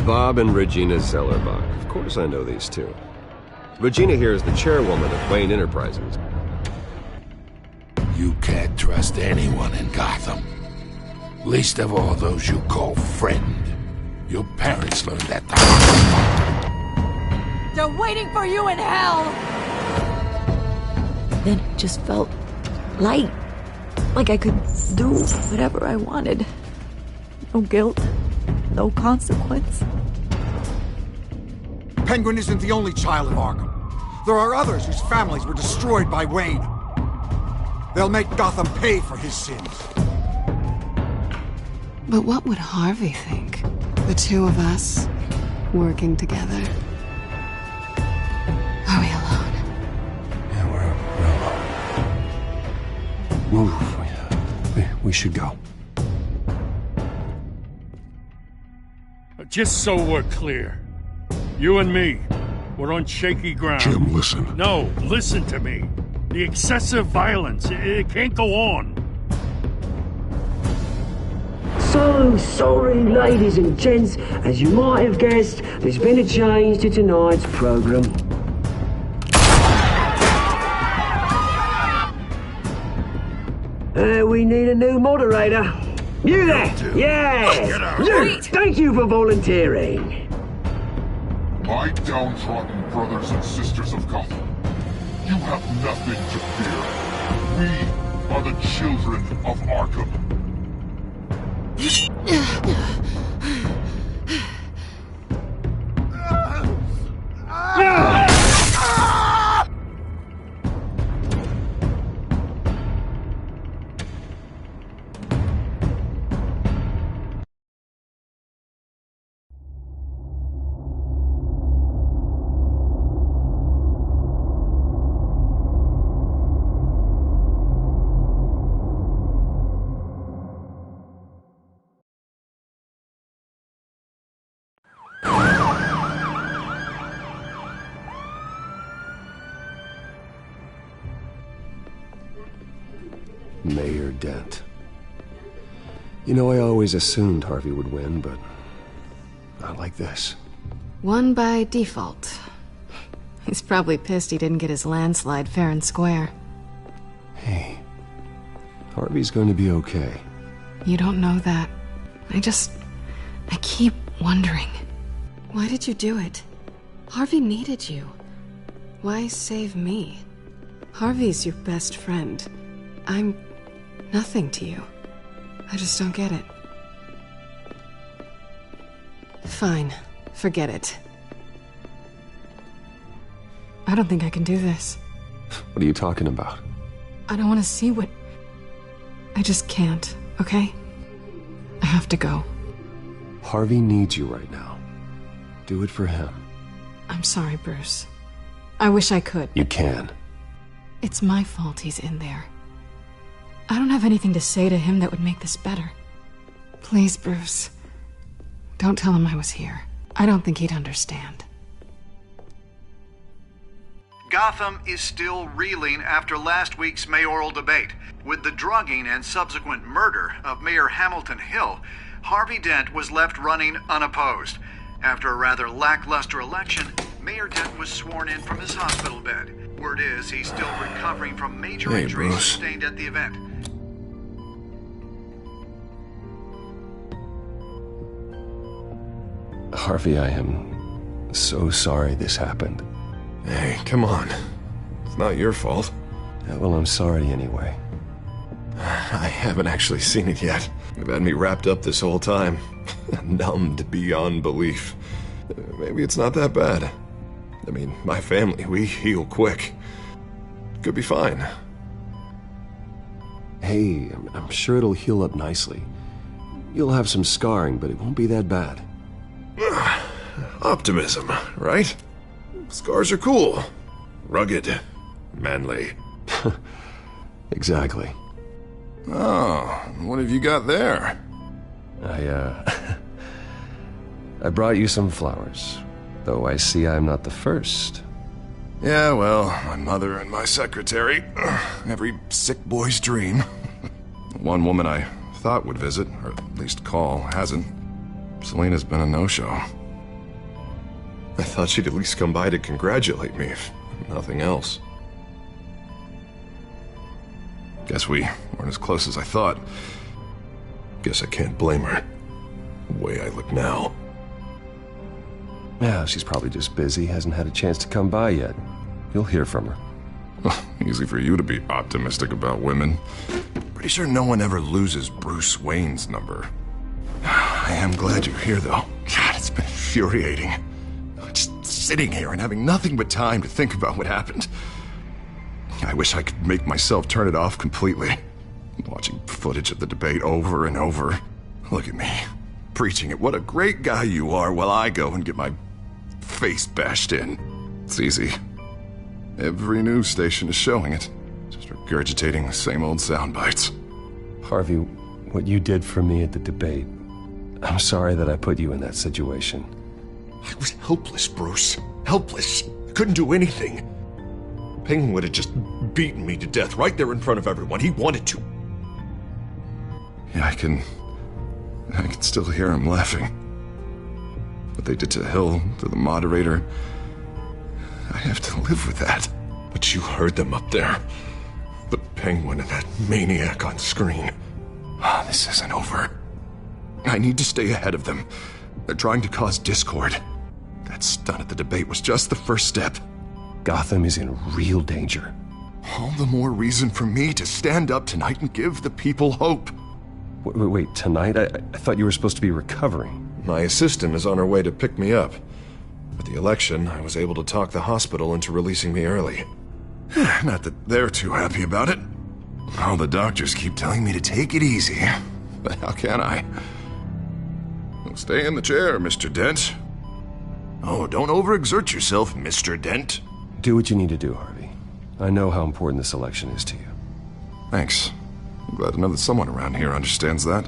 Bob and Regina Zellerbach. Of course I know these two. Regina here is the chairwoman of Wayne Enterprises. You can't trust anyone in Gotham. Least of all those you call friend. Your parents learned that the hard way. They're waiting for you in hell! Then it just felt light. Like I could do whatever I wanted. No guilt. No consequence. Penguin isn't the only child of Arkham. There are others whose families were destroyed by Wayne. They'll make Gotham pay for his sins. But what would Harvey think? The two of us, working together. Are we alone? Yeah, we're alone. Move. We should go. Just so we're clear, you and me, we're on shaky ground. Jim, listen. No, listen to me. The excessive violence, it can't go on. So sorry, ladies and gents. As you might have guessed, there's been a change to tonight's program. We need a new moderator. You there? Yeah! You! Thank you for volunteering. My downtrodden brothers and sisters of Gotham, you have nothing to fear. We are the children of Arkham. Mayor Dent. You know, I always assumed Harvey would win, but not like this. Won by default. He's probably pissed he didn't get his landslide fair and square. Hey, Harvey's going to be okay. You don't know that. I keep wondering. Why did you do it? Harvey needed you. Why save me? Harvey's your best friend. I'm nothing to you. I just don't get it. Fine. Forget it. I don't think I can do this. What are you talking about? I don't want to see what... I just can't, okay? I have to go. Harvey needs you right now. Do it for him. I'm sorry, Bruce. I wish I could. You can. It's my fault he's in there. I don't have anything to say to him that would make this better. Please, Bruce. Don't tell him I was here. I don't think he'd understand. Gotham is still reeling after last week's mayoral debate. With the drugging and subsequent murder of Mayor Hamilton Hill, Harvey Dent was left running unopposed. After a rather lackluster election, Mayor Dent was sworn in from his hospital bed. Word is he's still recovering from major injuries sustained at the event. Harvey, I am so sorry this happened. Hey, come on. It's not your fault. Yeah, well, I'm sorry anyway. I haven't actually seen it yet. You've had me wrapped up this whole time. Numbed beyond belief. Maybe it's not that bad. I mean, my family, we heal quick. Could be fine. Hey, I'm sure it'll heal up nicely. You'll have some scarring, but it won't be that bad. Optimism, right? Scars are cool. Rugged. Manly. Exactly. Oh, what have you got there? I brought you some flowers. Though I see I'm not the first. Yeah, well, my mother and my secretary. Every sick boy's dream. One woman I thought would visit, or at least call, hasn't. Selena's been a no-show. I thought she'd at least come by to congratulate me, if nothing else. Guess we weren't as close as I thought. Guess I can't blame her. The way I look now. Yeah, she's probably just busy, hasn't had a chance to come by yet. You'll hear from her. Easy for you to be optimistic about women. Pretty sure no one ever loses Bruce Wayne's number. I am glad you're here, though. God, it's been infuriating. Just sitting here and having nothing but time to think about what happened. I wish I could make myself turn it off completely. Watching footage of the debate over and over. Look at me, preaching it. What a great guy you are, while I go and get my face bashed in. It's easy. Every news station is showing it. Just regurgitating the same old sound bites. Harvey, what you did for me at the debate, I'm sorry that I put you in that situation. I was helpless, Bruce. Helpless. I couldn't do anything. Penguin would have just beaten me to death right there in front of everyone. He wanted to. Yeah, I can still hear him laughing. What they did to Hill, to the moderator, I have to live with that. But you heard them up there. The Penguin and that maniac on screen. This isn't over. I need to stay ahead of them. They're trying to cause discord. That stunt at the debate was just the first step. Gotham is in real danger. All the more reason for me to stand up tonight and give the people hope. Wait, tonight? I thought you were supposed to be recovering. My assistant is on her way to pick me up. With the election, I was able to talk the hospital into releasing me early. Not that they're too happy about it. All the doctors keep telling me to take it easy. But how can I? Well, stay in the chair, Mr. Dent. Oh, don't overexert yourself, Mr. Dent. Do what you need to do, Harvey. I know how important this election is to you. Thanks. I'm glad to know that someone around here understands that.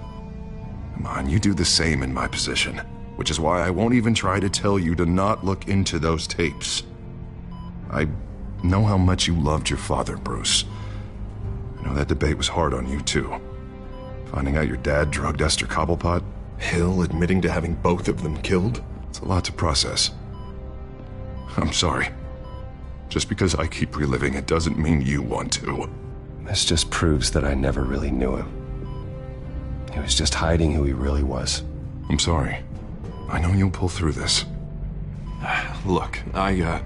Come on, you do the same in my position. Which is why I won't even try to tell you to not look into those tapes. I know how much you loved your father, Bruce. I know that debate was hard on you, too. Finding out your dad drugged Esther Cobblepot, Hill admitting to having both of them killed, it's a lot to process. I'm sorry. Just because I keep reliving it doesn't mean you want to. This just proves that I never really knew him. He was just hiding who he really was. I'm sorry. I know you'll pull through this. Look, I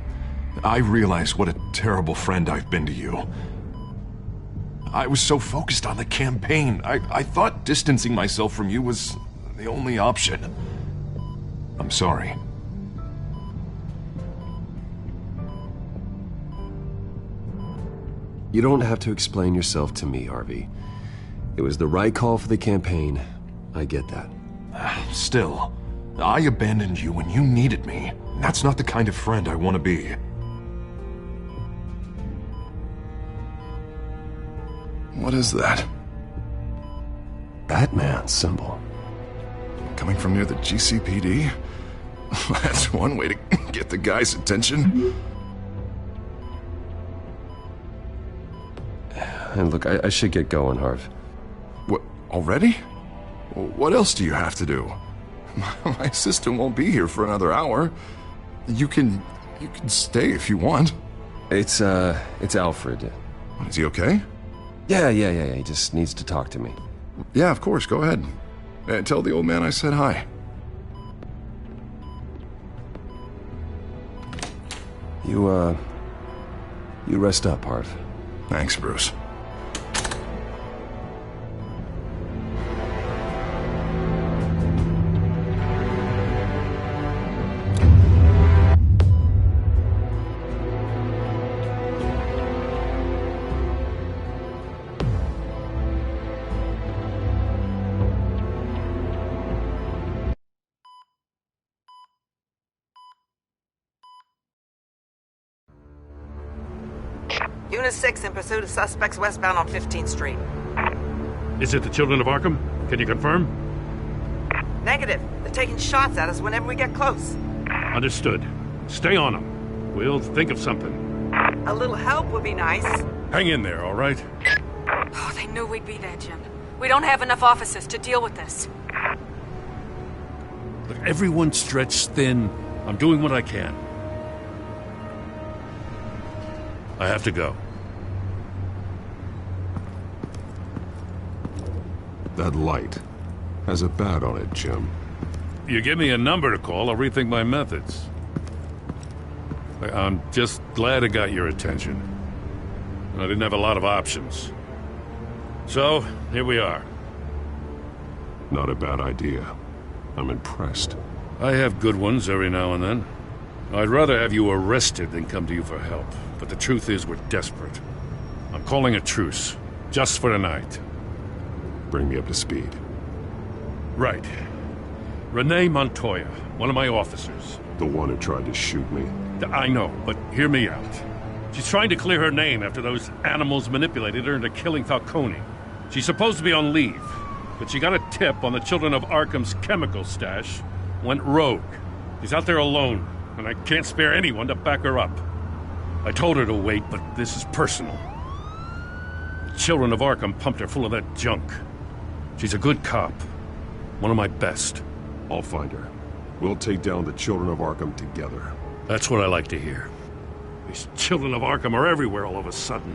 realize what a terrible friend I've been to you. I was so focused on the campaign. I thought distancing myself from you was the only option. I'm sorry. You don't have to explain yourself to me, Harvey. It was the right call for the campaign. I get that. Still, I abandoned you when you needed me. That's not the kind of friend I want to be. What is that? Batman symbol. Coming from near the GCPD? That's one way to get the guy's attention. And look, I should get going, Harv. What, already? What else do you have to do? My assistant won't be here for another hour. You can stay if you want. It's Alfred. Is he okay? Yeah, he just needs to talk to me. Yeah, of course, go ahead. Tell the old man I said hi. You rest up, Harv. Thanks, Bruce. Unit 6 in pursuit of suspects westbound on 15th Street. Is it the children of Arkham? Can you confirm? Negative. They're taking shots at us whenever we get close. Understood. Stay on them. We'll think of something. A little help would be nice. Hang in there, all right? Oh, they knew we'd be there, Jim. We don't have enough officers to deal with this. Look, everyone's stretched thin. I'm doing what I can. I have to go. That light has a bat on it, Jim. You give me a number to call, I'll rethink my methods. I'm just glad I got your attention. I didn't have a lot of options. So, here we are. Not a bad idea. I'm impressed. I have good ones every now and then. I'd rather have you arrested than come to you for help. But the truth is, we're desperate. I'm calling a truce. Just for tonight. Bring me up to speed. Right. Renee Montoya, one of my officers. The one who tried to shoot me. I know, but hear me out. She's trying to clear her name after those animals manipulated her into killing Falcone. She's supposed to be on leave, but she got a tip on the Children of Arkham's chemical stash, went rogue. She's out there alone, and I can't spare anyone to back her up. I told her to wait, but this is personal. The Children of Arkham pumped her full of that junk. She's a good cop. One of my best. I'll find her. We'll take down the Children of Arkham together. That's what I like to hear. These Children of Arkham are everywhere all of a sudden.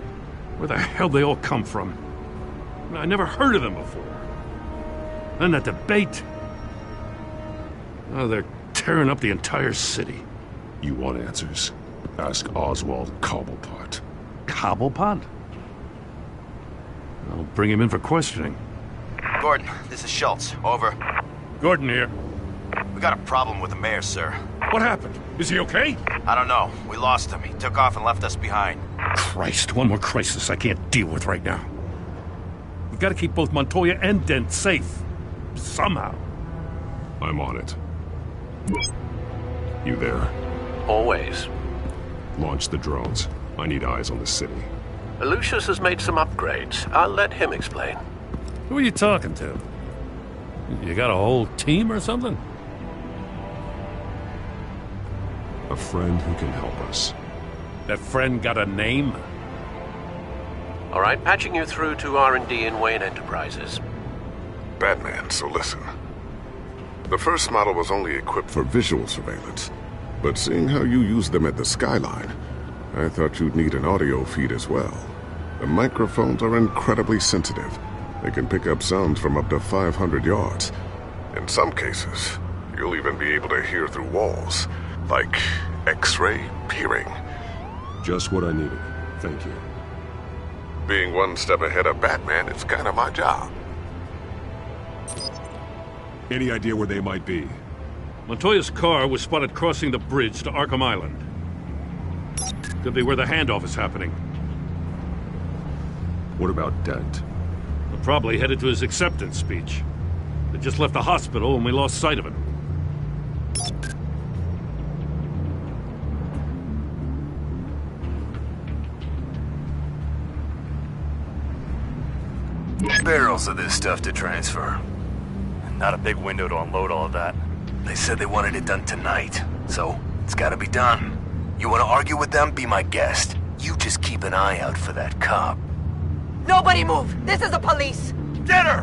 Where the hell they all come from? I never heard of them before. And that debate. Oh, they're tearing up the entire city. You want answers? Ask Oswald Cobblepot. Cobblepot? I'll bring him in for questioning. Gordon, this is Schultz. Over. Gordon here. We got a problem with the mayor, sir. What happened? Is he okay? I don't know. We lost him. He took off and left us behind. Christ, one more crisis I can't deal with right now. We've got to keep both Montoya and Dent safe. Somehow. I'm on it. You there? Always. Launch the drones. I need eyes on the city. Lucius has made some upgrades. I'll let him explain. Who are you talking to? You got a whole team or something? A friend who can help us. That friend got a name? All right, patching you through to R&D in Wayne Enterprises. Batman, so listen. The first model was only equipped for visual surveillance, but seeing how you use them at the Skyline, I thought you'd need an audio feed as well. The microphones are incredibly sensitive. They can pick up sounds from up to 500 yards. In some cases, you'll even be able to hear through walls, like X-ray peering. Just what I needed. Thank you. Being one step ahead of Batman is kind of my job. Any idea where they might be? Montoya's car was spotted crossing the bridge to Arkham Island. Could be where the handoff is happening. What about Dent? We're probably headed to his acceptance speech. They just left the hospital and we lost sight of him. Barrels of this stuff to transfer. Not a big window to unload all of that. They said they wanted it done tonight, so it's gotta be done. You wanna argue with them? Be my guest. You just keep an eye out for that cop. Nobody move! This is the police! Get her!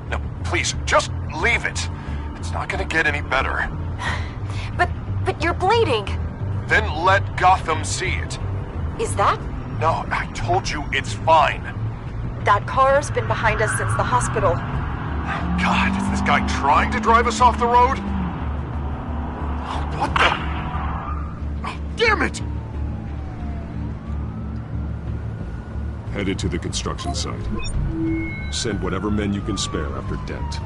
No, please, just leave it. It's not gonna get any better. But you're bleeding. Then let Gotham see it. Is that? No, I told you it's fine. That car's been behind us since the hospital. God, is this guy trying to drive us off the road? What the? Oh, damn it! Headed to the construction site. Send whatever men you can spare after Dent.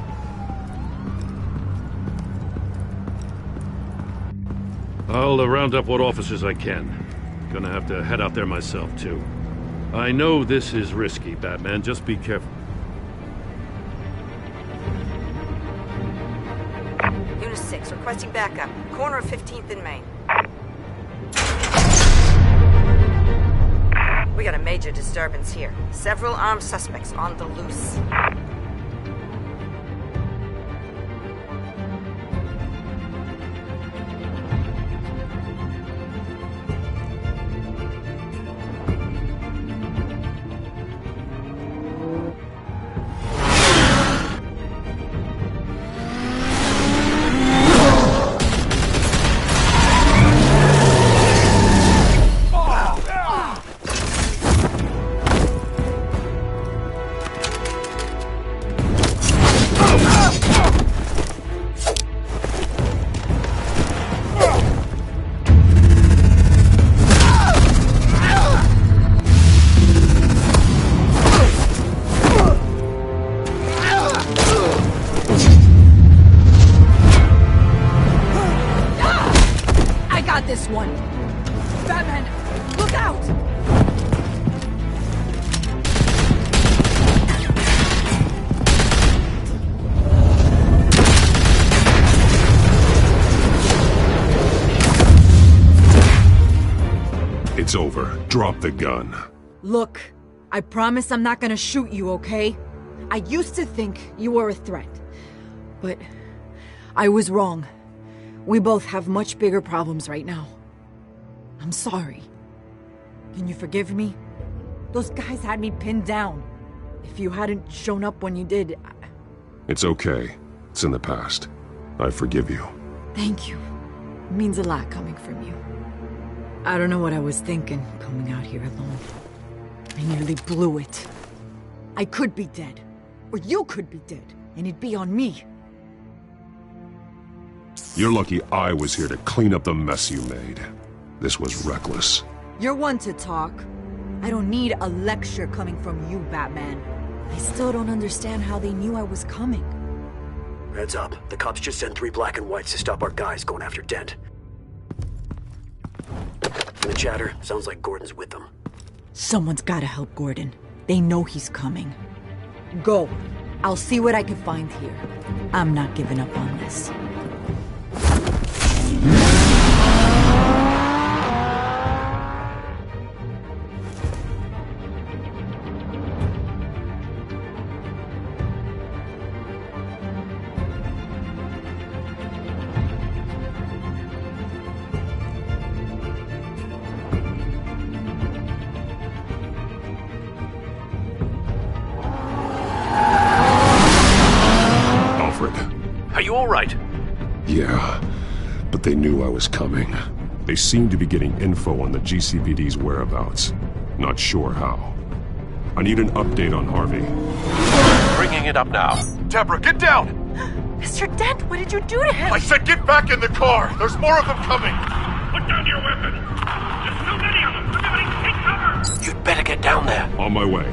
I'll round up what officers I can. Gonna have to head out there myself, too. I know this is risky, Batman. Just be careful. Unit 6, requesting backup. Corner of 15th and Main. We got a major disturbance here. Several armed suspects on the loose. It's over. Drop the gun. Look, I promise I'm not gonna shoot you, okay? I used to think you were a threat, but I was wrong. We both have much bigger problems right now. I'm sorry. Can you forgive me? Those guys had me pinned down. If you hadn't shown up when you did... It's okay. It's in the past. I forgive you. Thank you. It means a lot coming from you. I don't know what I was thinking, coming out here alone. I nearly blew it. I could be dead. Or you could be dead, and it'd be on me. You're lucky I was here to clean up the mess you made. This was reckless. You're one to talk. I don't need a lecture coming from you, Batman. I still don't understand how they knew I was coming. Heads up. The cops just sent 3 black and whites to stop our guys going after Dent. From the chatter, sounds like Gordon's with them. Someone's gotta help Gordon. They know he's coming. Go. I'll see what I can find here. I'm not giving up on this. Yeah, but they knew I was coming. They seemed to be getting info on the GCPD's whereabouts. Not sure how. I need an update on Harvey. Bringing it up now. Deborah, get down! Mr. Dent, what did you do to him? I said get back in the car! There's more of them coming! Put down your weapon! There's so many of them! Everybody take cover! You'd better get down there. On my way.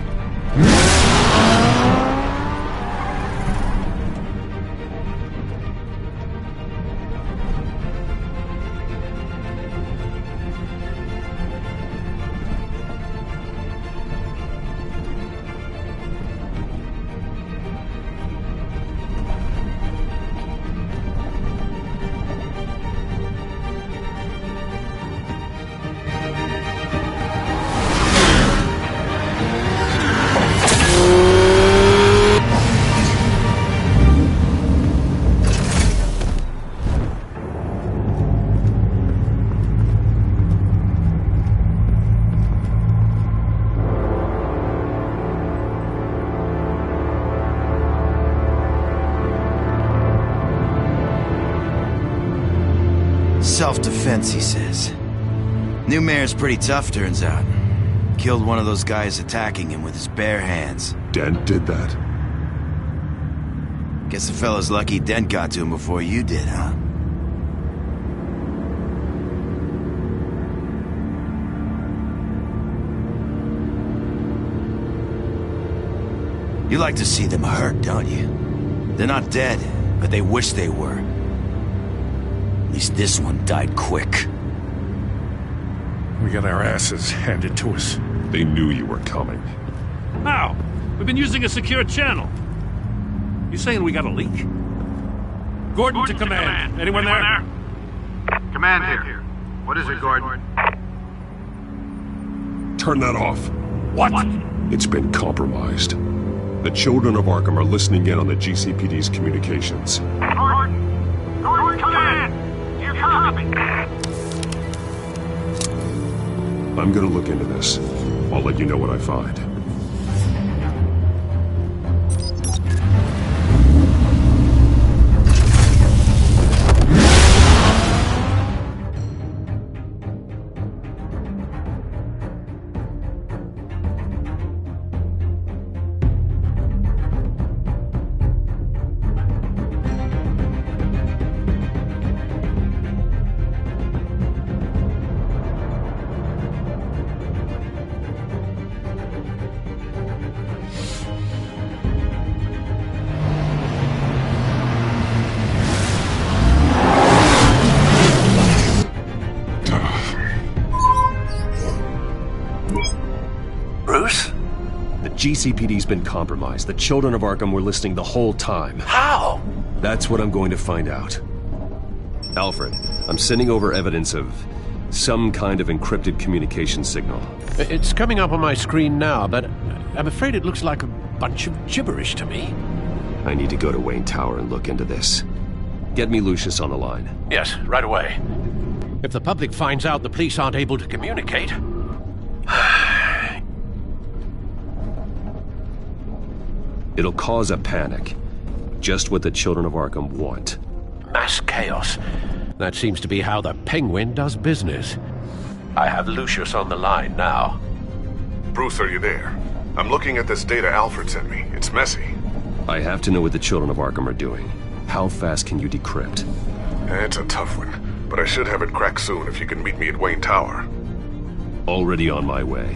Self-defense, he says. New mayor's pretty tough, turns out. Killed one of those guys attacking him with his bare hands. Dent did that? Guess the fella's lucky Dent got to him before you did, huh? You like to see them hurt, don't you? They're not dead, but they wish they were. At least this one died quick. We got our asses handed to us. They knew you were coming. How? We've been using a secure channel. You saying we got a leak? Gordon to command. Anyone there? Command here. What is it, Gordon? Turn that off. What? It's been compromised. The children of Arkham are listening in on the GCPD's communications. Gordon! Gordon, command! You copy? I'm gonna look into this. I'll let you know what I find. GCPD's been compromised. The children of Arkham were listening the whole time. How? That's what I'm going to find out. Alfred, I'm sending over evidence of Some kind of encrypted communication signal. It's coming up on my screen now, but I'm afraid it looks like a bunch of gibberish to me. I need to go to Wayne Tower and look into this. Get me Lucius on the line. Yes, right away. If the public finds out the police aren't able to communicate... It'll cause a panic. Just what the children of Arkham want. Mass chaos. That seems to be how the Penguin does business. I have Lucius on the line now. Bruce, are you there? I'm looking at this data Alfred sent me. It's messy. I have to know what the children of Arkham are doing. How fast can you decrypt? It's a tough one, but I should have it cracked soon if you can meet me at Wayne Tower. Already on my way.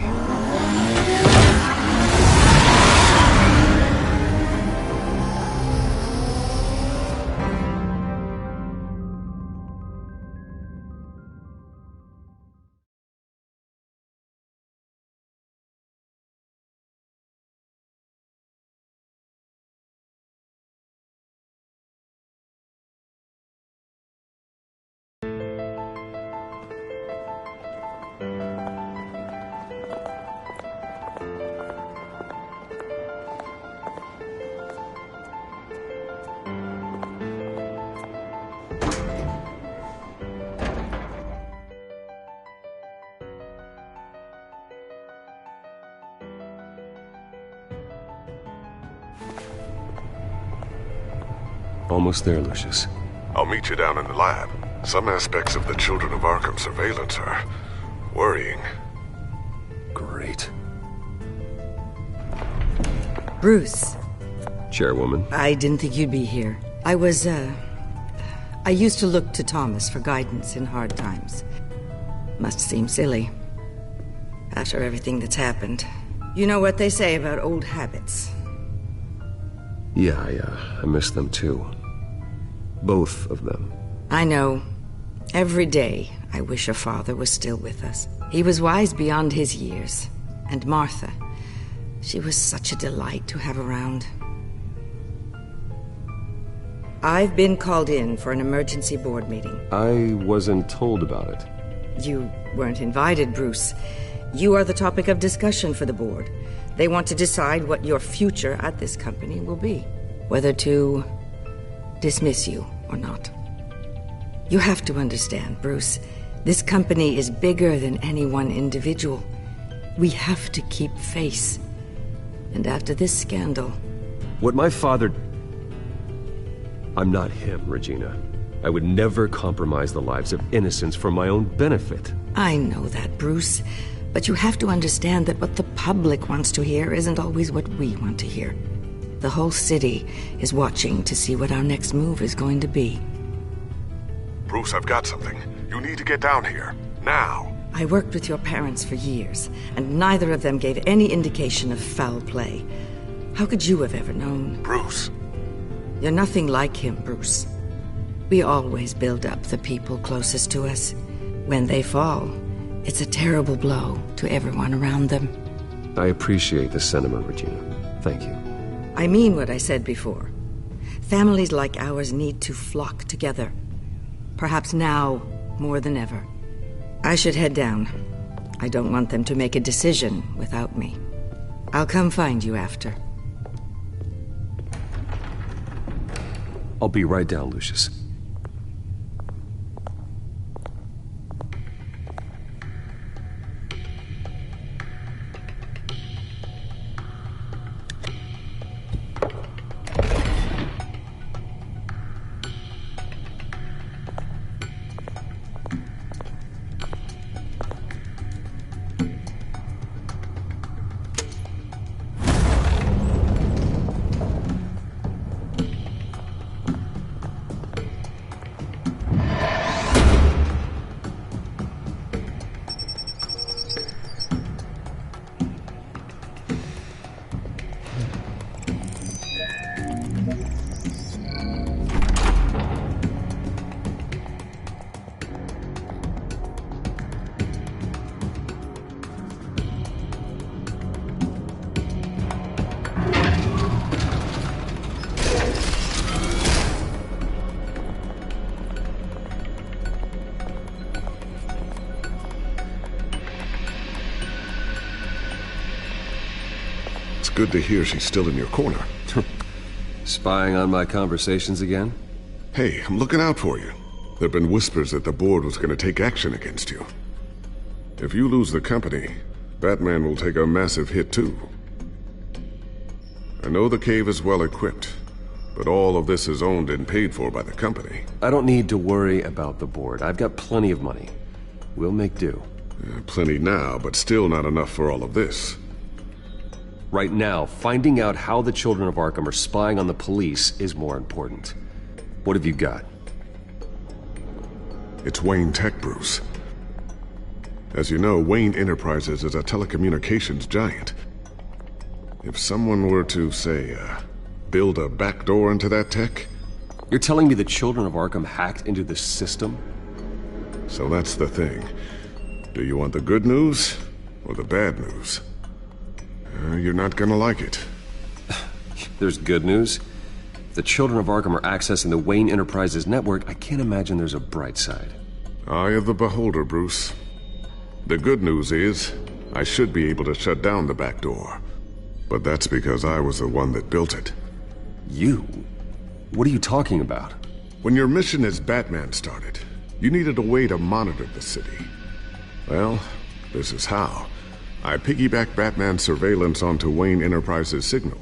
Almost there, Lucius. I'll meet you down in the lab. Some aspects of the Children of Arkham surveillance are worrying. Great. Bruce. Chairwoman. I didn't think you'd be here. I used to look to Thomas for guidance in hard times. Must seem silly. After everything that's happened. You know what they say about old habits. Yeah, I miss them too. Both of them. I know. Every day, I wish a father was still with us. He was wise beyond his years. And Martha, she was such a delight to have around. I've been called in for an emergency board meeting. I wasn't told about it. You weren't invited, Bruce. You are the topic of discussion for the board. They want to decide what your future at this company will be. Whether to dismiss you or not. You have to understand, Bruce. This company is bigger than any one individual. We have to keep face. And after this scandal... What my father... I'm not him, Regina. I would never compromise the lives of innocents for my own benefit. I know that, Bruce. But you have to understand that what the public wants to hear isn't always what we want to hear. The whole city is watching to see what our next move is going to be. Bruce, I've got something. You need to get down here. Now. I worked with your parents for years, and neither of them gave any indication of foul play. How could you have ever known? Bruce. You're nothing like him, Bruce. We always build up the people closest to us. When they fall, it's a terrible blow to everyone around them. I appreciate the sentiment, Regina. Thank you. I mean what I said before. Families like ours need to flock together. Perhaps now more than ever. I should head down. I don't want them to make a decision without me. I'll come find you after. I'll be right down, Lucius. good to hear she's still in your corner. Spying on my conversations again? Hey, I'm looking out for you. There have been whispers that the board was going to take action against you. If you lose the company, Batman will take a massive hit too. I know the cave is well equipped, but all of this is owned and paid for by the company. I don't need to worry about the board. I've got plenty of money. We'll make do. Plenty now, but still not enough for all of this. Right now, finding out how the children of Arkham are spying on the police is more important. What have you got? It's Wayne Tech, Bruce. As you know, Wayne Enterprises is a telecommunications giant. If someone were to, say, build a backdoor into that tech... You're telling me the children of Arkham hacked into the system? So that's the thing. Do you want the good news or the bad news? You're not gonna like it. There's good news. If the children of Arkham are accessing the Wayne Enterprises network, I can't imagine there's a bright side. Eye of the beholder, Bruce. The good news is, I should be able to shut down the back door. But that's because I was the one that built it. You? What are you talking about? When your mission as Batman started, you needed a way to monitor the city. Well, this is how. I piggybacked Batman's surveillance onto Wayne Enterprises' signal.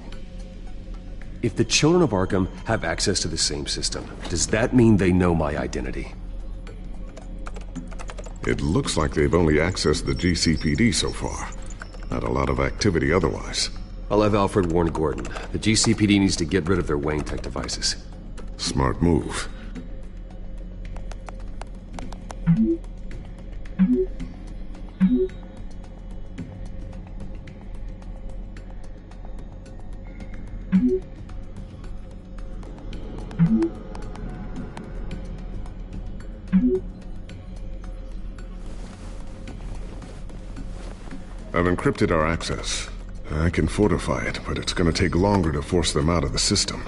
If the children of Arkham have access to the same system, does that mean they know my identity? It looks like they've only accessed the GCPD so far. Not a lot of activity otherwise. I'll have Alfred warn Gordon. The GCPD needs to get rid of their Wayne Tech devices. Smart move. I've encrypted our access. I can fortify it, but it's gonna take longer to force them out of the system.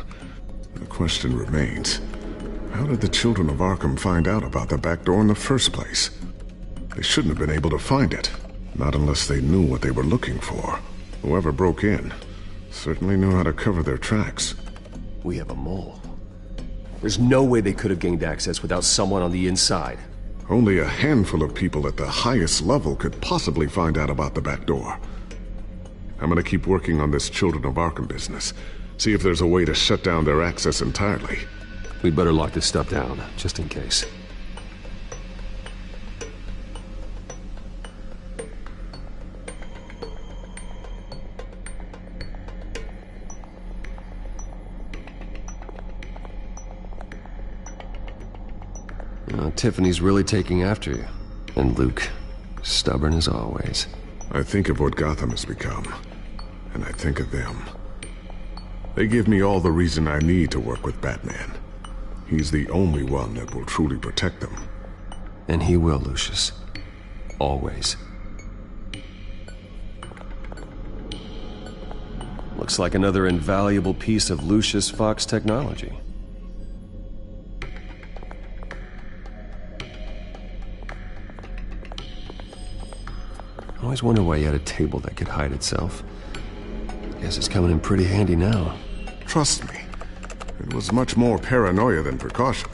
The question remains, how did the children of Arkham find out about the back door in the first place? They shouldn't have been able to find it. Not unless they knew what they were looking for. Whoever broke in certainly knew how to cover their tracks. We have a mole. There's no way they could have gained access without someone on the inside. Only a handful of people at the highest level could possibly find out about the back door. I'm gonna keep working on this Children of Arkham business. See if there's a way to shut down their access entirely. We'd better lock this stuff down, just in case. Tiffany's really taking after you. And Luke, stubborn as always. I think of what Gotham has become, and I think of them. They give me all the reason I need to work with Batman. He's the only one that will truly protect them. And he will, Lucius. Always. Looks like another invaluable piece of Lucius Fox technology. I always wondered why you had a table that could hide itself. Guess it's coming in pretty handy now. Trust me, it was much more paranoia than precaution.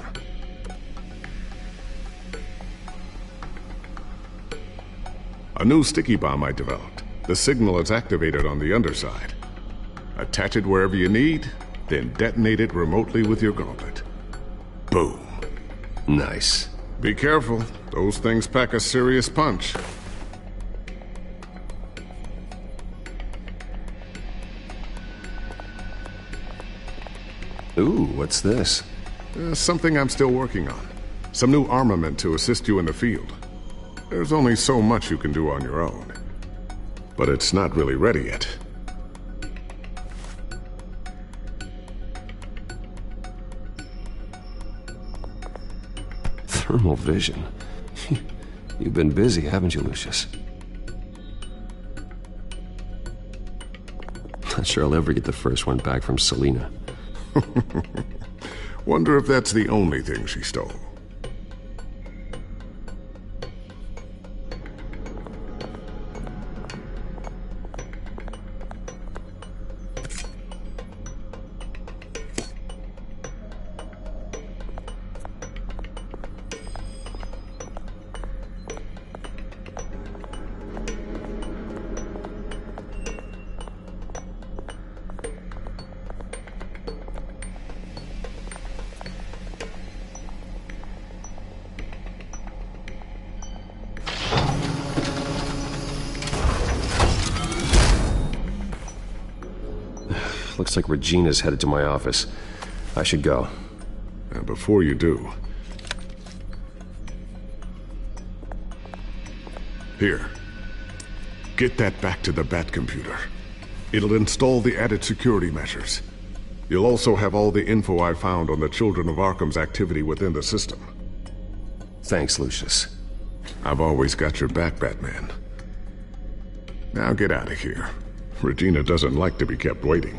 A new sticky bomb I developed. The signal is activated on the underside. Attach it wherever you need, then detonate it remotely with your gauntlet. Boom. Nice. Be careful. Those things pack a serious punch. Ooh, what's this? Something I'm still working on. Some new armament to assist you in the field. There's only so much you can do on your own. But it's not really ready yet. Thermal vision. You've been busy, haven't you, Lucius? Not sure I'll ever get the first one back from Selina. Wonder if that's the only thing she stole. Looks like Regina's headed to my office. I should go. And before you do... Here. Get that back to the Bat computer. It'll install the added security measures. You'll also have all the info I found on the Children of Arkham's activity within the system. Thanks, Lucius. I've always got your back, Batman. Now get out of here. Regina doesn't like to be kept waiting.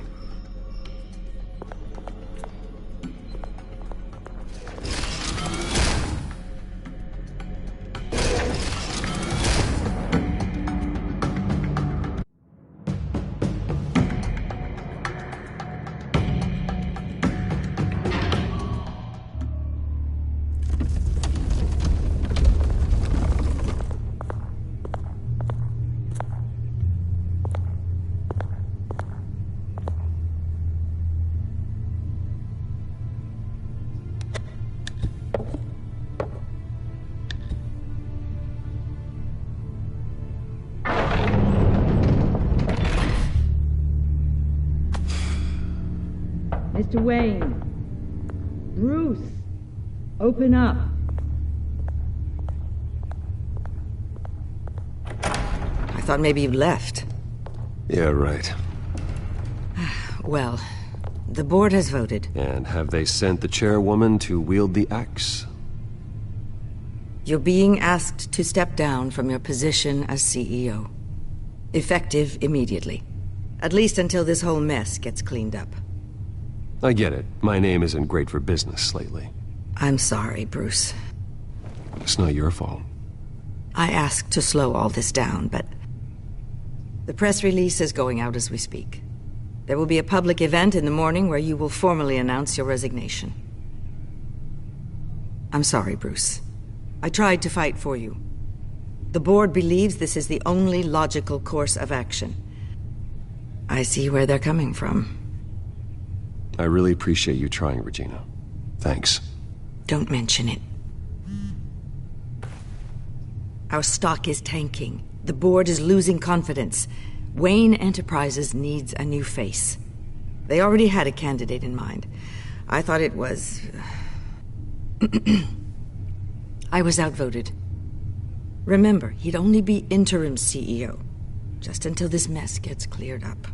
Mr. Wayne. Bruce. Open up. I thought maybe you'd left. Yeah, right. Well, the board has voted. And have they sent the chairwoman to wield the axe? You're being asked to step down from your position as CEO. Effective immediately. At least until this whole mess gets cleaned up. I get it. My name isn't great for business lately. I'm sorry, Bruce. It's not your fault. I asked to slow all this down, but... the press release is going out as we speak. There will be a public event in the morning where you will formally announce your resignation. I'm sorry, Bruce. I tried to fight for you. The board believes this is the only logical course of action. I see where they're coming from. I really appreciate you trying, Regina. Thanks. Don't mention it. Our stock is tanking. The board is losing confidence. Wayne Enterprises needs a new face. They already had a candidate in mind. I thought it was... I was outvoted. Remember, he'd only be interim CEO, just until this mess gets cleared up.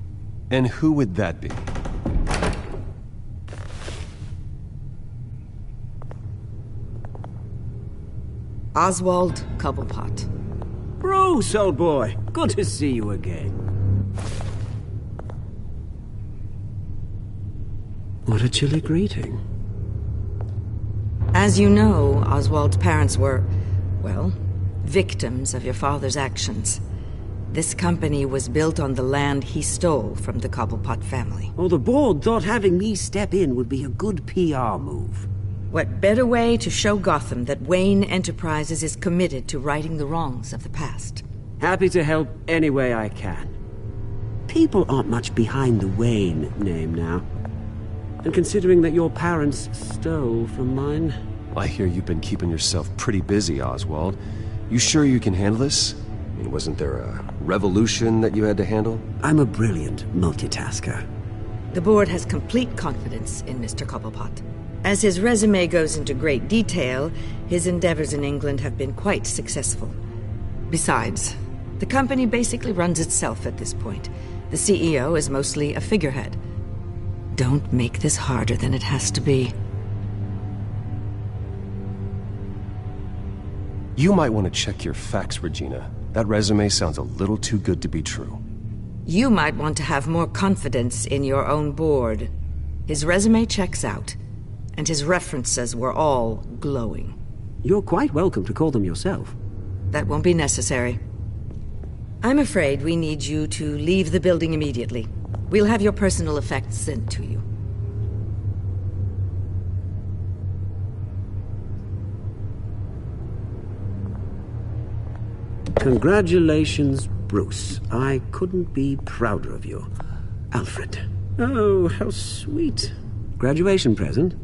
And who would that be? Oswald Cobblepot. Bruce, old boy. Good to see you again. What a chilly greeting. As you know, Oswald's parents were, well, victims of your father's actions. This company was built on the land he stole from the Cobblepot family. Oh, the board thought having me step in would be a good PR move. What better way to show Gotham that Wayne Enterprises is committed to righting the wrongs of the past? Happy to help any way I can. People aren't much behind the Wayne name now. And considering that your parents stole from mine... I hear you've been keeping yourself pretty busy, Oswald. You sure you can handle this? I mean, wasn't there a revolution that you had to handle? I'm a brilliant multitasker. The board has complete confidence in Mr. Cobblepot. As his resume goes into great detail, his endeavors in England have been quite successful. Besides, the company basically runs itself at this point. The CEO is mostly a figurehead. Don't make this harder than it has to be. You might want to check your facts, Regina. That resume sounds a little too good to be true. You might want to have more confidence in your own board. His resume checks out, and his references were all glowing. You're quite welcome to call them yourself. That won't be necessary. I'm afraid we need you to leave the building immediately. We'll have your personal effects sent to you. Congratulations, Bruce. I couldn't be prouder of you. Alfred. Oh, how sweet. Graduation present?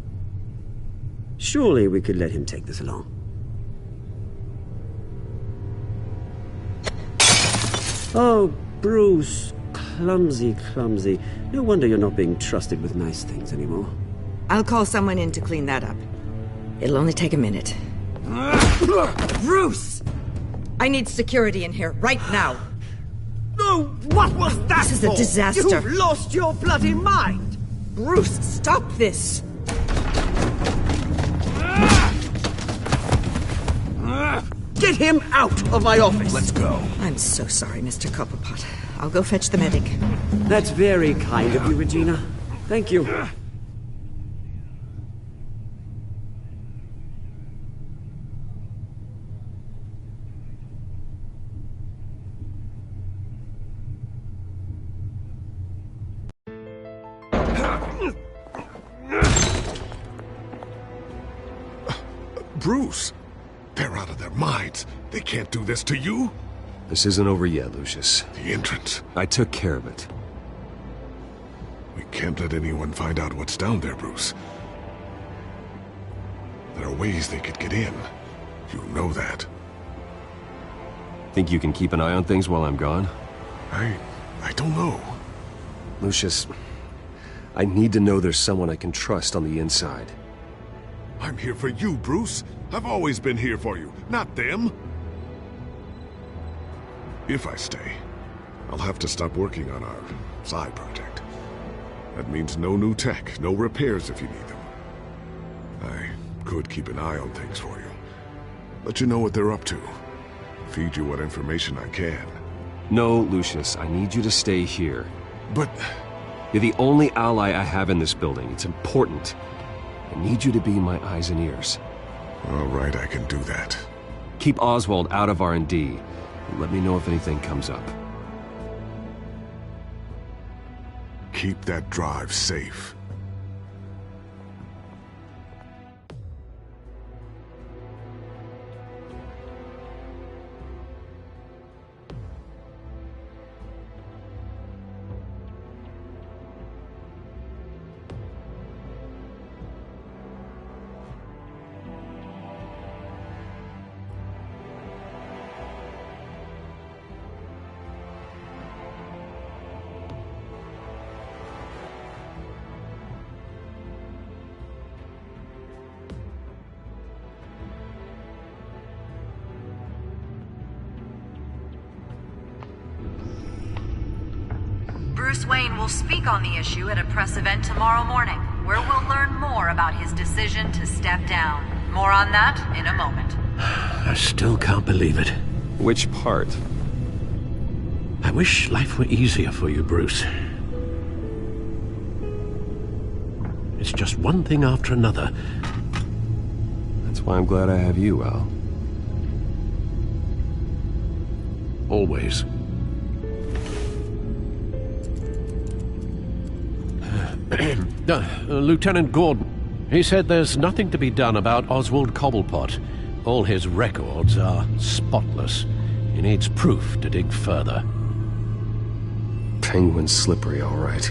Surely we could let him take this along. Oh, Bruce. Clumsy, clumsy. No wonder you're not being trusted with nice things anymore. I'll call someone in to clean that up. It'll only take a minute. Bruce! I need security in here, right now. No, what was that? This is a disaster. You've lost your bloody mind! Bruce, stop this! Get him out of my office! Let's go. I'm so sorry, Mr. Cobblepot. I'll go fetch the medic. That's very kind of you, Regina. Thank you. Bruce, they're out of their minds. They can't do this to you. This isn't over yet, Lucius. The entrance. I took care of it. We can't let anyone find out what's down there, Bruce. There are ways they could get in. You know that. Think you can keep an eye on things while I'm gone? I don't know. Lucius, I need to know there's someone I can trust on the inside. I'm here for you, Bruce. I've always been here for you, not them. If I stay, I'll have to stop working on our side project. That means no new tech, no repairs if you need them. I could keep an eye on things for you. Let you know what they're up to. Feed you what information I can. No, Lucius, I need you to stay here. But... You're the only ally I have in this building. It's important. I need you to be my eyes and ears. All right, I can do that. Keep Oswald out of R&D. Let me know if anything comes up. Keep that drive safe. Bruce Wayne will speak on the issue at a press event tomorrow morning, where we'll learn more about his decision to step down. More on that in a moment. I still can't believe it. Which part? I wish life were easier for you, Bruce. It's just one thing after another. That's why I'm glad I have you, Al. Always. Lieutenant Gordon, he said there's nothing to be done about Oswald Cobblepot. All his records are spotless. He needs proof to dig further. Penguin's slippery, all right.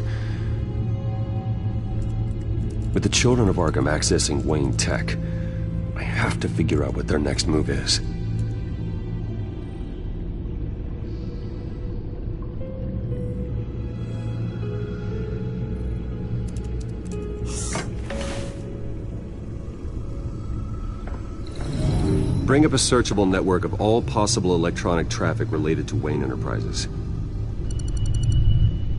With the children of Arkham accessing Wayne Tech, I have to figure out what their next move is. Bring up a searchable network of all possible electronic traffic related to Wayne Enterprises.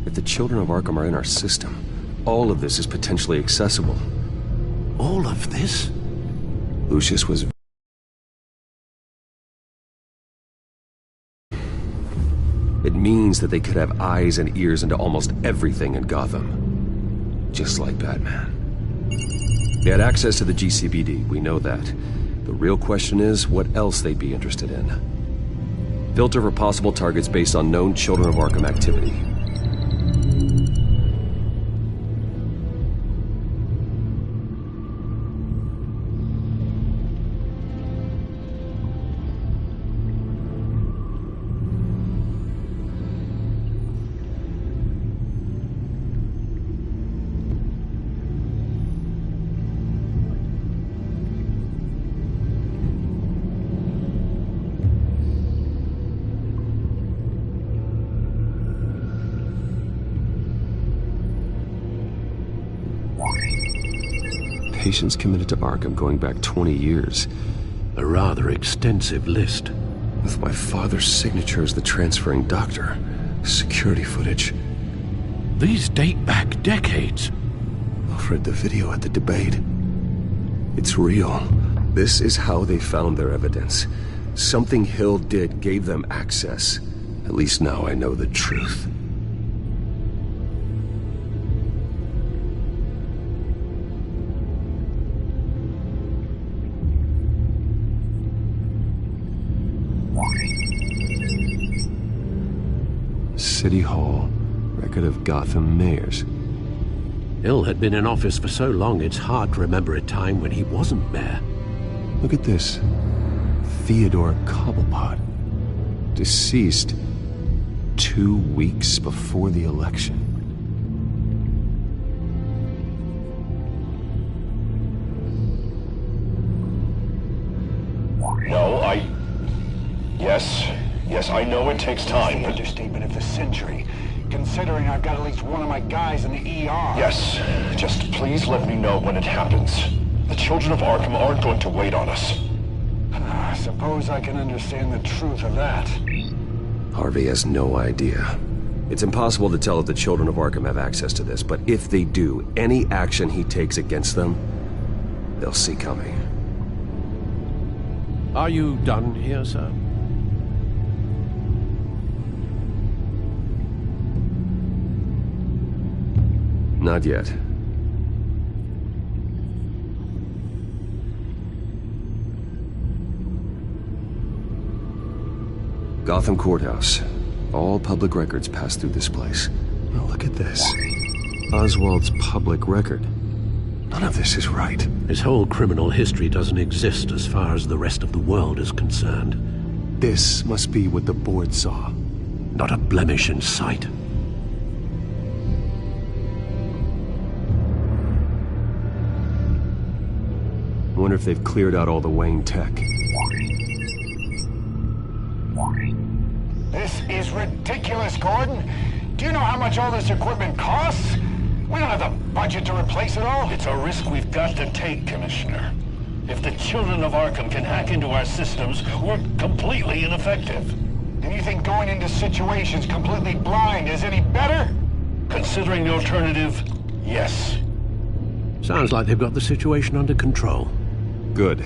If the children of Arkham are in our system, all of this is potentially accessible. All of this? Lucius was... It means that they could have eyes and ears into almost everything in Gotham. Just like Batman. They had access to the GCPD, we know that. The real question is what else they'd be interested in. Filter for possible targets based on known Children of Arkham activity. Patients committed to Arkham going back 20 years. A rather extensive list. With my father's signature as the transferring doctor. Security footage. These date back decades. Alfred, the video at the debate. It's real. This is how they found their evidence. Something Hill did gave them access. At least now I know the truth. City Hall. Record of Gotham mayors. Hill had been in office for so long, it's hard to remember a time when he wasn't mayor. Look at this. Theodore Cobblepot. Deceased 2 weeks before the election. No, Yes, I know it takes time. The understatement of the century, considering I've got at least one of my guys in the ER. Yes, just please let me know when it happens. The children of Arkham aren't going to wait on us. I suppose I can understand the truth of that. Harvey has no idea. It's impossible to tell if the children of Arkham have access to this, but if they do, any action he takes against them, they'll see coming. Are you done here, sir? Not yet. Gotham Courthouse. All public records pass through this place. Oh, look at this. Oswald's public record. None of this is right. His whole criminal history doesn't exist as far as the rest of the world is concerned. This must be what the board saw. Not a blemish in sight. I wonder if they've cleared out all the Wayne tech. This is ridiculous, Gordon. Do you know how much all this equipment costs? We don't have the budget to replace it all. It's a risk we've got to take, Commissioner. If the children of Arkham can hack into our systems, we're completely ineffective. And you think going into situations completely blind is any better? Considering the alternative, yes. Sounds like they've got the situation under control. Good.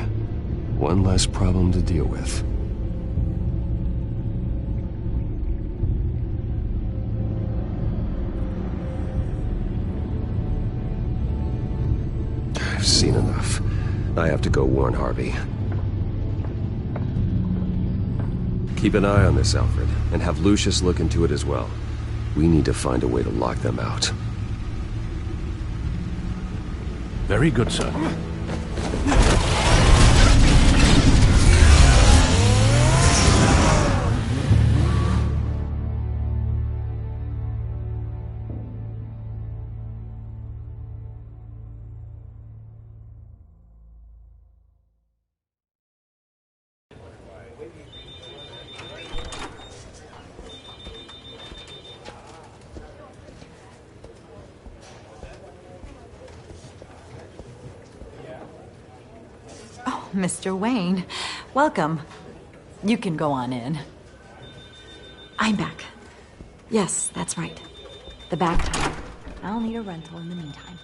One less problem to deal with. I've seen enough. I have to go warn Harvey. Keep an eye on this, Alfred, and have Lucius look into it as well. We need to find a way to lock them out. Very good, sir. Mr. Wayne, welcome. You can go on in. I'm back. Yes, that's right. The back time. I'll need a rental in the meantime.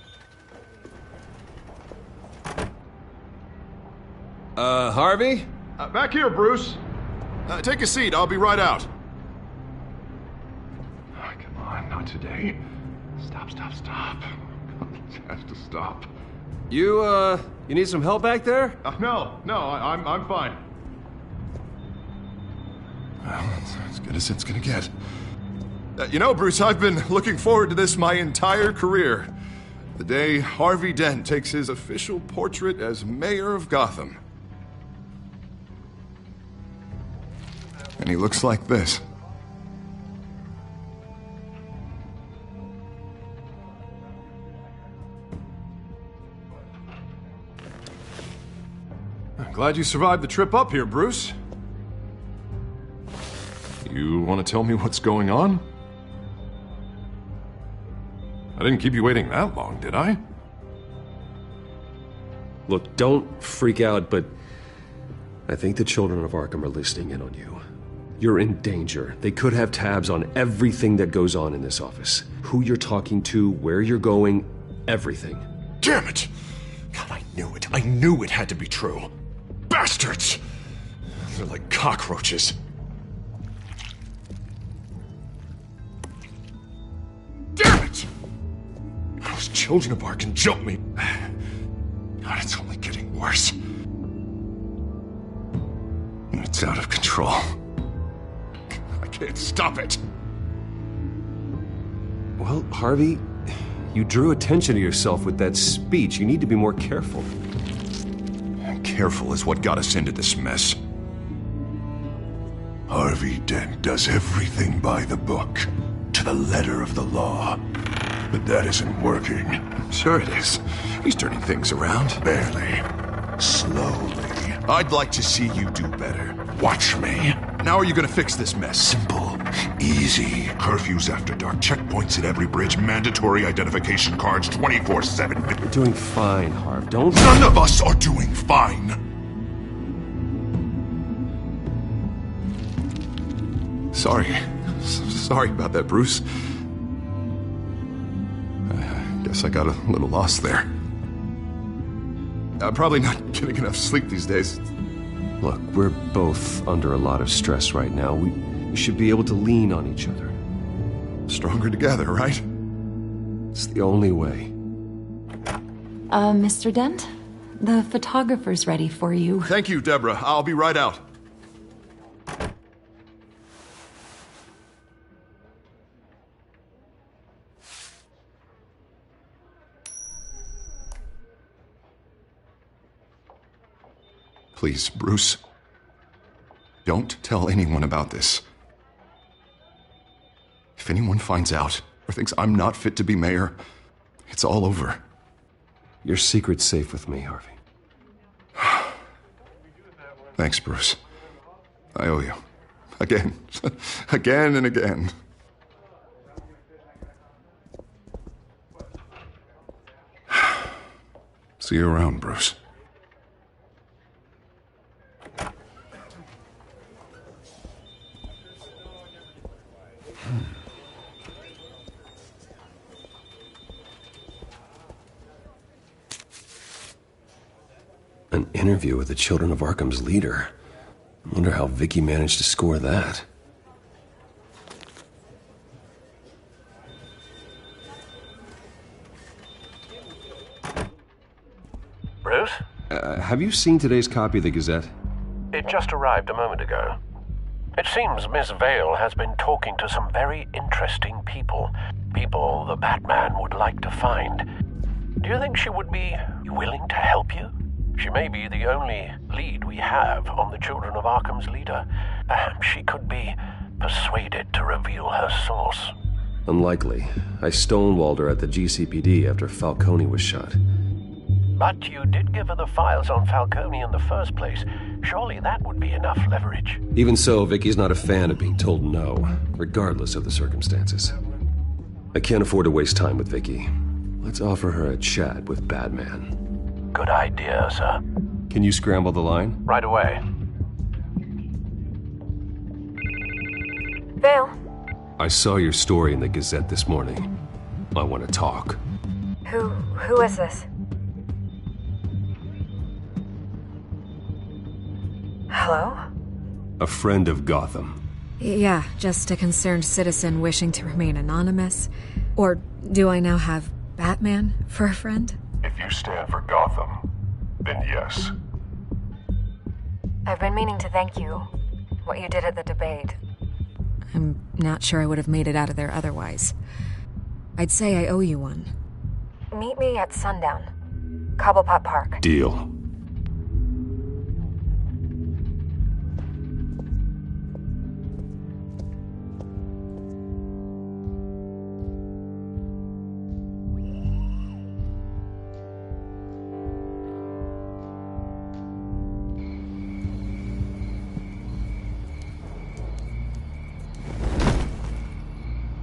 Harvey? Back here, Bruce. Take a seat, I'll be right out. Oh, come on, not today. Stop. It has to stop. You need some help back there? No, I'm fine. Well, that's as good as it's gonna get. You know, Bruce, I've been looking forward to this my entire career. The day Harvey Dent takes his official portrait as mayor of Gotham. And he looks like this. I'm glad you survived the trip up here, Bruce. You want to tell me what's going on? I didn't keep you waiting that long, did I? Look, don't freak out, but I think the children of Arkham are listening in on you. You're in danger. They could have tabs on everything that goes on in this office. Who you're talking to, where you're going, everything. Damn it! God, I knew it. I knew it had to be true. Bastards! They're like cockroaches. Damn it! Those children of Arkham jumped me. God, it's only getting worse. It's out of control. I can't stop it. Well, Harvey, you drew attention to yourself with that speech. You need to be more careful. Careful is what got us into this mess. Harvey Dent does everything by the book, to the letter of the law. But that isn't working. Sure it is. He's turning things around. Barely. Slowly. I'd like to see you do better. Watch me. Now are you gonna fix this mess? Simple. Easy. Curfews after dark. Checkpoints at every bridge. Mandatory identification cards 24/7. You're doing fine, Harv. Don't... None of us are doing fine. Sorry about that, Bruce. I guess I got a little lost there. I'm probably not getting enough sleep these days. Look, we're both under a lot of stress right now. We should be able to lean on each other. Stronger together, right? It's the only way. Mr. Dent? The photographer's ready for you. Thank you, Deborah. I'll be right out. Please, Bruce. Don't tell anyone about this. If anyone finds out or thinks I'm not fit to be mayor, it's all over. Your secret's safe with me, Harvey. Thanks, Bruce. I owe you. Again. Again and again. See you around, Bruce. An interview with the Children of Arkham's leader. I wonder how Vicky managed to score that. Bruce? Have you seen today's copy of the Gazette? It just arrived a moment ago. It seems Miss Vale has been talking to some very interesting people. People the Batman would like to find. Do you think she would be willing to help you? She may be the only lead we have on the Children of Arkham's leader. Perhaps she could be persuaded to reveal her source. Unlikely. I stonewalled her at the GCPD after Falcone was shot. But you did give her the files on Falcone in the first place. Surely that would be enough leverage. Even so, Vicky's not a fan of being told no, regardless of the circumstances. I can't afford to waste time with Vicky. Let's offer her a chat with Batman. Good idea, sir. Can you scramble the line? Right away. Vale. I saw your story in the Gazette this morning. I want to talk. Who is this? Hello? A friend of Gotham. Yeah, just a concerned citizen wishing to remain anonymous. Or do I now have Batman for a friend? If you stand for Gotham, then yes. I've been meaning to thank you. What you did at the debate. I'm not sure I would have made it out of there otherwise. I'd say I owe you one. Meet me at sundown. Cobblepot Park. Deal.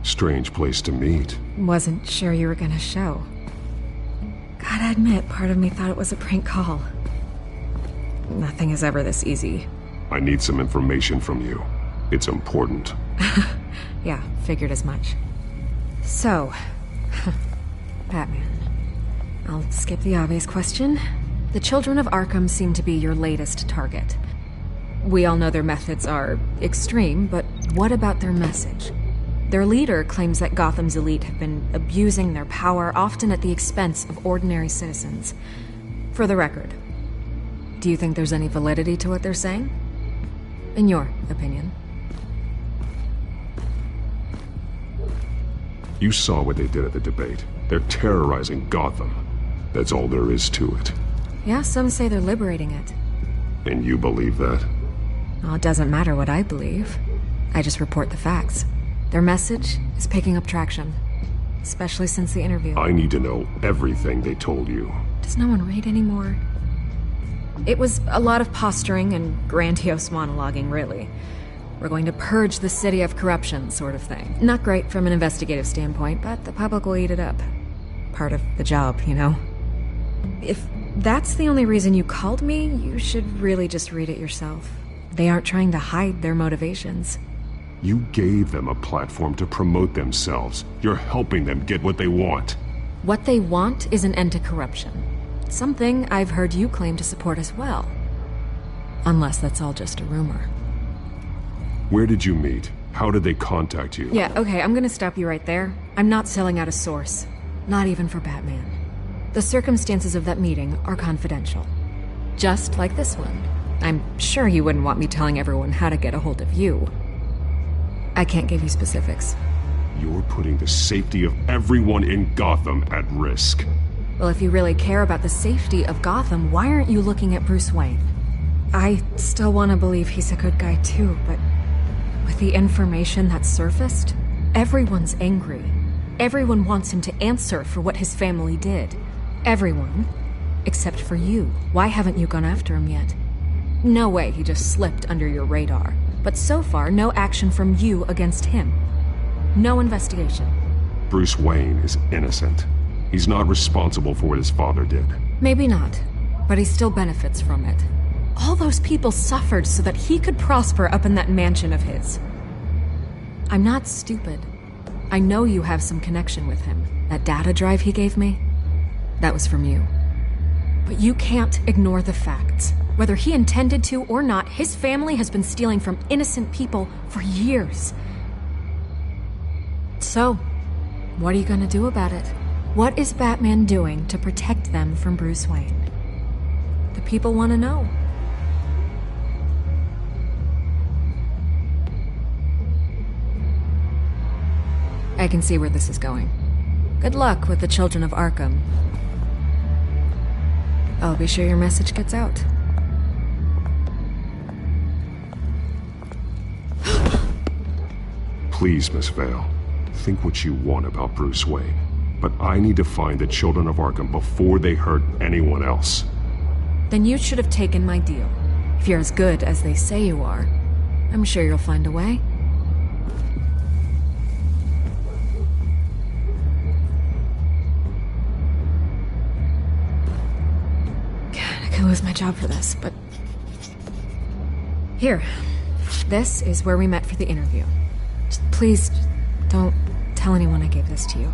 Strange place to meet. Wasn't sure you were gonna show. God, Gotta admit, part of me thought it was a prank call. Nothing is ever this easy. I need some information from you. It's important. Yeah, figured as much. So, Batman. I'll skip the obvious question. The children of Arkham seem to be your latest target. We all know their methods are extreme, but what about their message? Their leader claims that Gotham's elite have been abusing their power, often at the expense of ordinary citizens. For the record, do you think there's any validity to what they're saying? In your opinion? You saw what they did at the debate. They're terrorizing Gotham. That's all there is to it. Yeah, some say they're liberating it. And you believe that? Well, it doesn't matter what I believe. I just report the facts. Their message is picking up traction, especially since the interview. I need to know everything they told you. Does no one read anymore? It was a lot of posturing and grandiose monologuing, really. We're going to purge the city of corruption, sort of thing. Not great from an investigative standpoint, but the public will eat it up. Part of the job, you know? If that's the only reason you called me, you should really just read it yourself. They aren't trying to hide their motivations. You gave them a platform to promote themselves. You're helping them get what they want. What they want is an end to corruption. Something I've heard you claim to support as well. Unless that's all just a rumor. Where did you meet? How did they contact you? Yeah, okay, I'm gonna stop you right there. I'm not selling out a source. Not even for Batman. The circumstances of that meeting are confidential. Just like this one. I'm sure you wouldn't want me telling everyone how to get a hold of you. I can't give you specifics. You're putting the safety of everyone in Gotham at risk. Well, if you really care about the safety of Gotham, why aren't you looking at Bruce Wayne? I still want to believe he's a good guy too, but with the information that surfaced, everyone's angry. Everyone wants him to answer for what his family did. Everyone, except for you. Why haven't you gone after him yet? No way he just slipped under your radar. But so far, no action from you against him. No investigation. Bruce Wayne is innocent. He's not responsible for what his father did. Maybe not, but he still benefits from it. All those people suffered so that he could prosper up in that mansion of his. I'm not stupid. I know you have some connection with him. That data drive he gave me, that was from you. But you can't ignore the facts. Whether he intended to or not, his family has been stealing from innocent people for years. So, what are you gonna do about it? What is Batman doing to protect them from Bruce Wayne? The people want to know. I can see where this is going. Good luck with the children of Arkham. I'll be sure your message gets out. Please, Miss Vale, think what you want about Bruce Wayne. But I need to find the children of Arkham before they hurt anyone else. Then you should have taken my deal. If you're as good as they say you are, I'm sure you'll find a way. God, I could lose my job for this, but... Here. This is where we met for the interview. Just please, don't tell anyone I gave this to you.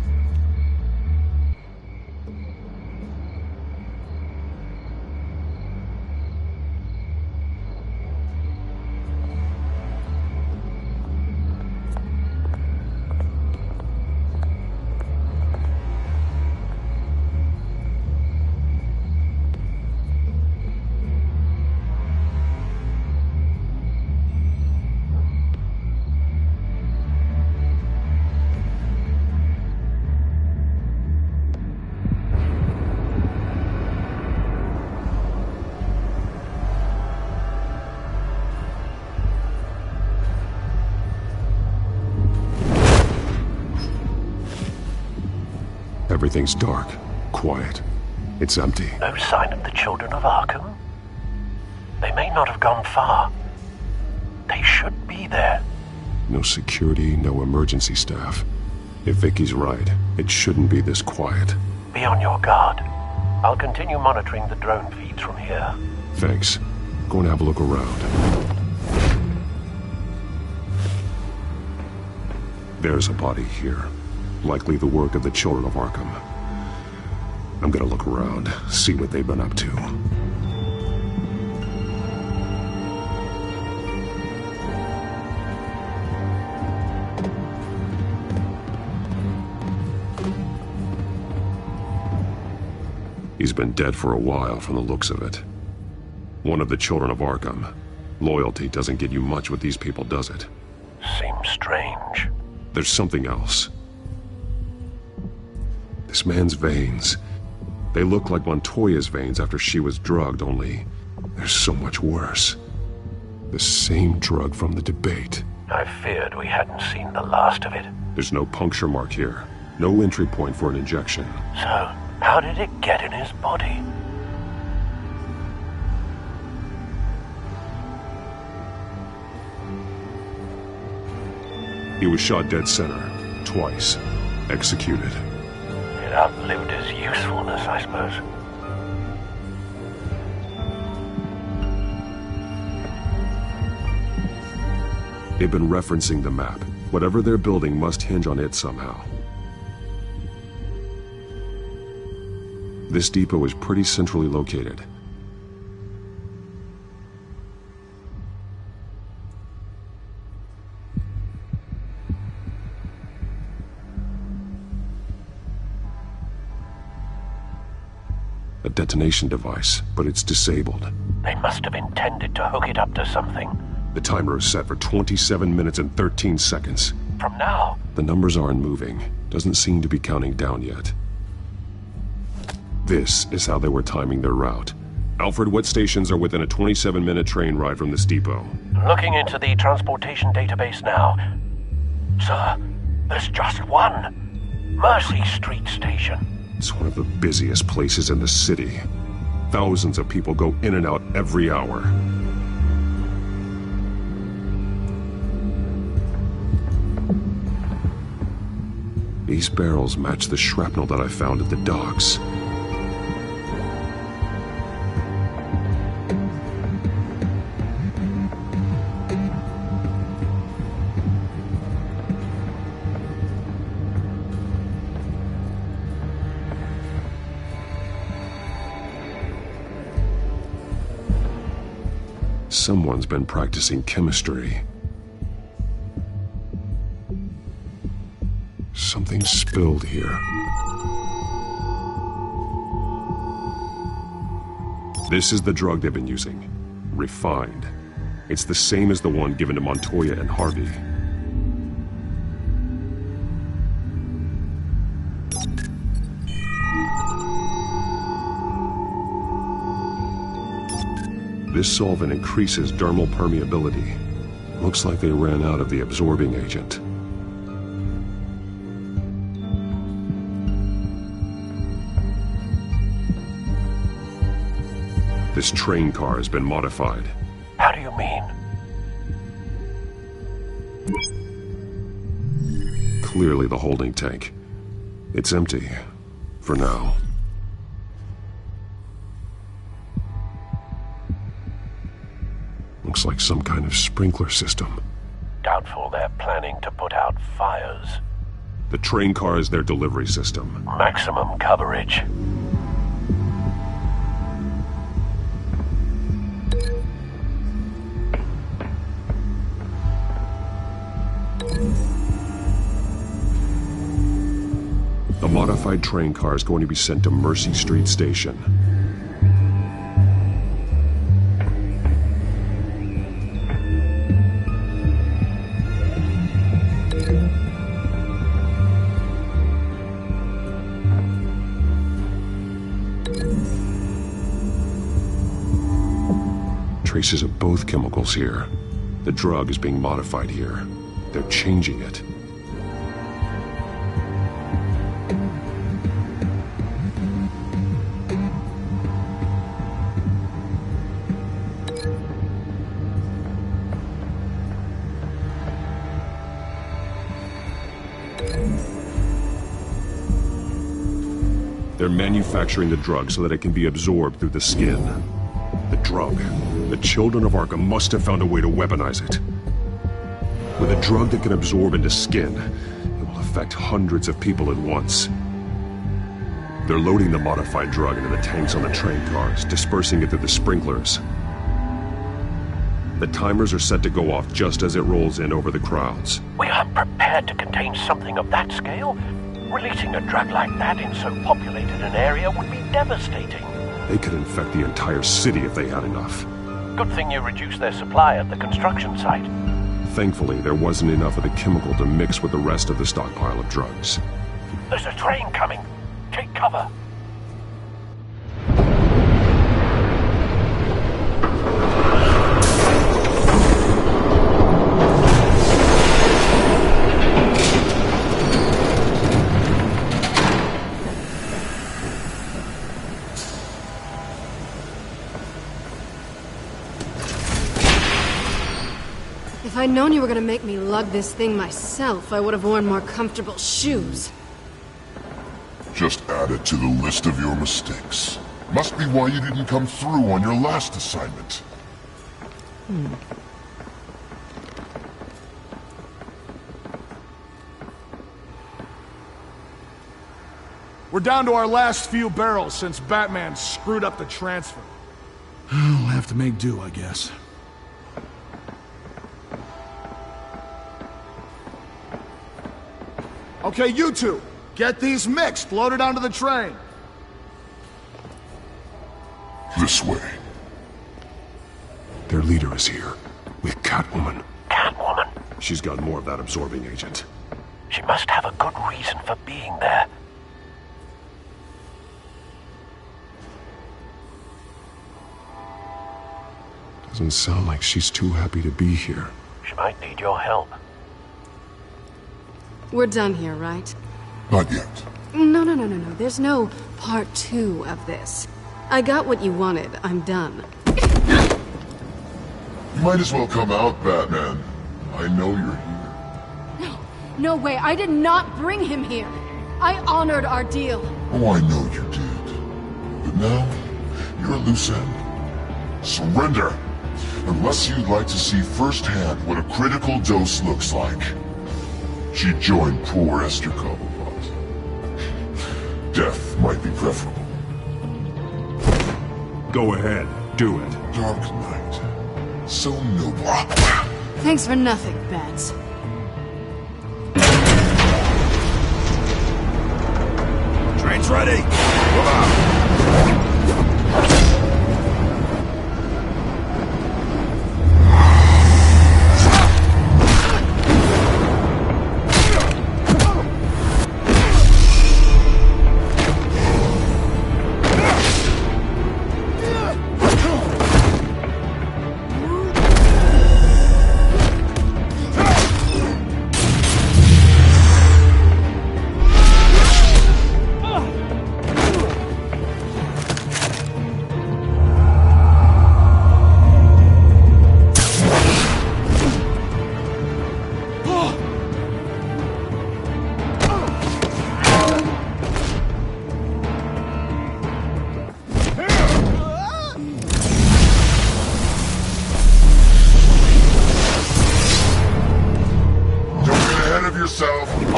Everything's dark, quiet. It's empty. No sign of the children of Arkham? They may not have gone far. They should be there. No security, no emergency staff. If Vicky's right, it shouldn't be this quiet. Be on your guard. I'll continue monitoring the drone feeds from here. Thanks. Going to have a look around. There's a body here. Likely the work of the children of Arkham. I'm gonna look around, see what they've been up to. He's been dead for a while from the looks of it. One of the children of Arkham. Loyalty doesn't get you much with these people, does it? Seems strange. There's something else. This man's veins. They look like Montoya's veins after she was drugged, only they're so much worse. The same drug from the debate. I feared we hadn't seen the last of it. There's no puncture mark here. No entry point for an injection. So, how did it get in his body? He was shot dead center. Twice. Executed. It outlived his usefulness, I suppose. They've been referencing the map. Whatever they're building must hinge on it somehow. This depot is pretty centrally located. A detonation device, but it's disabled. They must have intended to hook it up to something. The timer is set for 27 minutes and 13 seconds. From now? The numbers aren't moving. Doesn't seem to be counting down yet. This is how they were timing their route. Alfred, what stations are within a 27-minute train ride from this depot? Looking into the transportation database now. Sir, there's just one. Mercy Street Station. It's one of the busiest places in the city. Thousands of people go in and out every hour. These barrels match the shrapnel that I found at the docks. Someone's been practicing chemistry. Something spilled here. This is the drug they've been using. Refined. It's the same as the one given to Montoya and Harvey. This solvent increases dermal permeability. Looks like they ran out of the absorbing agent. This train car has been modified. How do you mean? Clearly the holding tank. It's empty. For now. Looks like some kind of sprinkler system. Doubtful they're planning to put out fires. The train car is their delivery system. Maximum coverage. The modified train car is going to be sent to Mercy Street Station. Traces of both chemicals here. The drug is being modified here. They're changing it. They're manufacturing the drug so that it can be absorbed through the skin. The drug. The children of Arkham must have found a way to weaponize it. With a drug that can absorb into skin, it will affect hundreds of people at once. They're loading the modified drug into the tanks on the train cars, dispersing it through the sprinklers. The timers are set to go off just as it rolls in over the crowds. We aren't prepared to contain something of that scale. Releasing a drug like that in so populated an area would be devastating. They could infect the entire city if they had enough. Good thing you reduced their supply at the construction site. Thankfully, there wasn't enough of the chemical to mix with the rest of the stockpile of drugs. There's a train coming. Take cover. If I'd known you were gonna make me lug this thing myself, I would have worn more comfortable shoes. Just add it to the list of your mistakes. Must be why you didn't come through on your last assignment. We're down to our last few barrels since Batman screwed up the transfer. We'll have to make do, I guess. Okay, you two, get these mixed, loaded onto the train. This way. Their leader is here, with Catwoman. Catwoman? She's got more of that absorbing agent. She must have a good reason for being there. Doesn't sound like she's too happy to be here. She might need your help. We're done here, right? Not yet. No. There's no part 2 of this. I got what you wanted. I'm done. You might as well come out, Batman. I know you're here. No way. I did not bring him here. I honored our deal. Oh, I know you did. But now, you're a loose end. Surrender! Unless you'd like to see firsthand what a critical dose looks like. She joined poor Esther Cobblepot. Death might be preferable. Go ahead, do it. Dark Knight. So noble. Thanks for nothing, Bats. Train's ready! Come on!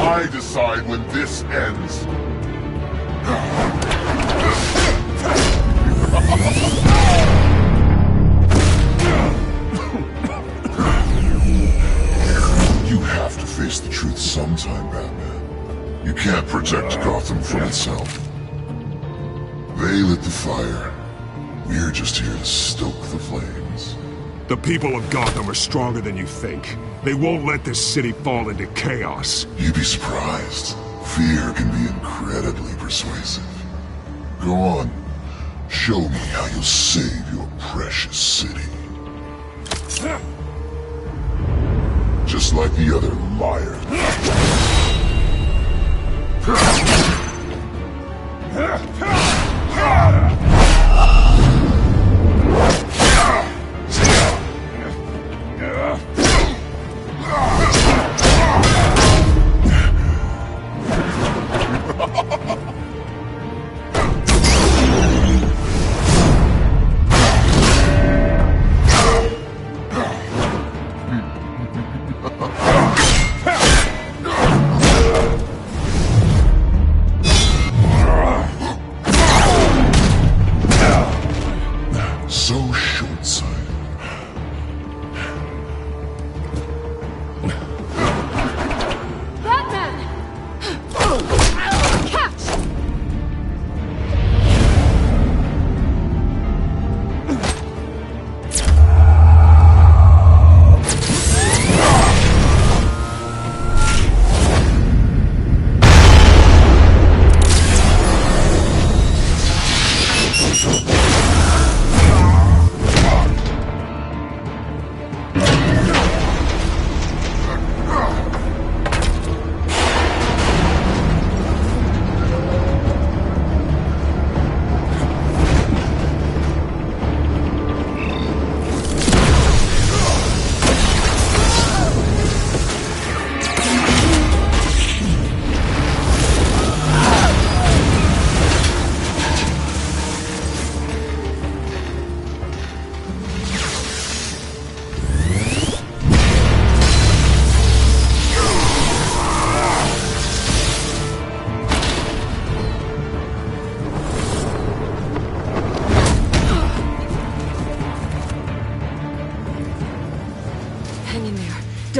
I decide when this ends. You have to face the truth sometime, Batman. You can't protect Gotham from itself. They lit the fire. We're just here to stoke the flames. The people of Gotham are stronger than you think. They won't let this city fall into chaos. You'd be surprised. Fear can be incredibly persuasive. Go on. Show me how you'll save your precious city. Just like the other liars.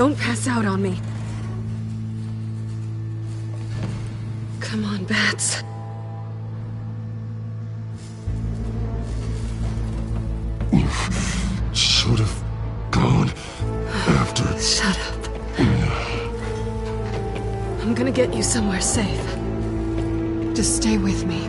Don't pass out on me. Come on, Bats. You should have gone after... Shut up. I'm gonna get you somewhere safe. Just stay with me.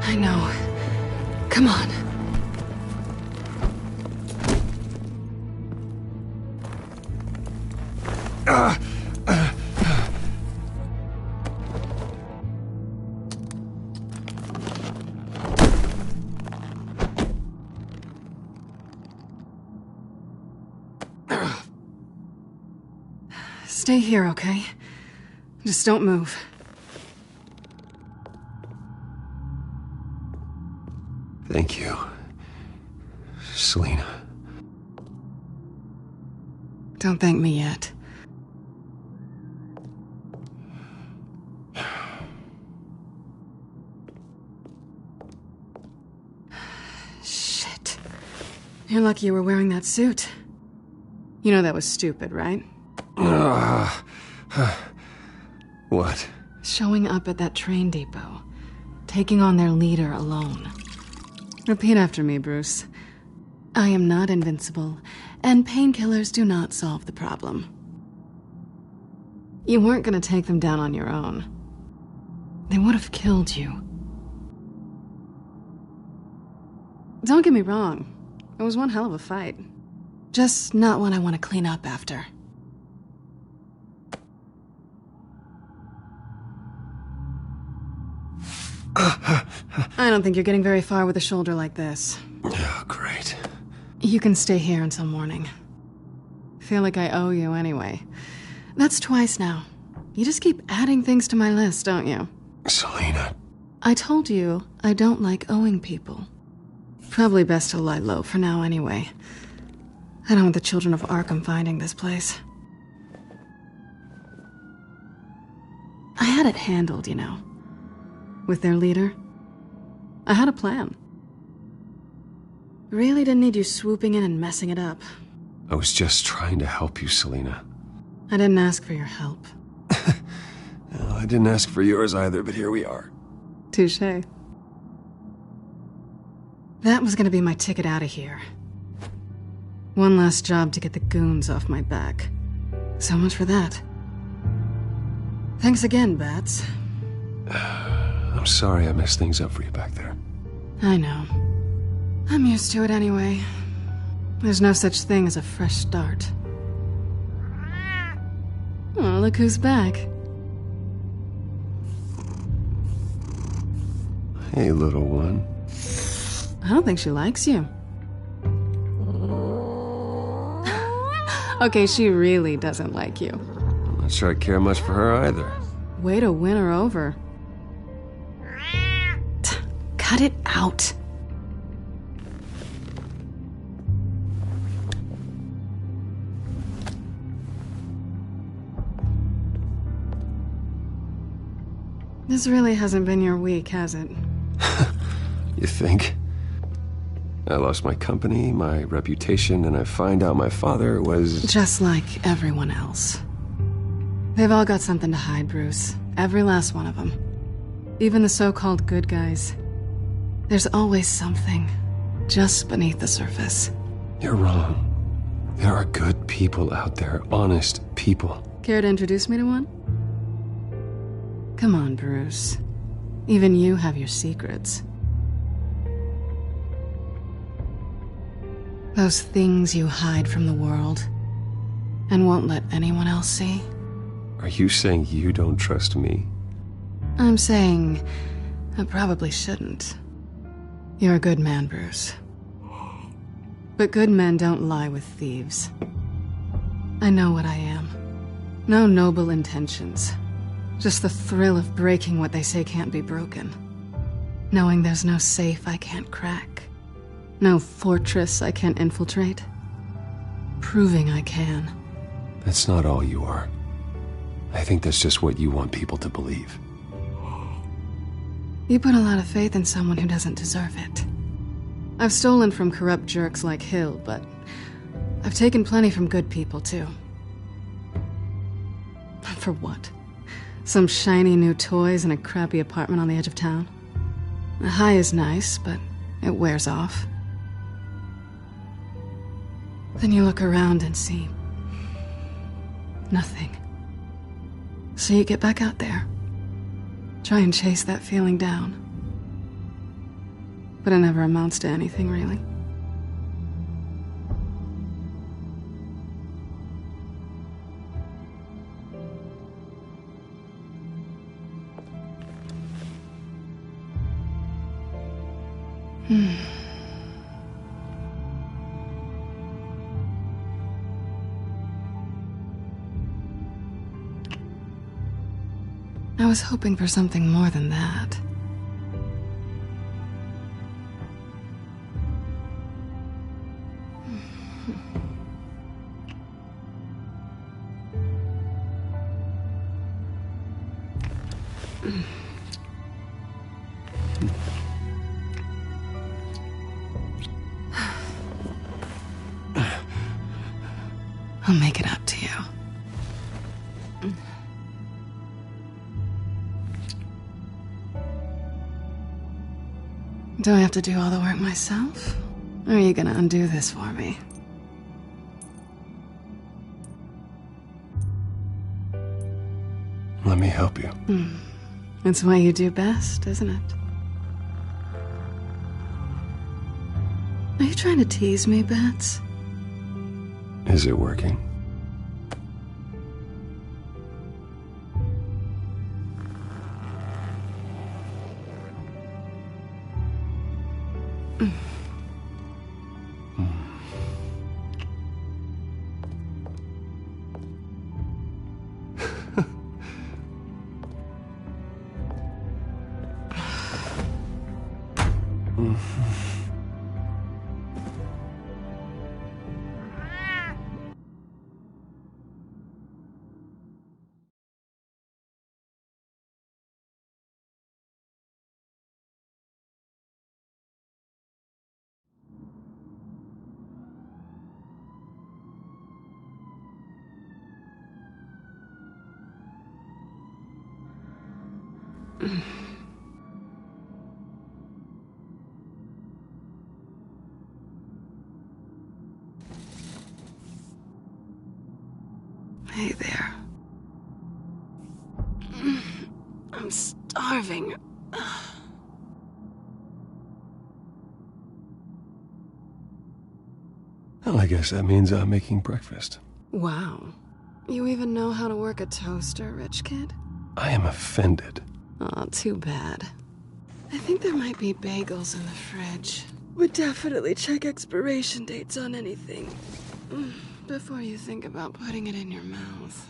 I know. Come on. Stay here, okay? Just don't move. Thank you, Selina. Don't thank me yet. Shit. You're lucky you were wearing that suit. You know that was stupid, right? What? Showing up at that train depot. Taking on their leader alone. Repeat after me, Bruce. I am not invincible, and painkillers do not solve the problem. You weren't gonna take them down on your own. They would have killed you. Don't get me wrong. It was one hell of a fight. Just not one I want to clean up after. I don't think you're getting very far with a shoulder like this. Oh, great. You can stay here until morning. Feel like I owe you anyway. That's twice now. You just keep adding things to my list, don't you? Selina. I told you I don't like owing people. Probably best to lie low for now anyway. I don't want the children of Arkham finding this place. I had it handled, you know. With their leader. I had a plan. Really didn't need you swooping in and messing it up. I was just trying to help you, Selina. I didn't ask for your help. Well, I didn't ask for yours either, but here we are. Touché. That was gonna be my ticket out of here. One last job to get the goons off my back. So much for that. Thanks again, Bats. I'm sorry I messed things up for you back there. I know. I'm used to it anyway. There's no such thing as a fresh start. Oh, look who's back. Hey, little one. I don't think she likes you. Okay, she really doesn't like you. I'm not sure I care much for her either. Way to win her over. Cut it out. This really hasn't been your week, has it? You think? I lost my company, my reputation, and I find out my father was... Just like everyone else. They've all got something to hide, Bruce. Every last one of them. Even the so-called good guys. There's always something just beneath the surface. You're wrong. There are good people out there, honest people. Care to introduce me to one? Come on, Bruce. Even you have your secrets. Those things you hide from the world and won't let anyone else see. Are you saying you don't trust me? I'm saying I probably shouldn't. You're a good man, Bruce. But good men don't lie with thieves. I know what I am. No noble intentions. Just the thrill of breaking what they say can't be broken. Knowing there's no safe I can't crack. No fortress I can't infiltrate. Proving I can. That's not all you are. I think that's just what you want people to believe. You put a lot of faith in someone who doesn't deserve it. I've stolen from corrupt jerks like Hill, but I've taken plenty from good people, too. For what? Some shiny new toys and a crappy apartment on the edge of town? The high is nice, but it wears off. Then you look around and see nothing. So you get back out there. Try and chase that feeling down. But it never amounts to anything, really. I was hoping for something more than that. I'll make it up to you. Do I have to do all the work myself? Or are you gonna undo this for me? Let me help you. It's what you do best, isn't it? Are you trying to tease me, Bats? Is it working? Hey there. I'm starving. Well, I guess that means I'm making breakfast. Wow. You even know how to work a toaster, rich kid? I am offended. Aw, too bad. I think there might be bagels in the fridge. Would definitely check expiration dates on anything before you think about putting it in your mouth.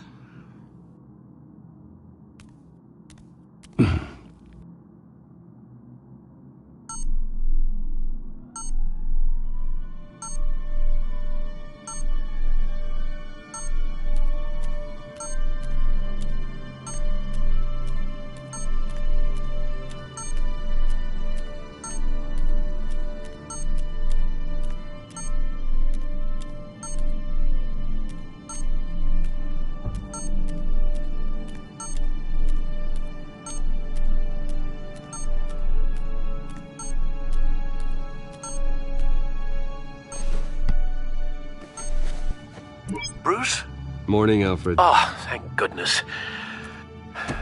Bruce? Morning, Alfred. Oh, thank goodness.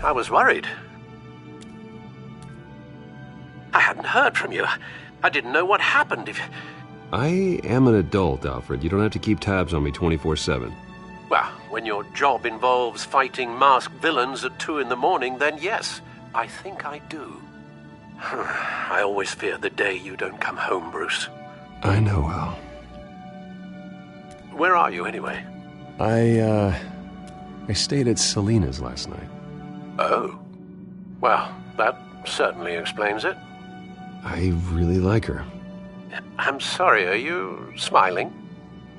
I was worried. I hadn't heard from you. I didn't know what happened if... I am an adult, Alfred. You don't have to keep tabs on me 24/7. Well, when your job involves fighting masked villains at 2 in the morning, then yes, I think I do. I always fear the day you don't come home, Bruce. I know, Al. Where are you, anyway? I stayed at Selena's last night. Oh. Well, that certainly explains it. I really like her. I'm sorry, are you smiling?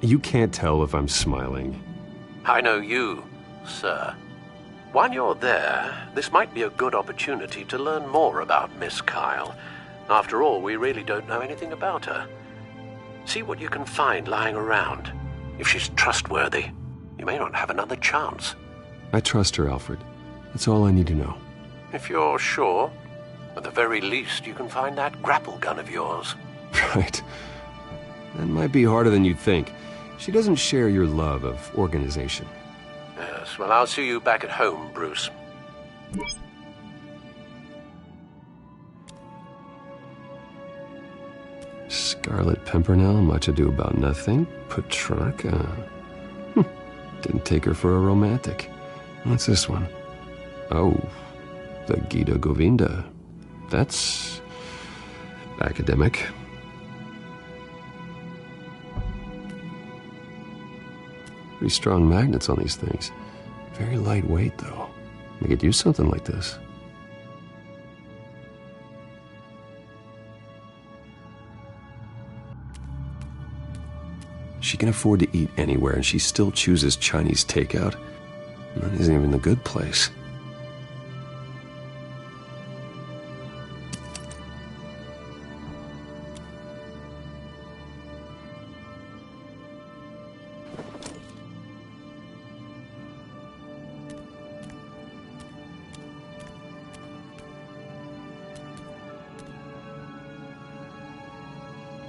You can't tell if I'm smiling. I know you, sir. While you're there, this might be a good opportunity to learn more about Miss Kyle. After all, we really don't know anything about her. See what you can find lying around. If she's trustworthy, you may not have another chance. I trust her, Alfred. That's all I need to know. If you're sure, at the very least, you can find that grapple gun of yours. Right. That might be harder than you'd think. She doesn't share your love of organization. Yes, well, I'll see you back at home, Bruce. Scarlet Pimpernel, Much Ado About Nothing, Petrarca. Didn't take her for a romantic. What's this one? Oh, the Gita Govinda. That's academic. Pretty strong magnets on these things. Very lightweight, though. We could use something like this. She can afford to eat anywhere, and she still chooses Chinese takeout. That isn't even the good place.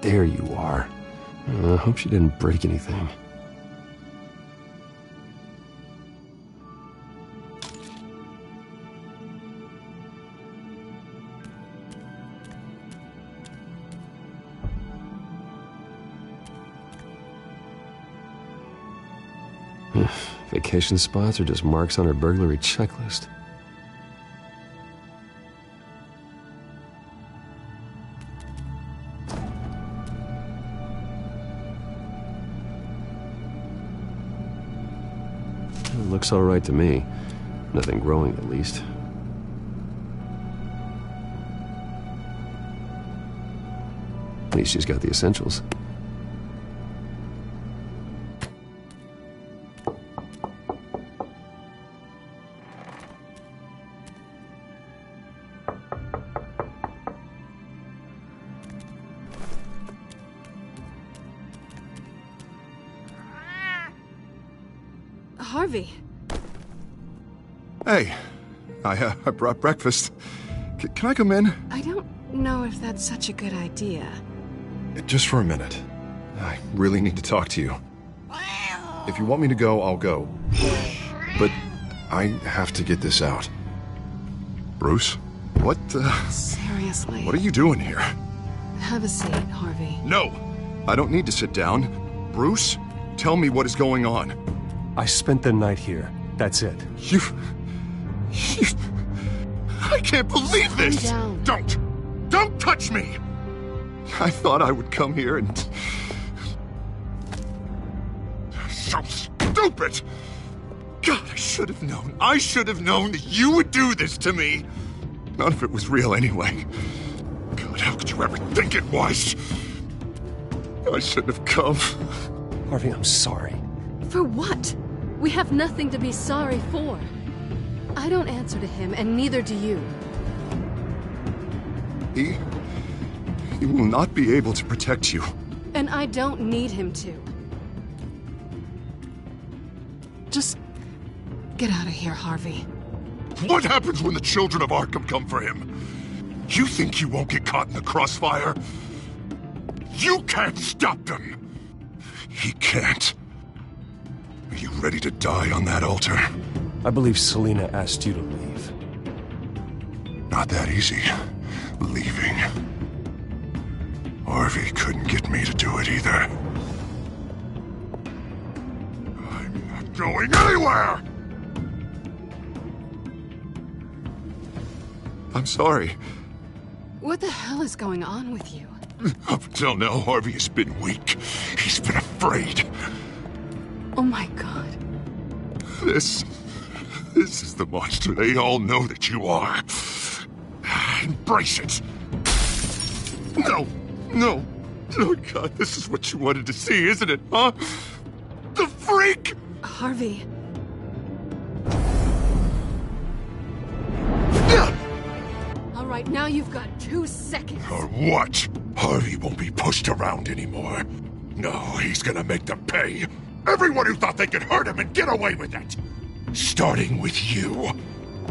There you are. I hope she didn't break anything. Vacation spots are just marks on her burglary checklist. Looks all right to me. Nothing growing, at least. At least she's got the essentials. Harvey. Hey, I brought breakfast. Can I come in? I don't know if that's such a good idea. Just for a minute. I really need to talk to you. If you want me to go, I'll go. But I have to get this out. Bruce? What, Seriously. What are you doing here? Have a seat, Harvey. No! I don't need to sit down. Bruce, tell me what is going on. I spent the night here. That's it. You... I can't believe this! Calm down. Don't touch me! I thought I would come here and... So stupid! God, I should have known. I should have known that you would do this to me. None of it was real anyway. God, how could you ever think it was? I shouldn't have come. Harvey, I'm sorry. For what? We have nothing to be sorry for. I don't answer to him, and neither do you. He will not be able to protect you. And I don't need him to. Just get out of here, Harvey. What happens when the children of Arkham come for him? You think you won't get caught in the crossfire? You can't stop them! He can't. Are you ready to die on that altar? I believe Selina asked you to leave. Not that easy. Leaving. Harvey couldn't get me to do it either. I'm not going anywhere! I'm sorry. What the hell is going on with you? Up until now, Harvey has been weak. He's been afraid. Oh my God. This is the monster they all know that you are. Embrace it. No! No! Oh, God, this is what you wanted to see, isn't it, huh? The freak! Harvey. All right, now you've got 2 seconds. Or what? Harvey won't be pushed around anymore. No, he's gonna make them pay. Everyone who thought they could hurt him and get away with it. Starting with you.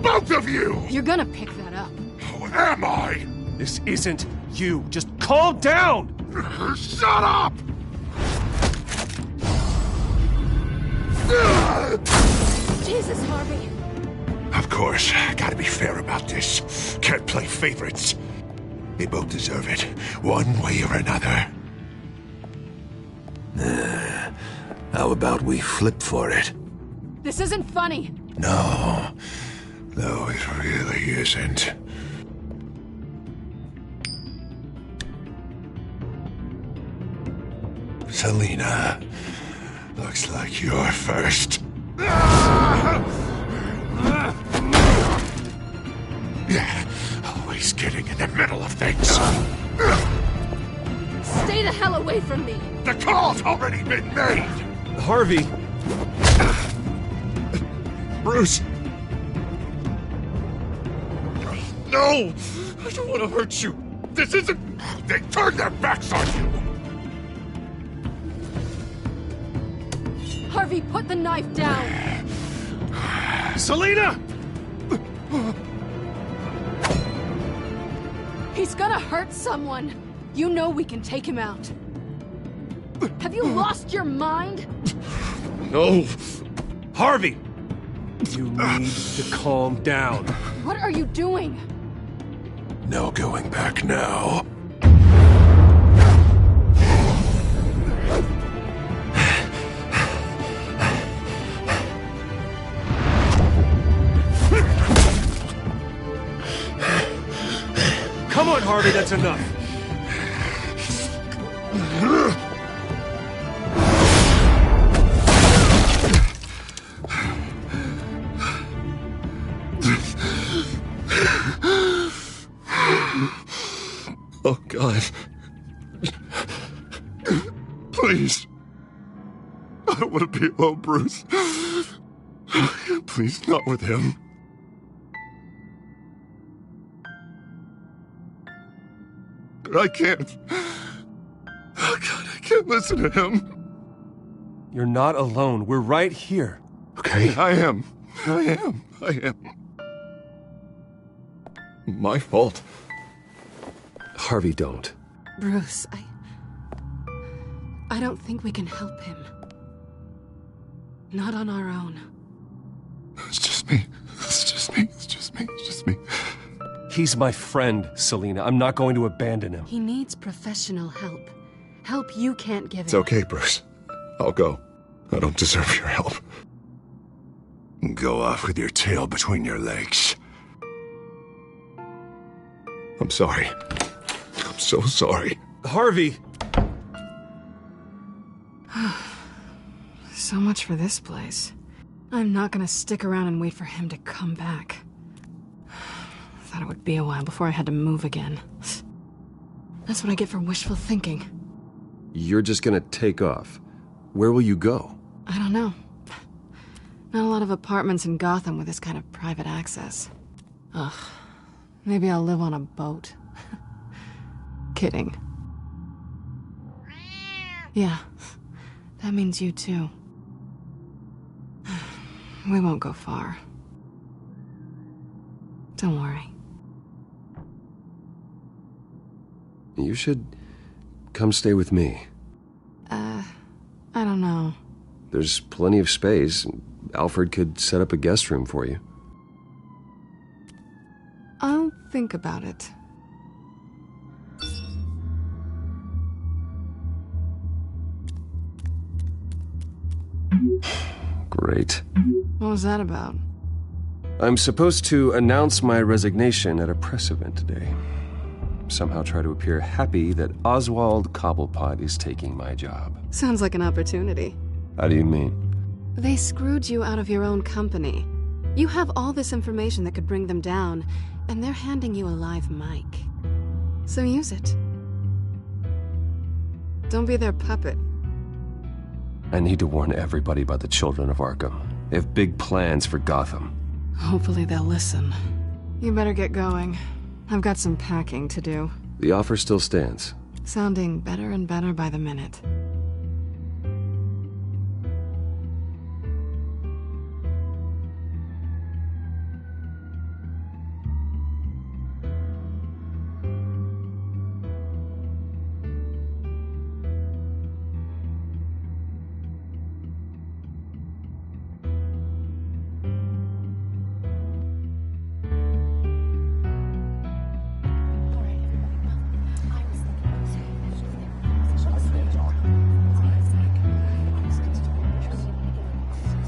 Both of you! You're gonna pick that up. Who am I? This isn't you. Just calm down! Shut up! Jesus, Harvey. Of course, gotta be fair about this. Can't play favorites. They both deserve it, one way or another. How about we flip for it? This isn't funny. No, it really isn't. Selina, looks like you're first. Yeah, always getting in the middle of things. Stay the hell away from me. The call's already been made. Harvey. Bruce. No, I don't want to hurt you. This isn't... They turned their backs on you. Harvey, put the knife down. Selina! He's gonna hurt someone. You know we can take him out. Have you lost your mind? No. Harvey! You need to calm down. What are you doing? No going back now. Come on, Harvey, that's enough. Oh, God. Please. I don't want to be alone, Bruce. Please, not with him. I can't. Oh, God, I can't listen to him. You're not alone. We're right here. Okay, I am. My fault. Harvey, don't. Bruce, I don't think we can help him. Not on our own. It's just me. He's my friend, Selina. I'm not going to abandon him. He needs professional help. Help you can't give him. It's okay, Bruce. I'll go. I don't deserve your help. Go off with your tail between your legs. I'm sorry. I'm so sorry. Harvey! So much for this place. I'm not gonna stick around and wait for him to come back. Thought it would be a while before I had to move again. That's what I get for wishful thinking. You're just gonna take off. Where will you go? I don't know. Not a lot of apartments in Gotham with this kind of private access. Ugh. Maybe I'll live on a boat. Kidding. Yeah. That means you too. We won't go far. Don't worry. You should come stay with me. I don't know. There's plenty of space. Alfred could set up a guest room for you. I'll think about it. Great. What was that about? I'm supposed to announce my resignation at a press event today. Somehow try to appear happy that Oswald Cobblepot is taking my job. Sounds like an opportunity. How do you mean? They screwed you out of your own company. You have all this information that could bring them down, and they're handing you a live mic. So use it. Don't be their puppet. I need to warn everybody about the children of Arkham. They have big plans for Gotham. Hopefully they'll listen. You better get going. I've got some packing to do. The offer still stands. Sounding better and better by the minute.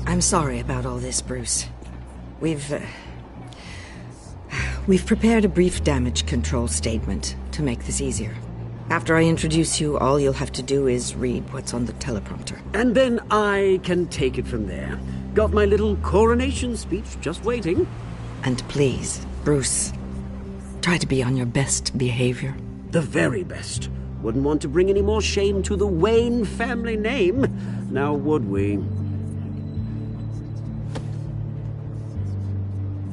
I'm sorry about all this, Bruce. We've prepared a brief damage control statement to make this easier. After I introduce you, all you'll have to do is read what's on the teleprompter. And then I can take it from there. Got my little coronation speech just waiting. And please, Bruce, try to be on your best behavior. The very best. Wouldn't want to bring any more shame to the Wayne family name, now would we?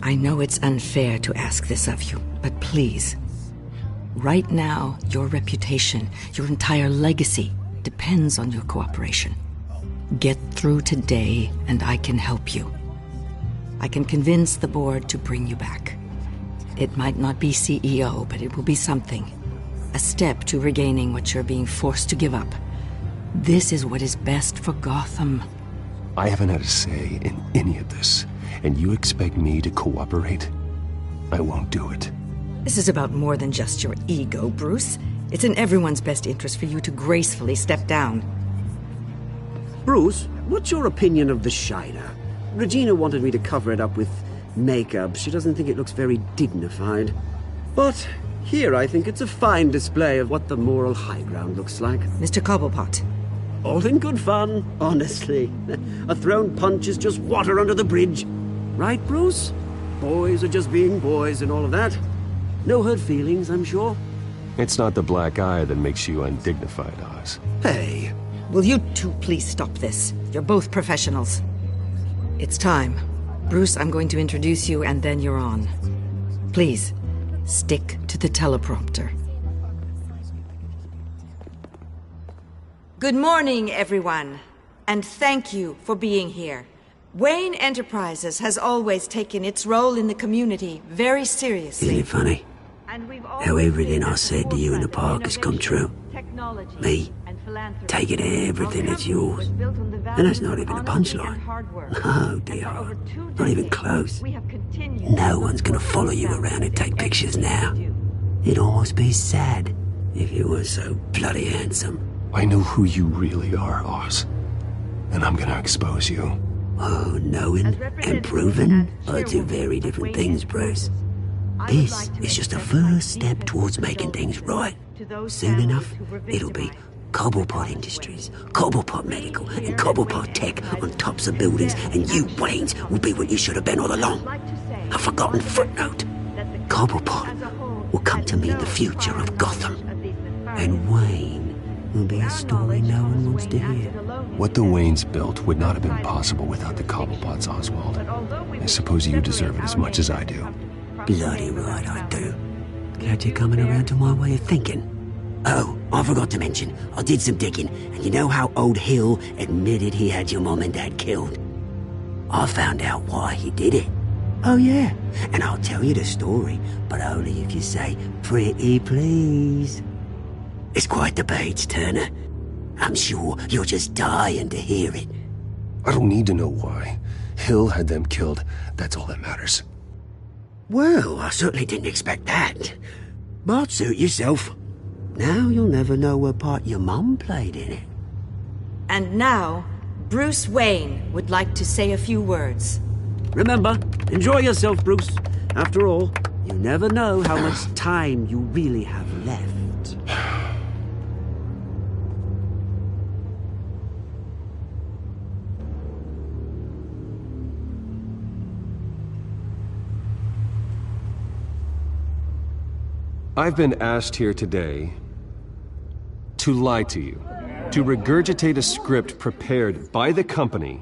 I know it's unfair to ask this of you, but please. Right now, your reputation, your entire legacy, depends on your cooperation. Get through today, and I can help you. I can convince the board to bring you back. It might not be CEO, but it will be something. A step to regaining what you're being forced to give up. This is what is best for Gotham. I haven't had a say in any of this. And you expect me to cooperate? I won't do it. This is about more than just your ego, Bruce. It's in everyone's best interest for you to gracefully step down. Bruce, what's your opinion of the Shiner? Regina wanted me to cover it up with makeup. She doesn't think it looks very dignified. But here I think it's a fine display of what the moral high ground looks like. Mr. Cobblepot. All in good fun, honestly. A thrown punch is just water under the bridge. Right, Bruce? Boys are just being boys and all of that. No hurt feelings, I'm sure. It's not the black eye that makes you undignified, Oz. Hey, will you two please stop this? You're both professionals. It's time. Bruce, I'm going to introduce you and then you're on. Please, stick to the teleprompter. Good morning, everyone. And thank you for being here. Wayne Enterprises has always taken its role in the community very seriously. Isn't it funny how everything I said to you in the park has come true? Me, taking everything that's yours. And that's not even a punchline. No, dear. Not even close. No one's gonna follow you around and take pictures now. It'd almost be sad if you were so bloody handsome. I know who you really are, Oz. And I'm gonna expose you. Oh, knowing and proving are two very different things, Bruce. This is just a first step towards making things right. Soon enough, it'll be Cobblepot Industries, Cobblepot Medical, and Cobblepot Tech on tops of buildings, and you, Waynes, will be what you should have been all along. A forgotten footnote. Cobblepot will come to mean the future of Gotham. And Wayne will be a story no one wants to hear. What the Waynes built would not have been possible without the Cobblepots, Oswald. I suppose you deserve it as much as I do. Bloody right I do. Glad you're coming around to my way of thinking. Oh, I forgot to mention, I did some digging, and you know how old Hill admitted he had your mom and dad killed? I found out why he did it. Oh yeah, and I'll tell you the story, but only if you say, pretty please. It's quite the page, Turner. I'm sure you're just dying to hear it. I don't need to know why. Hill had them killed. That's all that matters. Well, I certainly didn't expect that. But suit yourself. Now you'll never know what part your mum played in it. And now, Bruce Wayne would like to say a few words. Remember, enjoy yourself, Bruce. After all, you never know how much time you really have left. I've been asked here today to lie to you. to regurgitate a script prepared by the company,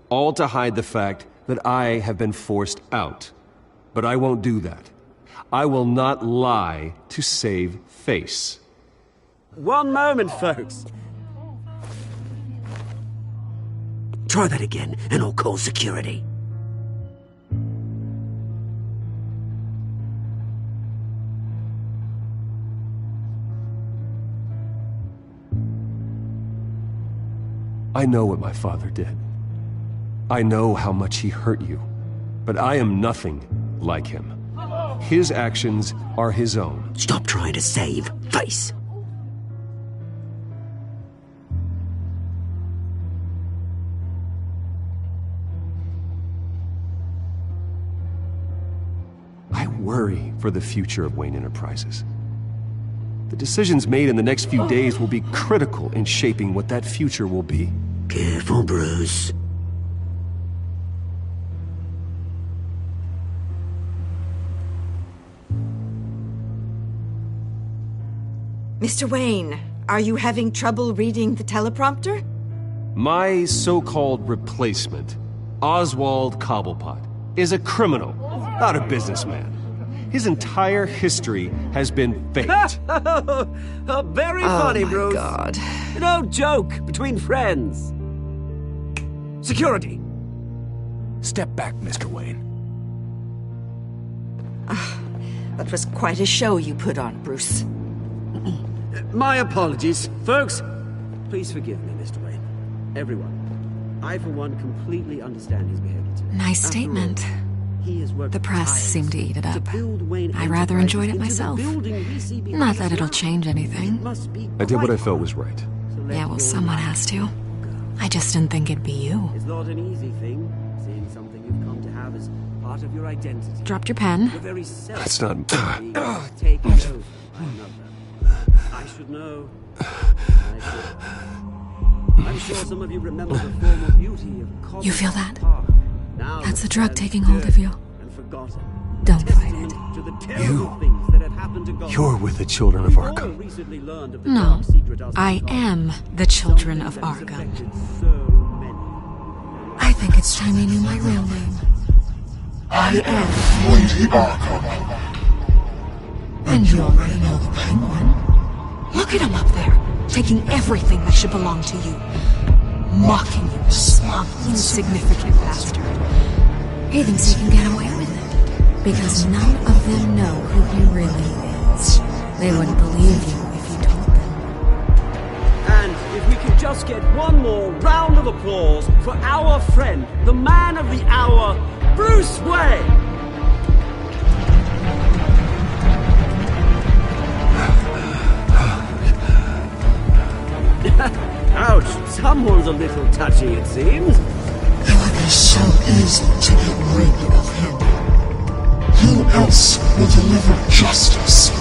all to hide the fact that I have been forced out. But I won't do that. I will not lie to save face. One moment, folks. Try that again, and I'll call security. I know what my father did. I know how much he hurt you. But I am nothing like him. His actions are his own. Stop trying to save face. I worry for the future of Wayne Enterprises. The decisions made in the next few days will be critical in shaping what that future will be. Careful, Bruce. Mr. Wayne, are you having trouble reading the teleprompter? My so-called replacement, Oswald Cobblepot, is a criminal, not a businessman. His entire history has been faked. Very funny, Bruce. Oh, my God. No joke between friends. Security. Step back, Mr. Wayne. That was quite a show you put on, Bruce. My apologies. Folks, please forgive me, Mr. Wayne. Everyone. I, for one, completely understand his behavior today. Nice statement. The press seemed to eat it up. I rather enjoyed it myself. Not that it'll change anything. I did what I felt was right. Yeah, well, someone has to. I just didn't think it'd be you. It's not an easy thing, seeing something you've come to have as part of your identity. Dropped your pen. Your very self. That's not... Taking over another. I should know. I'm sure some of you remember the former beauty of Cobblepot You feel that? Park. Now That's the drug taking hold of you. and forgotten. Don't fight it. To the terrible things that have happened to Gotham. You're with the children of Arkham. Recently learned of the No, dark secret I am the children of Arkham. I think it's time you knew my real name. I am Lady Arkham. And you already know the Penguin. Look at him up there, taking everything that should belong to you. Mocking you, smug, insignificant bastard. He thinks he can get away with it, because none of them know who he really is. They wouldn't believe you if you told them. And if we could just get one more round of applause for our friend, the man of the hour, Bruce Wayne! Ouch, someone's a little touchy, it seems. It would be so easy to get rid of him. Who else will deliver justice?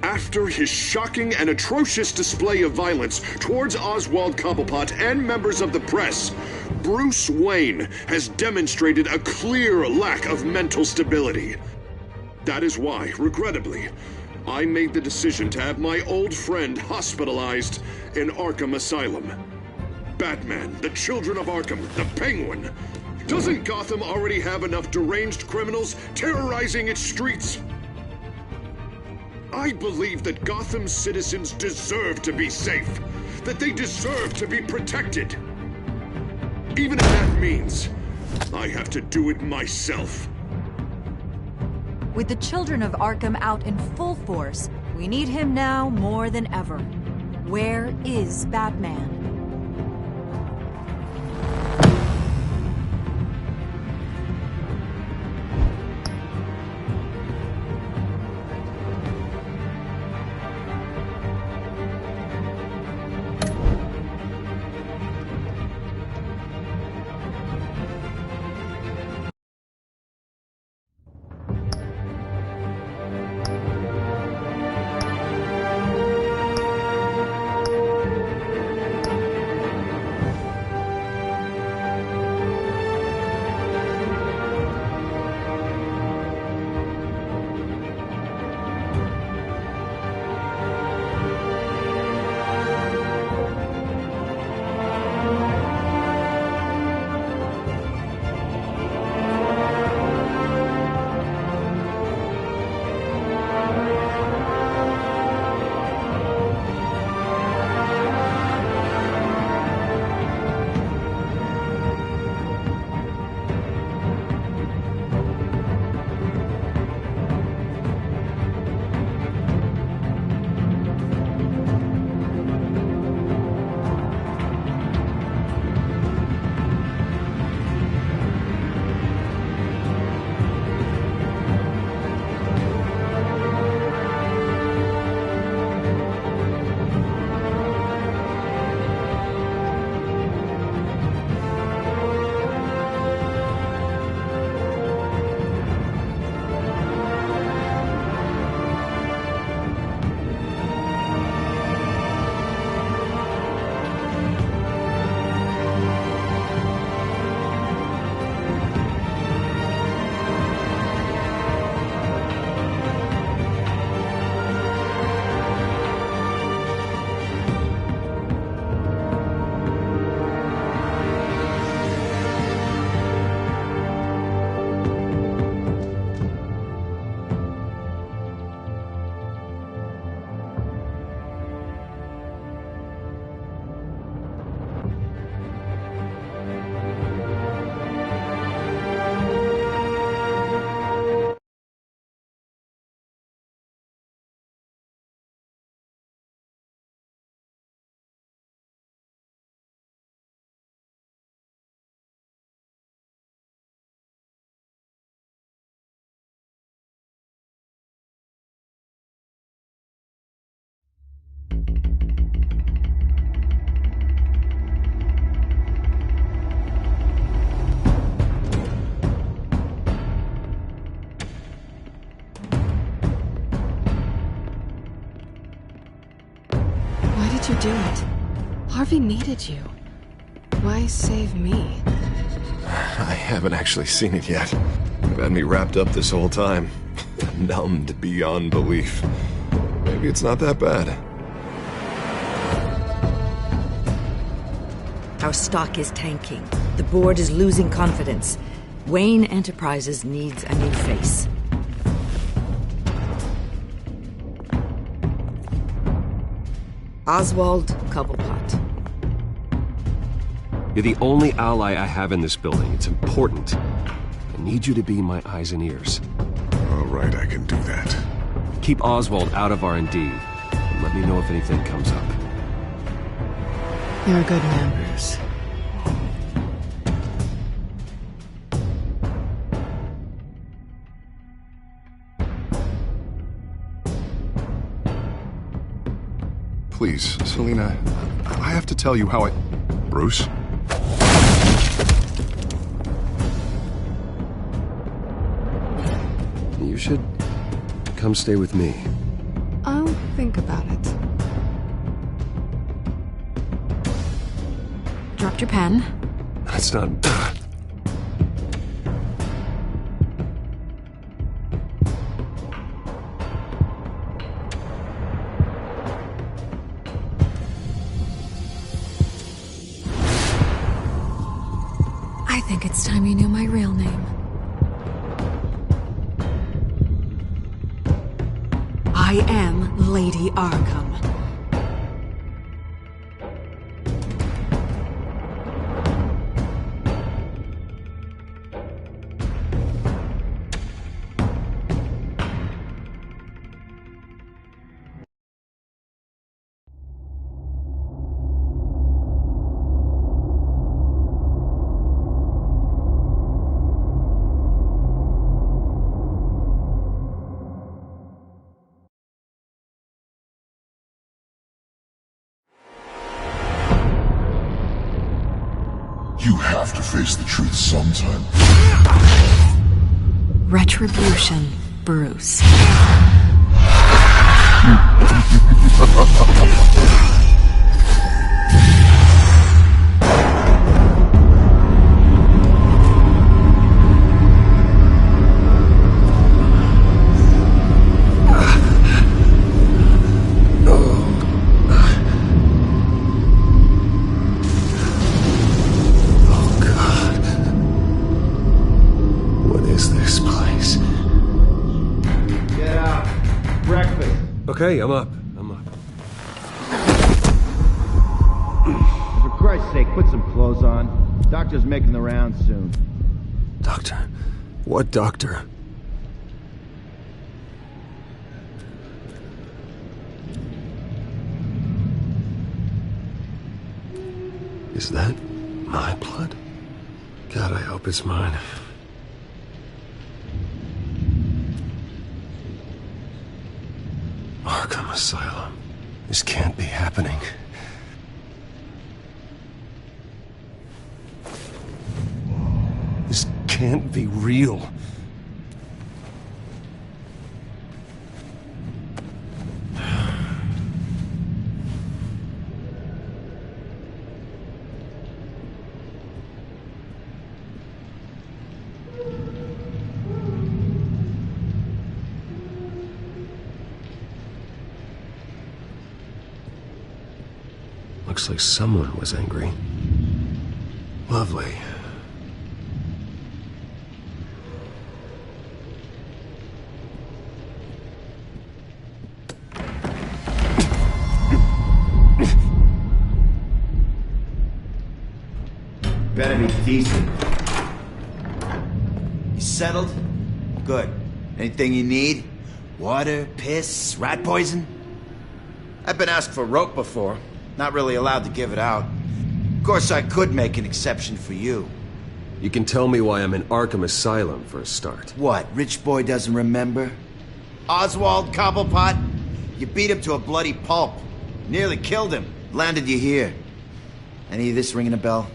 After his shocking and atrocious display of violence towards Oswald Cobblepot and members of the press, Bruce Wayne has demonstrated a clear lack of mental stability. That is why, regrettably, I made the decision to have my old friend hospitalized in Arkham Asylum. Batman, the Children of Arkham, the Penguin. Doesn't Gotham already have enough deranged criminals terrorizing its streets? I believe that Gotham's citizens deserve to be safe, that they deserve to be protected. Even if that means I have to do it myself. With the Children of Arkham out in full force, we need him now more than ever. Where is Batman? You do it. Harvey needed you. Why save me? I haven't actually seen it yet. They've had me wrapped up this whole time. Numbed beyond belief. Maybe it's not that bad. Our stock is tanking. The board is losing confidence. Wayne Enterprises needs a new face. Oswald Cobblepot. You're the only ally I have in this building. It's important. I need you to be my eyes and ears. All right, I can do that. Keep Oswald out of R&D, and let me know if anything comes up. You're a good man, Bruce. Please, Selina, I have to tell you how I... Bruce? You should come stay with me. I'll think about it. Dropped your pen. That's not... I think it's time you knew my real name. I am Lady Arkham. You have to face the truth sometime. Retribution, Bruce. Okay, I'm up. For Christ's sake, put some clothes on. Doctor's making the rounds soon. Doctor? What doctor? Is that my blood? God, I hope it's mine. Arkham Asylum. This can't be happening. This can't be real. Looks like someone was angry. Lovely. Better be decent. You settled? Good. Anything you need? Water, piss, rat poison? I've been asked for rope before. Not really allowed to give it out. Of course, I could make an exception for you. You can tell me why I'm in Arkham Asylum for a start. What, rich boy doesn't remember? Oswald Cobblepot? You beat him to a bloody pulp. Nearly killed him. Landed you here. Any of this ringing a bell?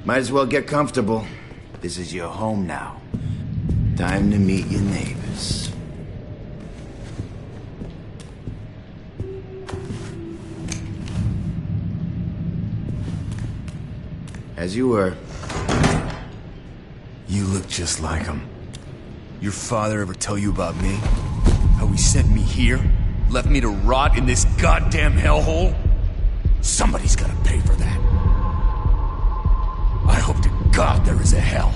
Might as well get comfortable. This is your home now. Time to meet your neighbors. As you were. You look just like him. Your father ever tell you about me? How he sent me here? Left me to rot in this goddamn hellhole? Somebody's gotta pay for that. I hope to God there is a hell.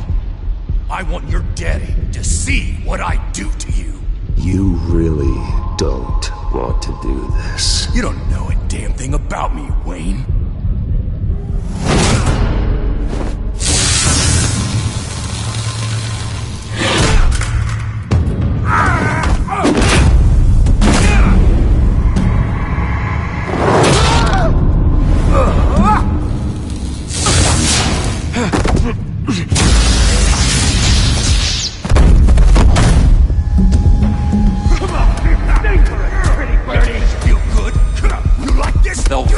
I want your daddy to see what I do to you. You really don't want to do this. You don't know a damn thing about me, Wayne.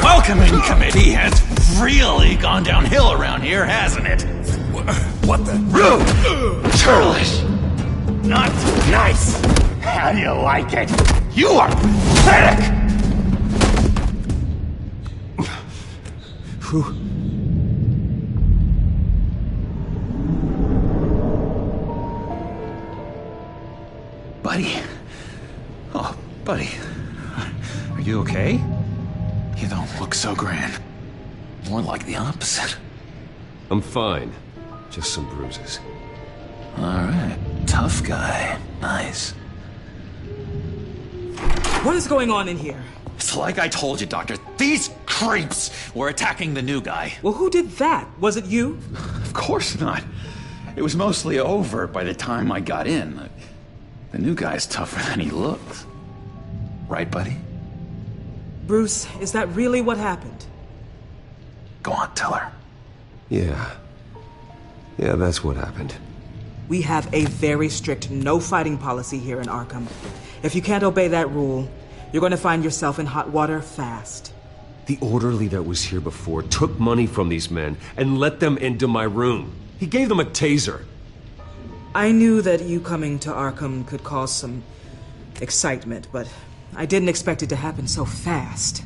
Welcoming committee has really gone downhill around here, hasn't it? What the? Rude! Churlish! Not nice! How do you like it? You are pathetic! Who? Buddy. Oh, buddy. Are you okay? You don't look so grand. More like the opposite. I'm fine. Just some bruises. Alright. Tough guy. Nice. What is going on in here? It's like I told you, Doctor. These creeps were attacking the new guy. Well, who did that? Was it you? Of course not. It was mostly over by the time I got in. The new guy's tougher than he looks. Right, buddy? Bruce, is that really what happened? Go on, tell her. Yeah. Yeah, that's what happened. We have a very strict no fighting policy here in Arkham. If you can't obey that rule, you're going to find yourself in hot water fast. The orderly that was here before took money from these men and let them into my room. He gave them a taser. I knew that you coming to Arkham could cause some excitement, but I didn't expect it to happen so fast.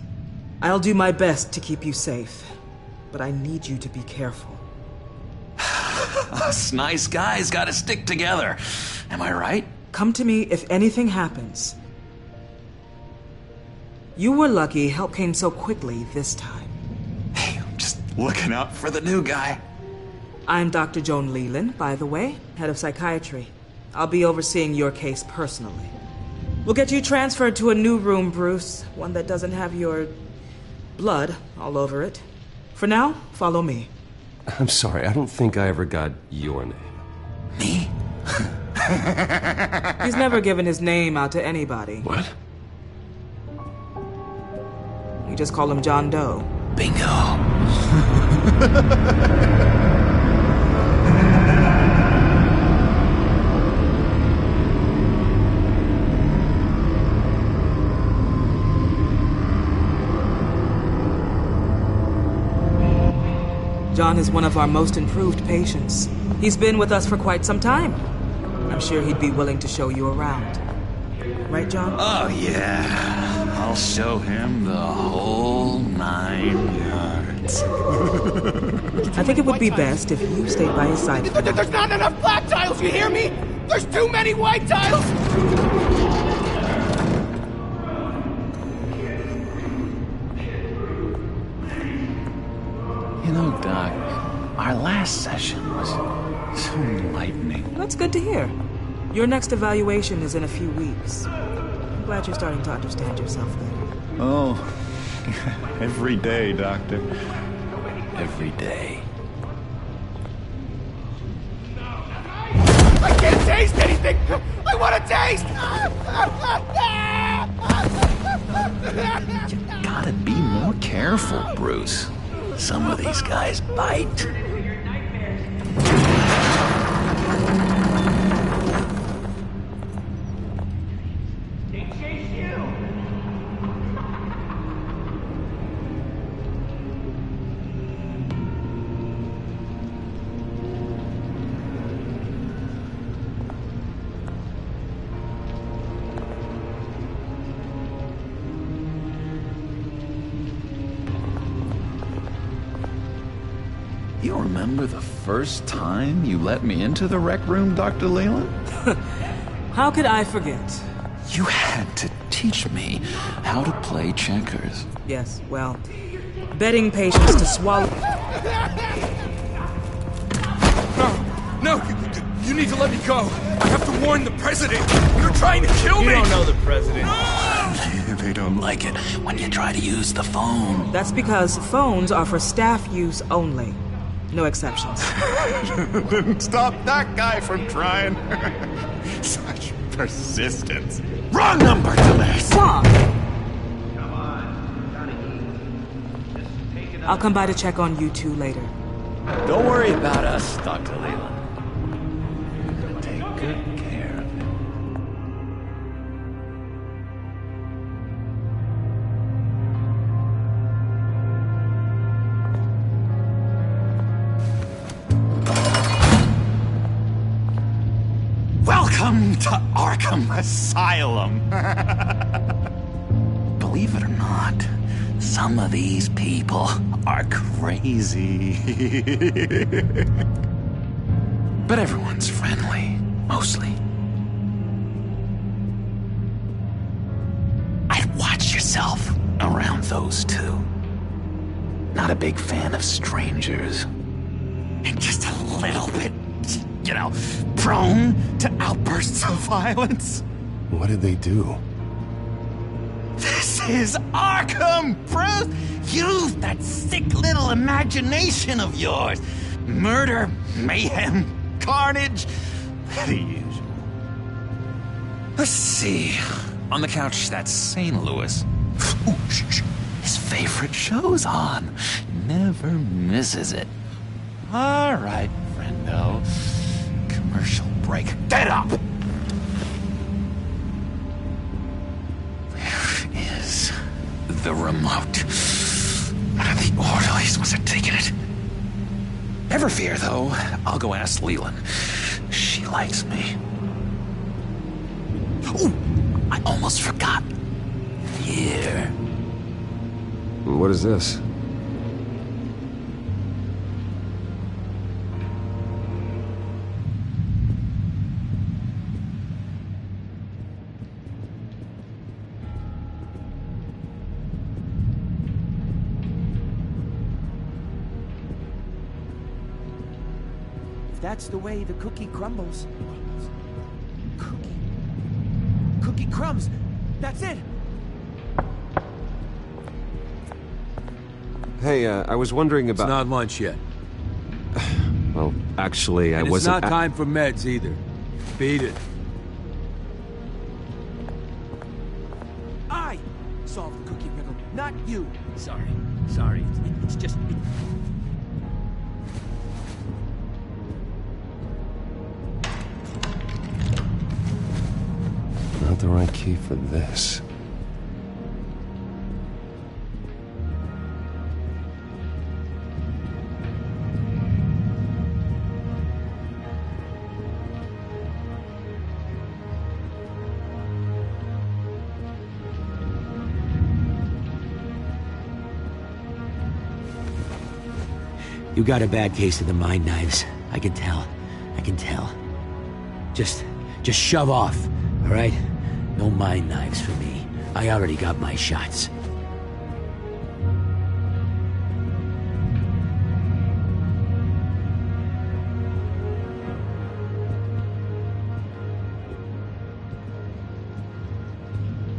I'll do my best to keep you safe, but I need you to be careful. Us nice guys gotta stick together. Am I right? Come to me if anything happens. You were lucky help came so quickly this time. Hey, I'm just looking out for the new guy. I'm Dr. Joan Leland, by the way, head of psychiatry. I'll be overseeing your case personally. We'll get you transferred to a new room, Bruce. One that doesn't have your blood all over it. For now, follow me. I'm sorry, I don't think I ever got your name. Me? He's never given his name out to anybody. What? We just call him John Doe. Bingo. John is one of our most improved patients. He's been with us for quite some time. I'm sure he'd be willing to show you around. Right, John? Oh, yeah. I'll show him the whole 9 yards. I think it would be best if you stayed by his side. There's not enough black tiles, you hear me? There's too many white tiles! You know, Doc, our last session was so enlightening. That's good to hear. Your next evaluation is in a few weeks. I'm glad you're starting to understand yourself better. Oh, every day, Doctor. Every day. I can't taste anything! I want to taste! You gotta be more careful, Bruce. Some of these guys bite. You remember the first time you let me into the rec room, Dr. Leland? How could I forget? You had to teach me how to play checkers. Yes, well, betting patients to swallow... No, you need to let me go. I have to warn the president. You're trying to kill me. You don't know the president. They don't like it when you try to use the phone. That's because phones are for staff use only. No exceptions. Didn't stop that guy from trying. Such persistence. Wrong number, dumbass! Stop! I'll come by to check on you two later. Don't worry about us, Dr. Leland. We're gonna take good care of it. Welcome to Arkham Asylum. Believe it or not, some of these people are crazy. But everyone's friendly, mostly. I'd watch yourself around those two. Not a big fan of strangers. And just a little bit, you know, prone to outbursts of violence. What did they do? This is Arkham, Bruce! Use that sick little imagination of yours. Murder, mayhem, carnage, the usual. Let's see. On the couch, that's St. Louis. Ooh, shh. His favorite show's on. Never misses it. All right, friendo. Commercial break. Get up! Where is the remote? The orderlies must have taken it. Never fear, though. I'll go ask Leland. She likes me. Ooh, I almost forgot. Here. What is this? That's the way the cookie crumbles. Cookie crumbs! That's it! Hey, I was wondering about... It's not lunch yet. Well, actually, I And wasn't... it's not time for meds either. Beat it. I solved the cookie riddle, not you. Sorry. It's just... Not the right key for this. You got a bad case of the mind knives. I can tell. Just shove off, all right? No mind knives for me. I already got my shots.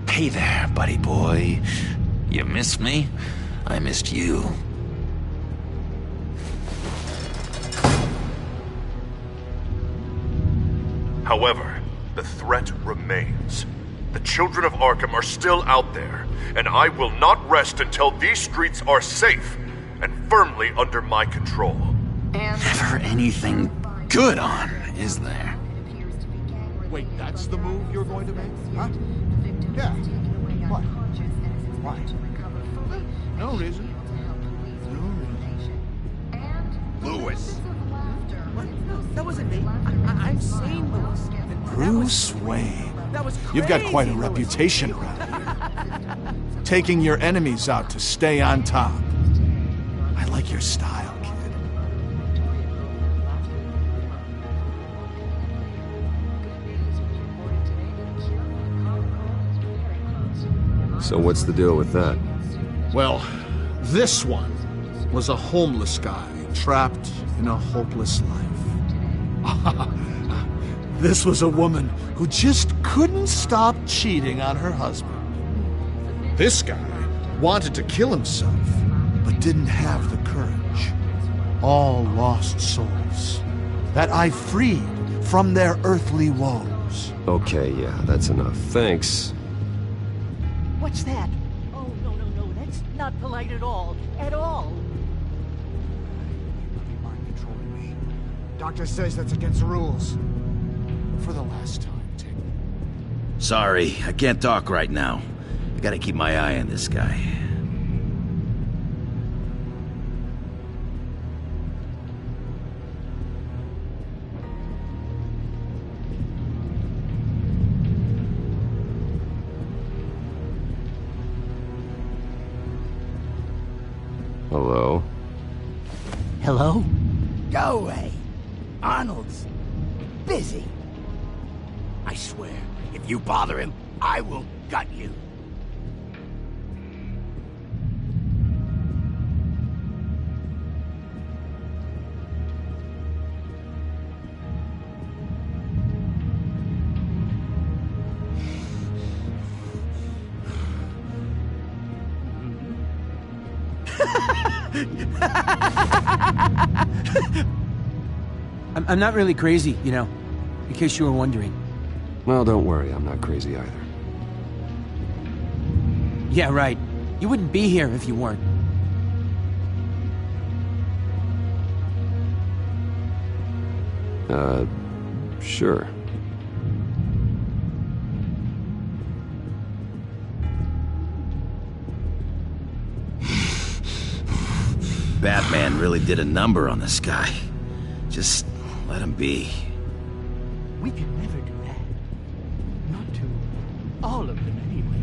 Hey there, buddy boy. You missed me? I missed you. However, the threat remains. The children of Arkham are still out there, and I will not rest until these streets are safe and firmly under my control. Never anything good on, is there? Wait, that's the move you're going to make? Huh? Yeah. What? Why? No reason. Lewis! What? No, that wasn't me. I'm saying Lewis. Bruce Wayne. That was You've got crazy, quite a Lewis. reputation around here. Taking your enemies out to stay on top. I like your style, kid. So what's the deal with that? Well, this one was a homeless guy trapped in a hopeless life. This was a woman who just couldn't stop cheating on her husband. This guy wanted to kill himself, but didn't have the courage. All lost souls that I freed from their earthly woes. Okay, yeah, that's enough. Thanks. What's that? Oh, no, that's not polite at all. At all. Mind controlling me. Doctor says that's against the rules. For the last time, take it. Sorry, I can't talk right now. I gotta keep my eye on this guy. Hello? Hello? Go away. Arnold's busy. I swear, if you bother him, I will gut you. I'm not really crazy, you know, in case you were wondering. Well, don't worry, I'm not crazy either. Yeah, right. You wouldn't be here if you weren't. Sure. Batman really did a number on this guy. Just let him be. We could never do that. Not to all of them, anyway.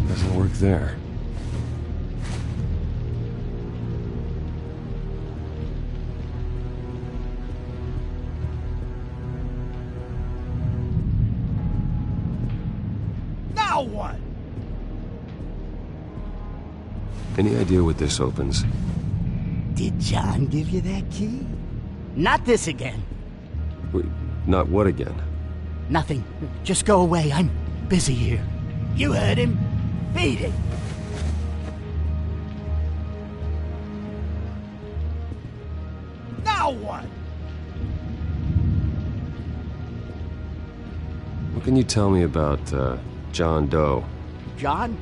Doesn't work there. Now what? Any idea what this opens? Did John give you that key? Not this again. Wait, not what again? Nothing. Just go away. I'm busy here. You heard him. Beat it. Now what? What can you tell me about, John Doe? John?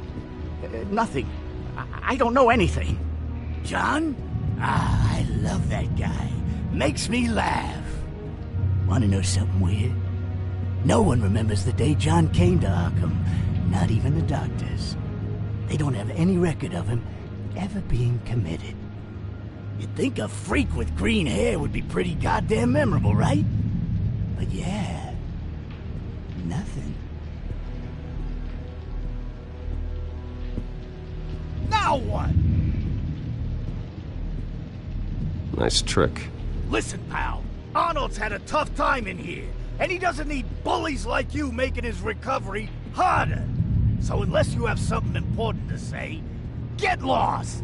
Nothing. I don't know anything. John? Ah, I love that guy. Makes me laugh. Want to know something weird? No one remembers the day John came to Arkham. Not even the doctors. They don't have any record of him ever being committed. You'd think a freak with green hair would be pretty goddamn memorable, right? But yeah, nothing. Now what? Nice trick. Listen, pal. Arnold's had a tough time in here, and he doesn't need bullies like you making his recovery harder. So unless you have something important to say, get lost!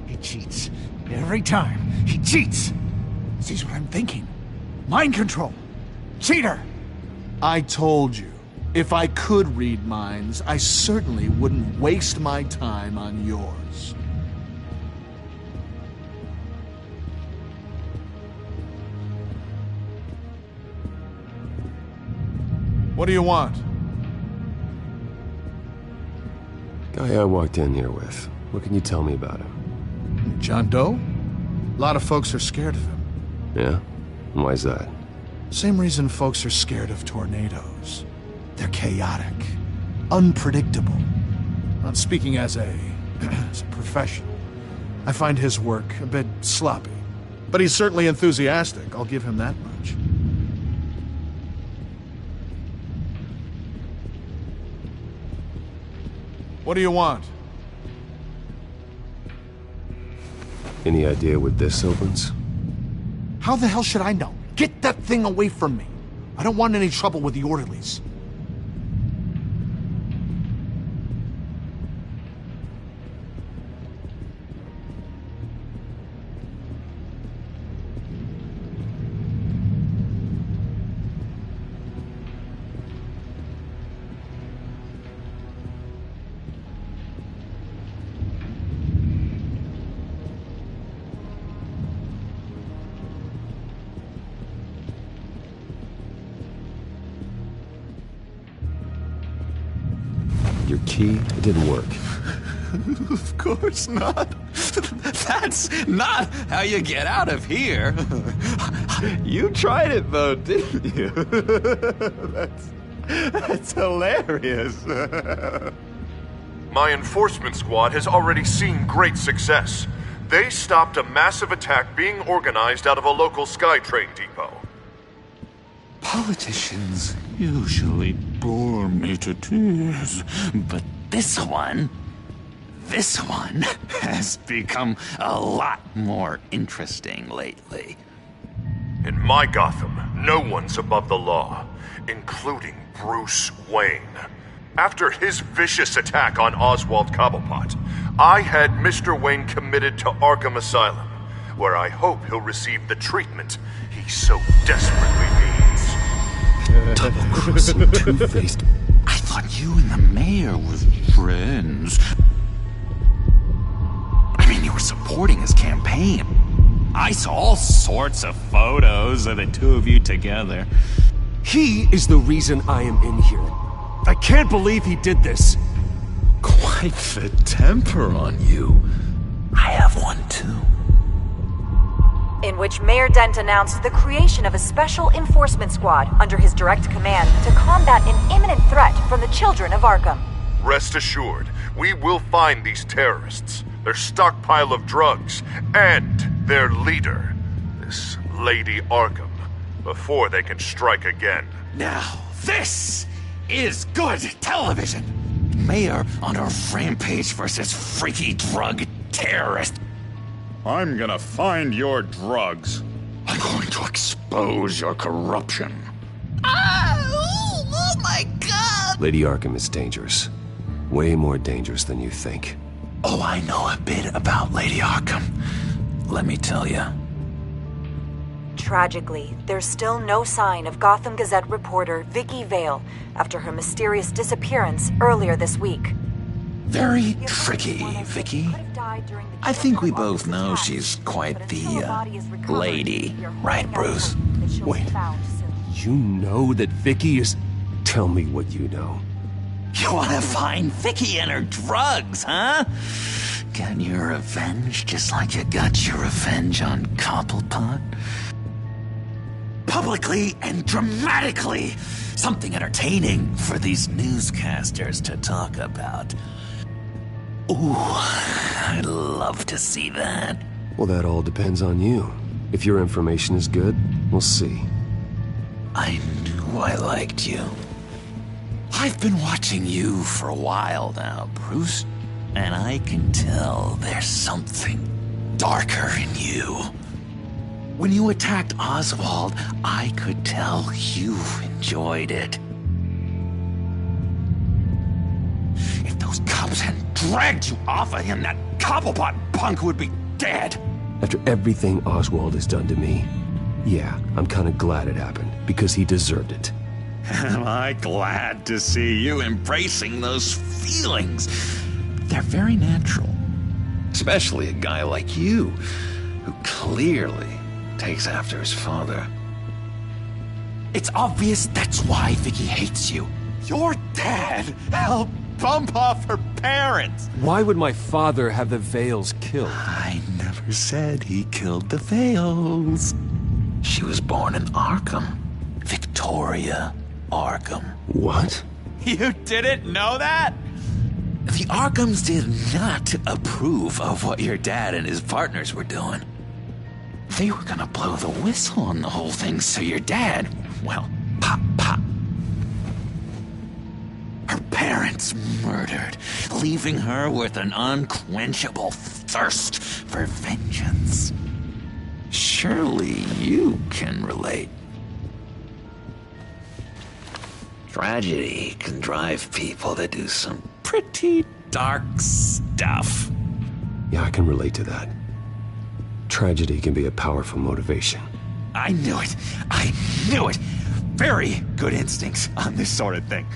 He cheats. Every time, he cheats! Sees what I'm thinking. Mind control! Cheater! I told you, if I could read minds, I certainly wouldn't waste my time on yours. What do you want? Guy I walked in here with. What can you tell me about him? John Doe? A lot of folks are scared of him. Yeah? And why's that? Same reason folks are scared of tornadoes. They're chaotic, unpredictable. I'm speaking as a professional. I find his work a bit sloppy. But he's certainly enthusiastic, I'll give him that much. What do you want? Any idea what this opens? How the hell should I know? Get that thing away from me. I don't want any trouble with the orderlies. Your key? It didn't work. Of course not. That's not how you get out of here. You tried it though, didn't you? That's hilarious. My enforcement squad has already seen great success. They stopped a massive attack being organized out of a local SkyTrain depot. Politicians usually bore me to tears, but this one has become a lot more interesting lately. In my Gotham, no one's above the law, including Bruce Wayne. After his vicious attack on Oswald Cobblepot, I had Mr. Wayne committed to Arkham Asylum, where I hope he'll receive the treatment he so desperately needs. Double-crossing, two-faced. I thought you and the mayor were friends. I mean, you were supporting his campaign. I saw all sorts of photos of the two of you together. He is the reason I am in here. I can't believe he did this. Quite the temper on you. I have one too. In which Mayor Dent announced the creation of a special enforcement squad under his direct command to combat an imminent threat from the children of Arkham. Rest assured, we will find these terrorists, their stockpile of drugs, and their leader, this Lady Arkham, before they can strike again. Now, this is good television. Mayor on a rampage versus freaky drug terrorist. I'm gonna find your drugs. I'm going to expose your corruption. Oh my God! Lady Arkham is dangerous. Way more dangerous than you think. Oh, I know a bit about Lady Arkham. Let me tell you. Tragically, there's still no sign of Gotham Gazette reporter Vicky Vale after her mysterious disappearance earlier this week. Very tricky, Vicky. I think we both know she's quite the, lady, right, Bruce? Wait, you know that Vicky is... Tell me what you know. You wanna find Vicky and her drugs, huh? Get your revenge just like you got your revenge on Cobblepot? Publicly and dramatically! Something entertaining for these newscasters to talk about. Ooh, I'd love to see that. Well, that all depends on you. If your information is good, we'll see. I knew I liked you. I've been watching you for a while now, Bruce, and I can tell there's something darker in you. When you attacked Oswald, I could tell you enjoyed it. If those cops hadn't dragged you off of him, that Cobblepot punk would be dead. After everything Oswald has done to me, yeah, I'm kind of glad it happened, because he deserved it. Am I glad to see you embracing those feelings? They're very natural. Especially a guy like you, who clearly takes after his father. It's obvious that's why Vicky hates you. Your dad helped bump off her parents. Why would my father have the Vales killed? I never said he killed the Vales. She was born in Arkham. Victoria Arkham. What? You didn't know that? The Arkhams did not approve of what your dad and his partners were doing. They were gonna blow the whistle on the whole thing, so your dad, well, pop. Her parents murdered, leaving her with an unquenchable thirst for vengeance. Surely you can relate. Tragedy can drive people to do some pretty dark stuff. Yeah, I can relate to that. Tragedy can be a powerful motivation. I knew it. I knew it. Very good instincts on this sort of thing.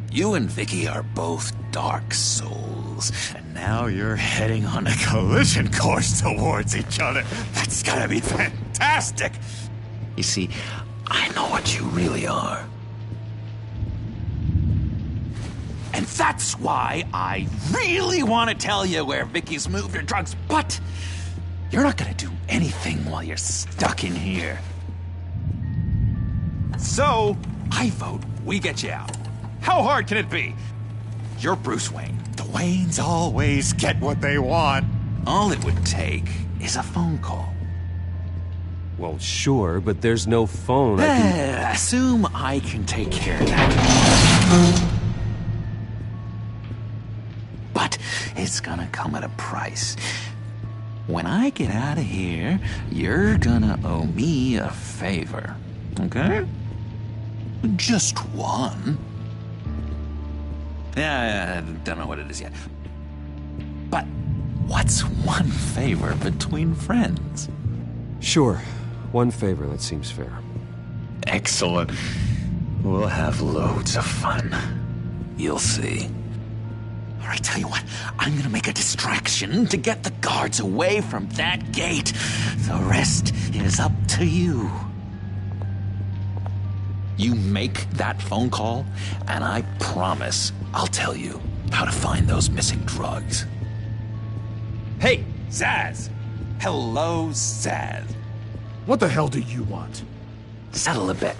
You and Vicky are both dark souls, and now you're heading on a collision course towards each other. That's gotta be fantastic. You see, I know what you really are. And that's why I really want to tell you where Vicky's moved her drugs, but you're not gonna do anything while you're stuck in here. So, I vote we get you out. How hard can it be? You're Bruce Wayne. The Waynes always get what they want. All it would take is a phone call. Well, sure, but there's no phone. Assume I can take care of that. But it's gonna come at a price. When I get out of here, you're gonna owe me a favor. Okay? Just one. Yeah, I don't know what it is yet. But what's one favor between friends? Sure. One favor, that seems fair. Excellent. We'll have loads of fun. You'll see. All right, tell you what. I'm gonna make a distraction to get the guards away from that gate. The rest is up to you. You make that phone call, and I promise I'll tell you how to find those missing drugs. Hey, Zsasz! Hello, Zsasz. What the hell do you want? Settle a bet.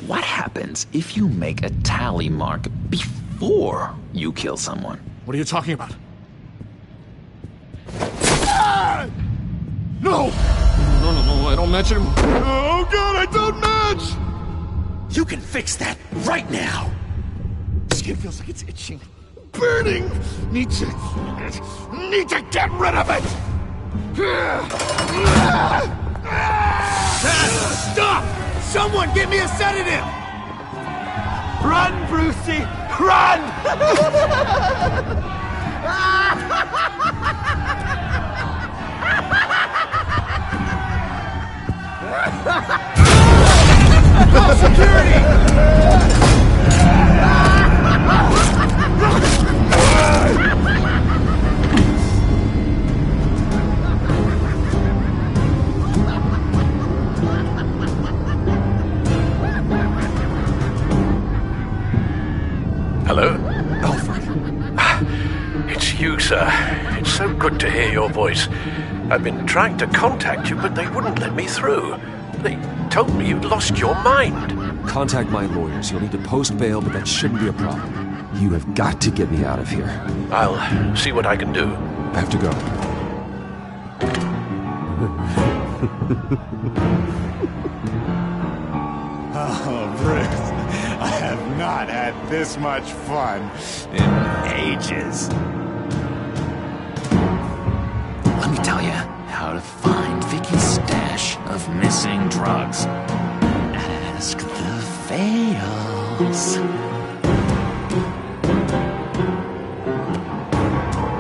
What happens if you make a tally mark before you kill someone? What are you talking about? Ah! No! No, I don't match him. Oh, God, I don't match! You can fix that right now. Skin feels like it's itching. Burning! Need to get rid of it! Stop! Someone get me a sedative! Run, Brucey! Run! Call security! Hello? Alfred. It's you, sir. It's so good to hear your voice. I've been trying to contact you, but they wouldn't let me through. They told me you'd lost your mind. Contact my lawyers. You'll need to post bail, but that shouldn't be a problem. You have got to get me out of here. I'll see what I can do. I have to go. Oh, Bruce, I have not had this much fun in ages. Let me tell you how to find Vicky's stash of missing drugs. Ask the Veils.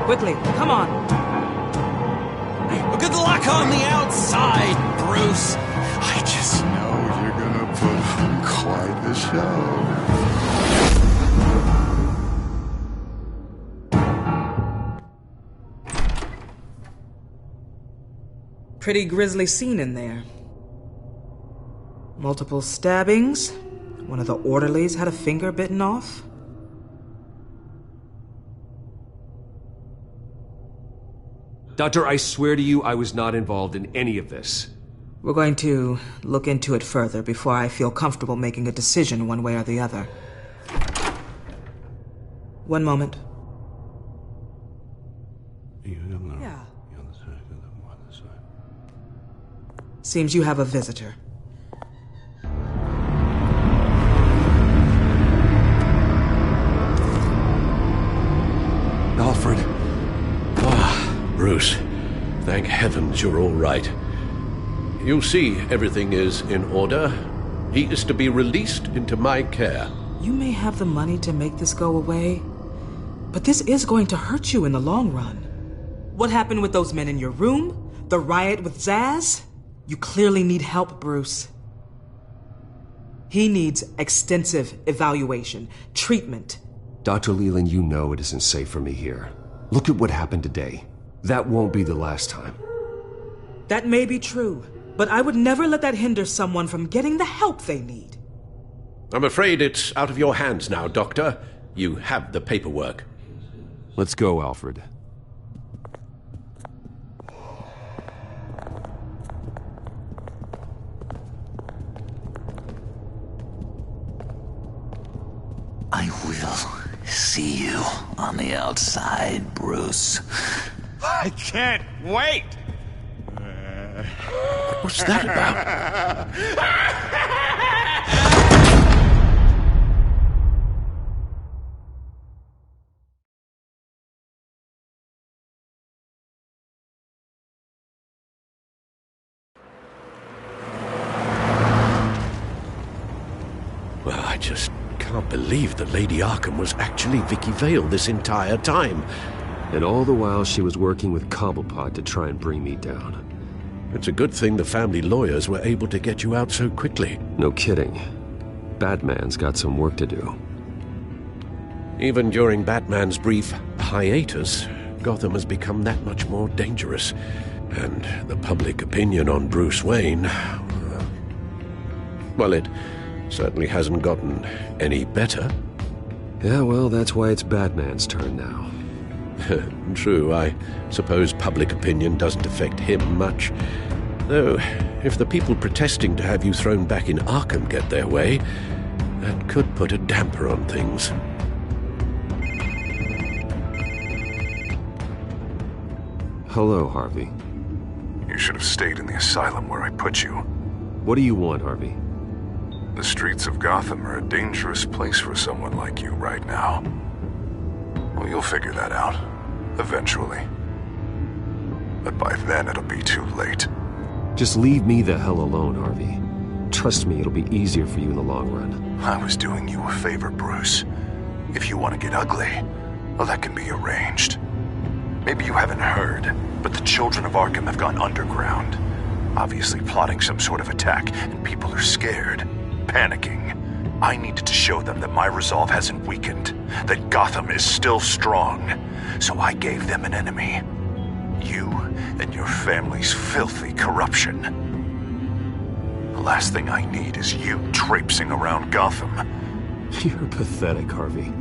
Quickly, come on. Good luck on the outside, Bruce. I just know you're gonna put on quite the show. Pretty grisly scene in there. Multiple stabbings. One of the orderlies had a finger bitten off. Doctor, I swear to you, I was not involved in any of this. We're going to look into it further before I feel comfortable making a decision one way or the other. One moment. Yeah. Seems you have a visitor. Alfred. Bruce, thank heavens you're all right. You see, everything is in order. He is to be released into my care. You may have the money to make this go away, but this is going to hurt you in the long run. What happened with those men in your room? The riot with Zsasz? You clearly need help, Bruce. He needs extensive evaluation, treatment. Dr. Leland, you know it isn't safe for me here. Look at what happened today. That won't be the last time. That may be true, but I would never let that hinder someone from getting the help they need. I'm afraid it's out of your hands now, Doctor. You have the paperwork. Let's go, Alfred. We'll see you on the outside, Bruce. I can't wait! What's that about? Well, I just can't believe that Lady Arkham was actually Vicky Vale this entire time. And all the while she was working with Cobblepot to try and bring me down. It's a good thing the family lawyers were able to get you out so quickly. No kidding. Batman's got some work to do. Even during Batman's brief hiatus, Gotham has become that much more dangerous. And the public opinion on Bruce Wayne... well, it certainly hasn't gotten any better. Yeah, well, that's why it's Batman's turn now. True, I suppose public opinion doesn't affect him much. Though, if the people protesting to have you thrown back in Arkham get their way, that could put a damper on things. Hello, Harvey. You should have stayed in the asylum where I put you. What do you want, Harvey? The streets of Gotham are a dangerous place for someone like you right now. Well, you'll figure that out, eventually. But by then, it'll be too late. Just leave me the hell alone, Harvey. Trust me, it'll be easier for you in the long run. I was doing you a favor, Bruce. If you want to get ugly, well, that can be arranged. Maybe you haven't heard, but the children of Arkham have gone underground. Obviously plotting some sort of attack, and people are scared, panicking. I needed to show them that my resolve hasn't weakened, that Gotham is still strong. So I gave them an enemy. You and your family's filthy corruption. The last thing I need is you traipsing around Gotham. You're pathetic, Harvey.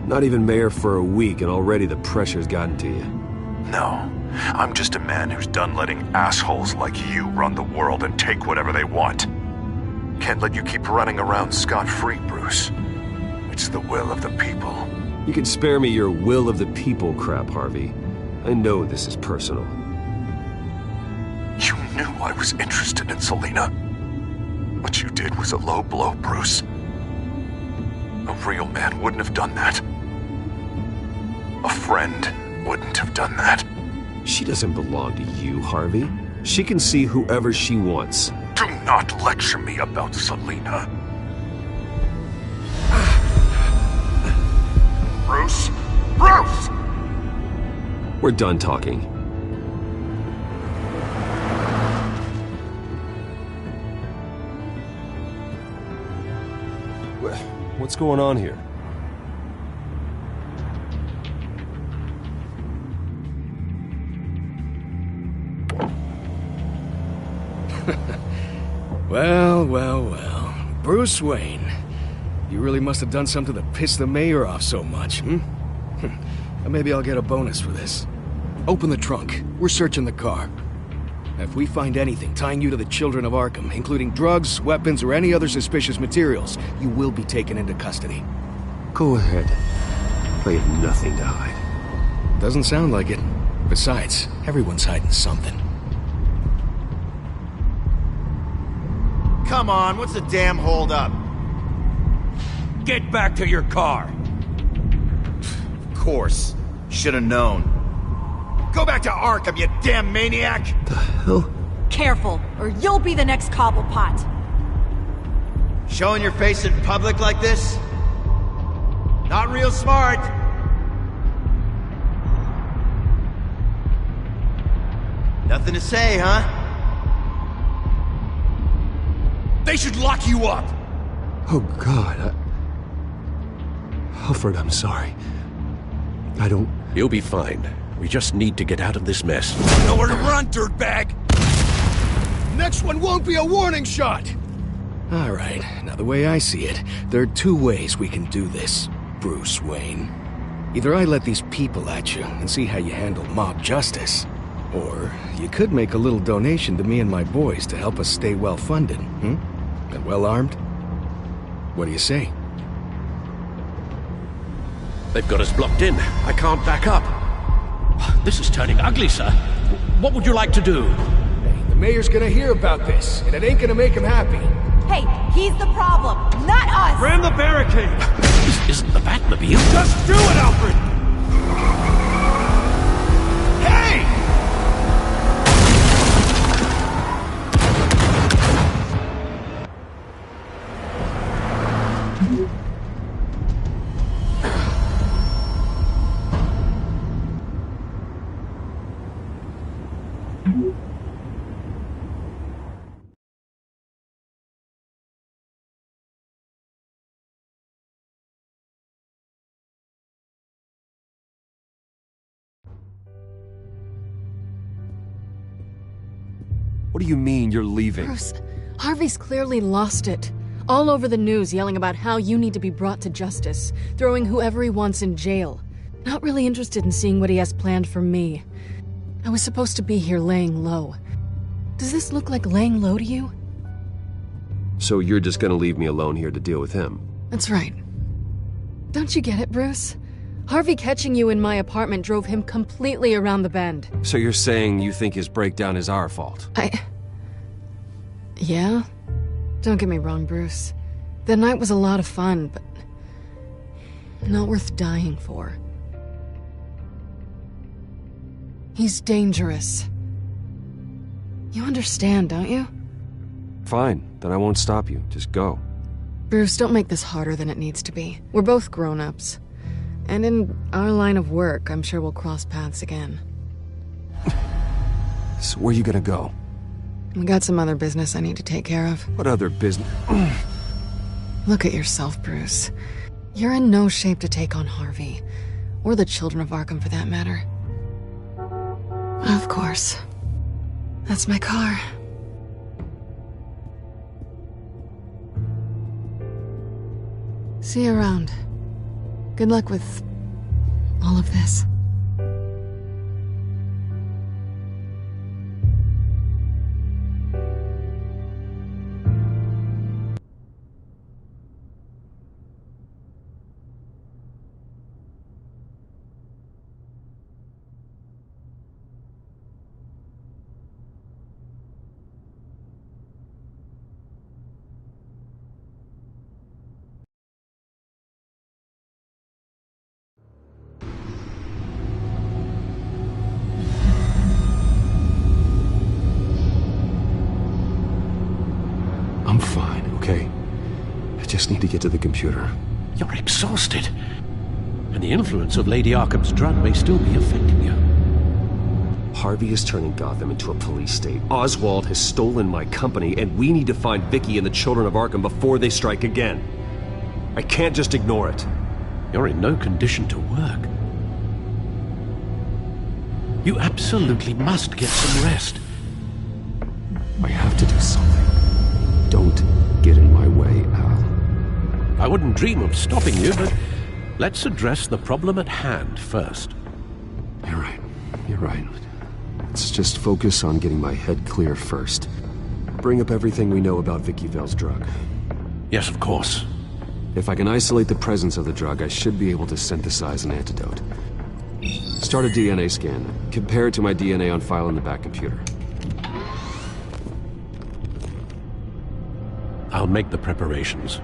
Not even mayor for a week and already the pressure's gotten to you. No, I'm just a man who's done letting assholes like you run the world and take whatever they want. Can't let you keep running around scot-free, Bruce. It's the will of the people. You can spare me your will of the people crap, Harvey. I know this is personal. You knew I was interested in Selina. What you did was a low blow, Bruce. A real man wouldn't have done that. A friend wouldn't have done that. She doesn't belong to you, Harvey. She can see whoever she wants. Do not lecture me about Selina. Bruce? Bruce! We're done talking. What's going on here? Well. Bruce Wayne. You really must have done something to piss the mayor off so much, Maybe I'll get a bonus for this. Open the trunk. We're searching the car. If we find anything tying you to the children of Arkham, including drugs, weapons, or any other suspicious materials, you will be taken into custody. Go ahead. I have nothing to hide. Doesn't sound like it. Besides, everyone's hiding something. Come on, what's the damn holdup? Get back to your car. Of course. Should have known. Go back to Arkham, you damn maniac! The hell? Careful, or you'll be the next Cobblepot. Showing your face in public like this? Not real smart. Nothing to say, huh? They should lock you up! Oh, God. Alfred, I'm sorry. I don't... You'll be fine. We just need to get out of this mess. Nowhere to run, dirtbag! Next one won't be a warning shot! All right, now the way I see it, there are two ways we can do this, Bruce Wayne. Either I let these people at you and see how you handle mob justice, or you could make a little donation to me and my boys to help us stay well-funded, And well-armed? What do you say? They've got us blocked in. I can't back up. This is turning ugly, sir. What would you like to do? Hey, the mayor's gonna hear about this, and it ain't gonna make him happy. Hey, he's the problem, not us! Ram the barricade! This isn't the Batmobile. Just do it, Alfred! Hey! What do you mean you're leaving? Bruce, Harvey's clearly lost it. All over the news yelling about how you need to be brought to justice, throwing whoever he wants in jail. Not really interested in seeing what he has planned for me. I was supposed to be here laying low. Does this look like laying low to you? So you're just gonna leave me alone here to deal with him? That's right. Don't you get it, Bruce? Harvey catching you in my apartment drove him completely around the bend. So you're saying you think his breakdown is our fault? Yeah? Don't get me wrong, Bruce. The night was a lot of fun, but not worth dying for. He's dangerous. You understand, don't you? Fine, then I won't stop you. Just go. Bruce, don't make this harder than it needs to be. We're both grown-ups. And in our line of work, I'm sure we'll cross paths again. So where are you gonna go? We got some other business I need to take care of. What other business? Look at yourself, Bruce. You're in no shape to take on Harvey. Or the children of Arkham, for that matter. Of course. That's my car. See you around. Good luck with all of this. I'm fine, okay? I just need to get to the computer. You're exhausted. And the influence of Lady Arkham's drug may still be affecting you. Harvey is turning Gotham into a police state. Oswald has stolen my company, and we need to find Vicky and the children of Arkham before they strike again. I can't just ignore it. You're in no condition to work. You absolutely must get some rest. I have to do something. Don't get in my way, Al. I wouldn't dream of stopping you, but let's address the problem at hand first. You're right. You're right. Let's just focus on getting my head clear first. Bring up everything we know about Vicky Vale's drug. Yes, of course. If I can isolate the presence of the drug, I should be able to synthesize an antidote. Start a DNA scan. Compare it to my DNA on file in the back computer. I'll make the preparations.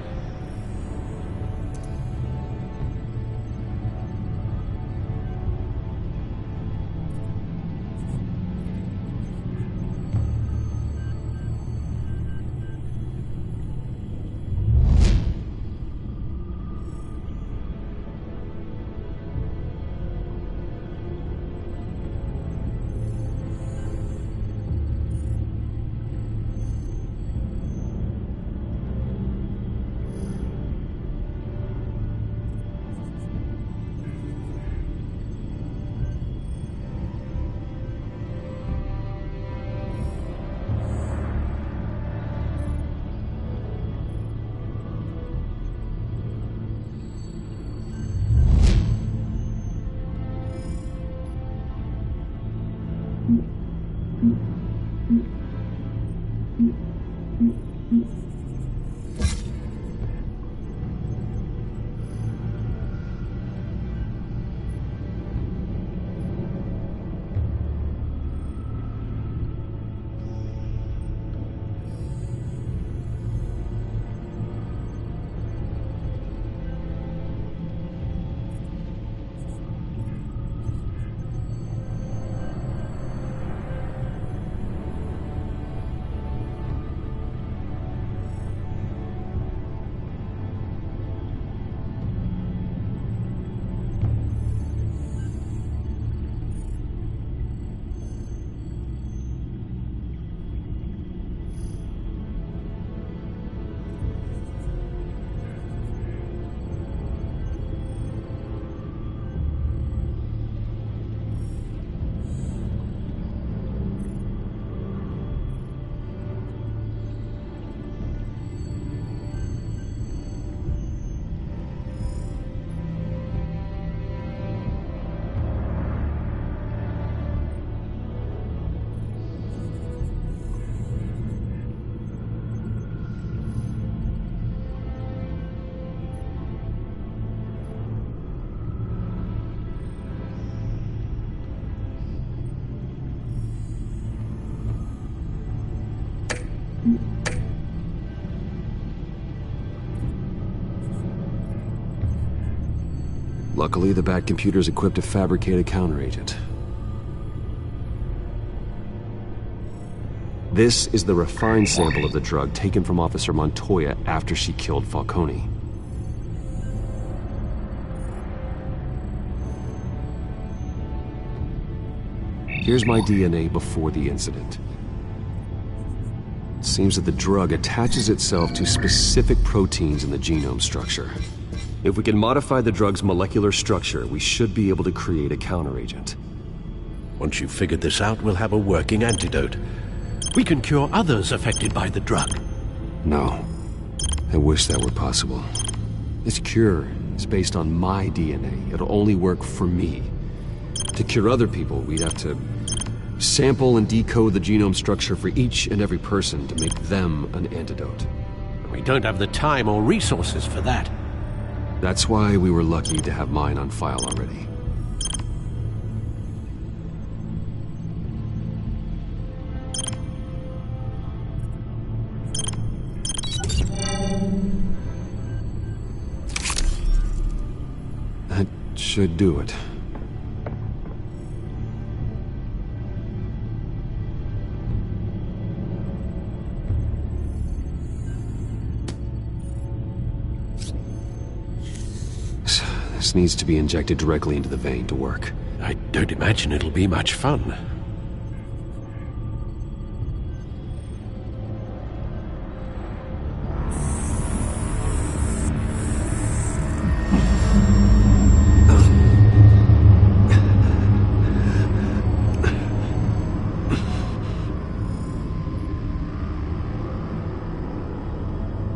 Luckily, the Bat computer's equipped to fabricate a counteragent. This is the refined sample of the drug taken from Officer Montoya after she killed Falcone. Here's my DNA before the incident. It seems that the drug attaches itself to specific proteins in the genome structure. If we can modify the drug's molecular structure, we should be able to create a counteragent. Once you've figured this out, we'll have a working antidote. We can cure others affected by the drug. No. I wish that were possible. This cure is based on my DNA. It'll only work for me. To cure other people, we'd have to sample and decode the genome structure for each and every person to make them an antidote. We don't have the time or resources for that. That's why we were lucky to have mine on file already. That should do it. This needs to be injected directly into the vein to work. I don't imagine it'll be much fun.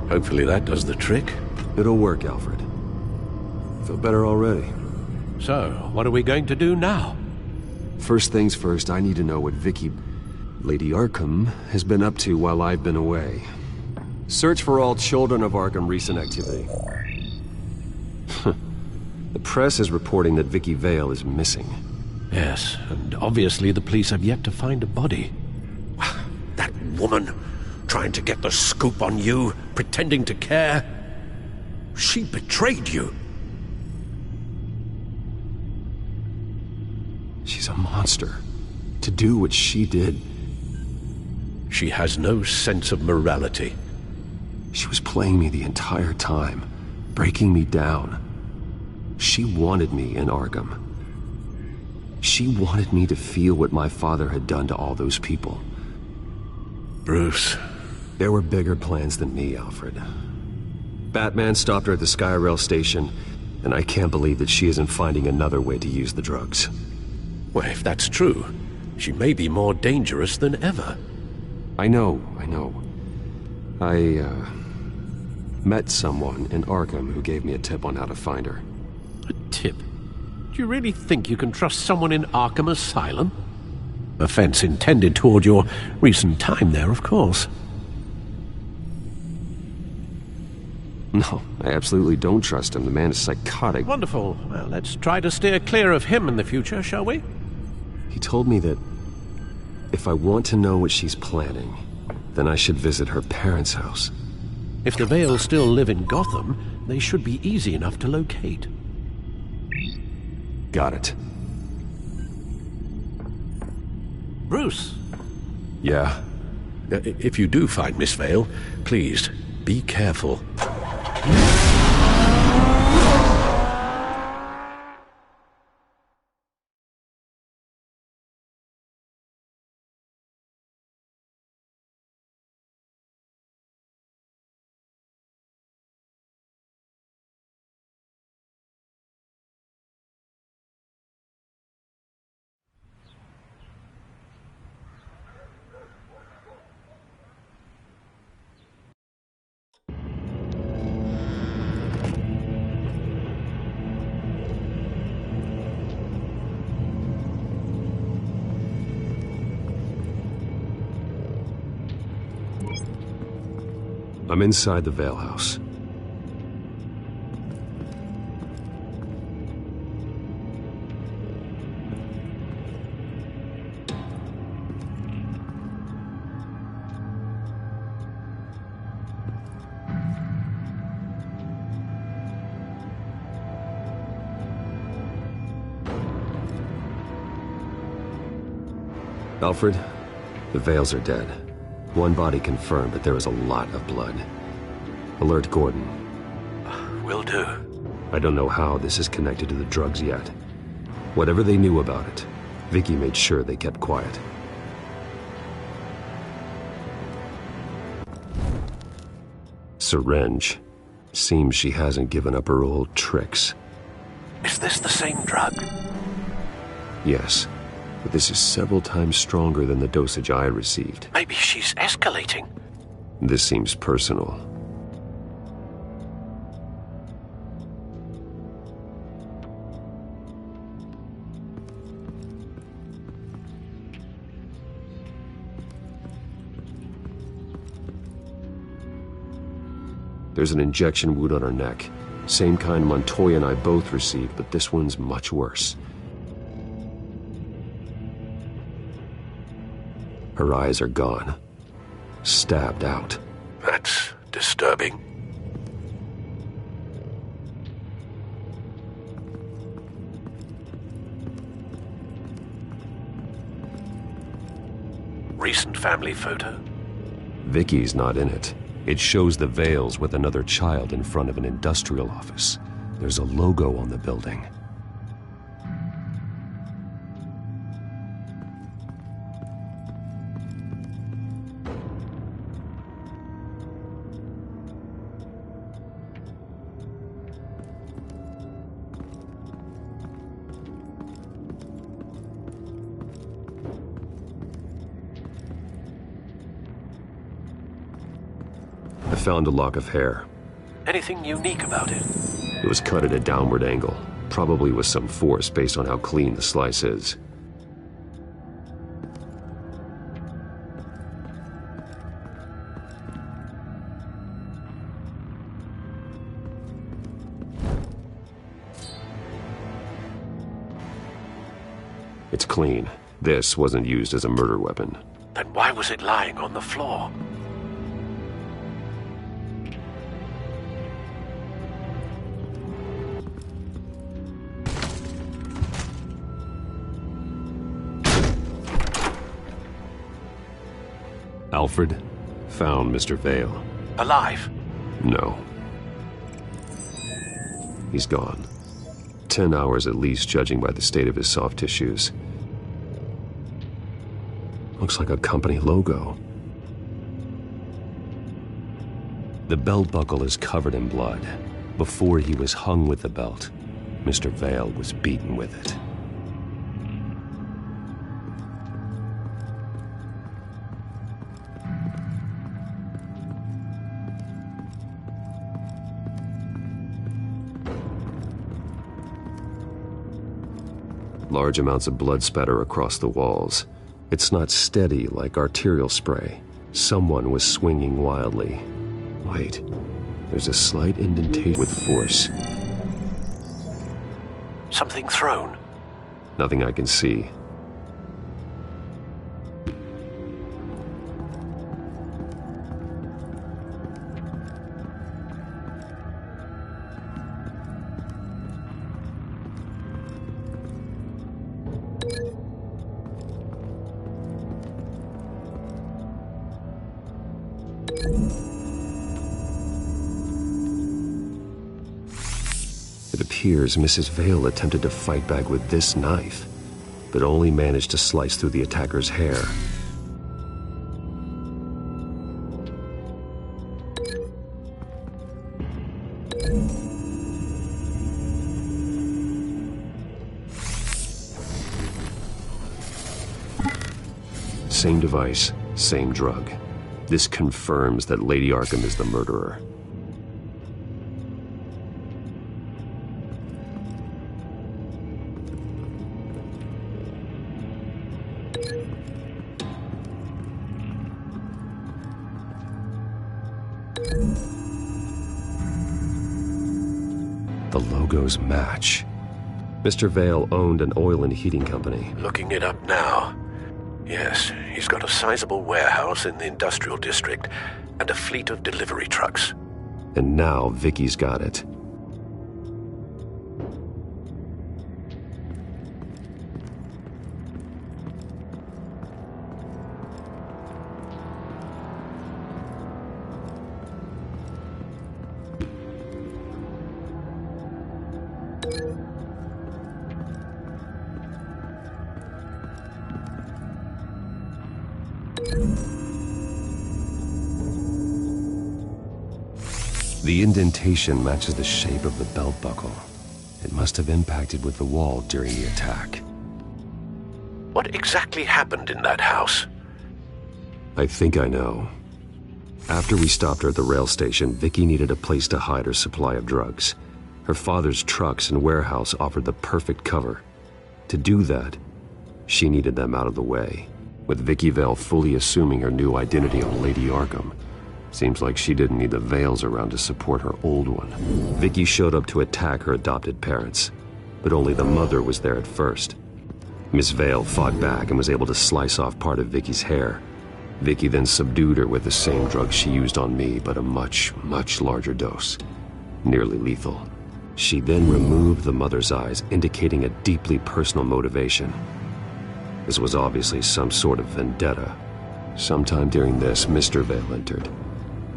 Hopefully that does the trick. It'll work, Alfred. I feel better already. So, what are we going to do now? First things first, I need to know what Vicky, Lady Arkham, has been up to while I've been away. Search for all children of Arkham recent activity. The press is reporting that Vicky Vale is missing. Yes, and obviously the police have yet to find a body. That woman, trying to get the scoop on you, pretending to care. She betrayed you. She's a monster. To do what she did. She has no sense of morality. She was playing me the entire time, breaking me down. She wanted me in Arkham. She wanted me to feel what my father had done to all those people. Bruce. There were bigger plans than me, Alfred. Batman stopped her at the Skyrail station, and I can't believe that she isn't finding another way to use the drugs. Well, if that's true, she may be more dangerous than ever. I know. I met someone in Arkham who gave me a tip on how to find her. A tip? Do you really think you can trust someone in Arkham Asylum? Offense intended toward your recent time there, of course. No, I absolutely don't trust him. The man is psychotic. Wonderful. Well, let's try to steer clear of him in the future, shall we? He told me that if I want to know what she's planning, then I should visit her parents' house. If the Vales still live in Gotham, they should be easy enough to locate. Got it. Bruce? Yeah? If you do find Miss Vale, please, be careful. I'm inside the Vale house. Alfred, the Vales are dead. One body confirmed, but there is a lot of blood. Alert Gordon. Will do. I don't know how this is connected to the drugs yet. Whatever they knew about it, Vicky made sure they kept quiet. Syringe. Seems she hasn't given up her old tricks. Is this the same drug? Yes, but this is several times stronger than the dosage I received. Maybe she's escalating. This seems personal. There's an injection wound on her neck. Same kind Montoya and I both received, but this one's much worse. Her eyes are gone. Stabbed out. That's disturbing. Recent family photo? Vicky's not in it. It shows the Vales with another child in front of an industrial office. There's a logo on the building. I found a lock of hair. Anything unique about it? It was cut at a downward angle, probably with some force based on how clean the slice is. It's clean. This wasn't used as a murder weapon. Then why was it lying on the floor? Alfred found Mr. Vale. Alive? No. He's gone. 10 hours at least, judging by the state of his soft tissues. Looks like a company logo. The belt buckle is covered in blood. Before he was hung with the belt, Mr. Vale was beaten with it. Large amounts of blood spatter across the walls. It's not steady like arterial spray. Someone was swinging wildly. Wait, there's a slight indentation with force. Something thrown? Nothing I can see. It appears Mrs. Vale attempted to fight back with this knife, but only managed to slice through the attacker's hair. Same device, same drug. This confirms that Lady Arkham is the murderer. The logos match. Mr. Vale owned an oil and heating company. Looking it up now. Yes, he's got a sizable warehouse in the industrial district and a fleet of delivery trucks. And now Vicky's got it. The indentation matches the shape of the belt buckle. It must have impacted with the wall during the attack. What exactly happened in that house? I think I know. After we stopped her at the rail station, Vicky needed a place to hide her supply of drugs. Her father's trucks and warehouse offered the perfect cover. To do that, she needed them out of the way. With Vicky Vale fully assuming her new identity on Lady Arkham, seems like she didn't need the Vales around to support her old one. Vicky showed up to attack her adopted parents, but only the mother was there at first. Miss Vale fought back and was able to slice off part of Vicky's hair. Vicky then subdued her with the same drug she used on me, but a much, much larger dose. Nearly lethal. She then removed the mother's eyes, indicating a deeply personal motivation. This was obviously some sort of vendetta. Sometime during this, Mr. Vale entered.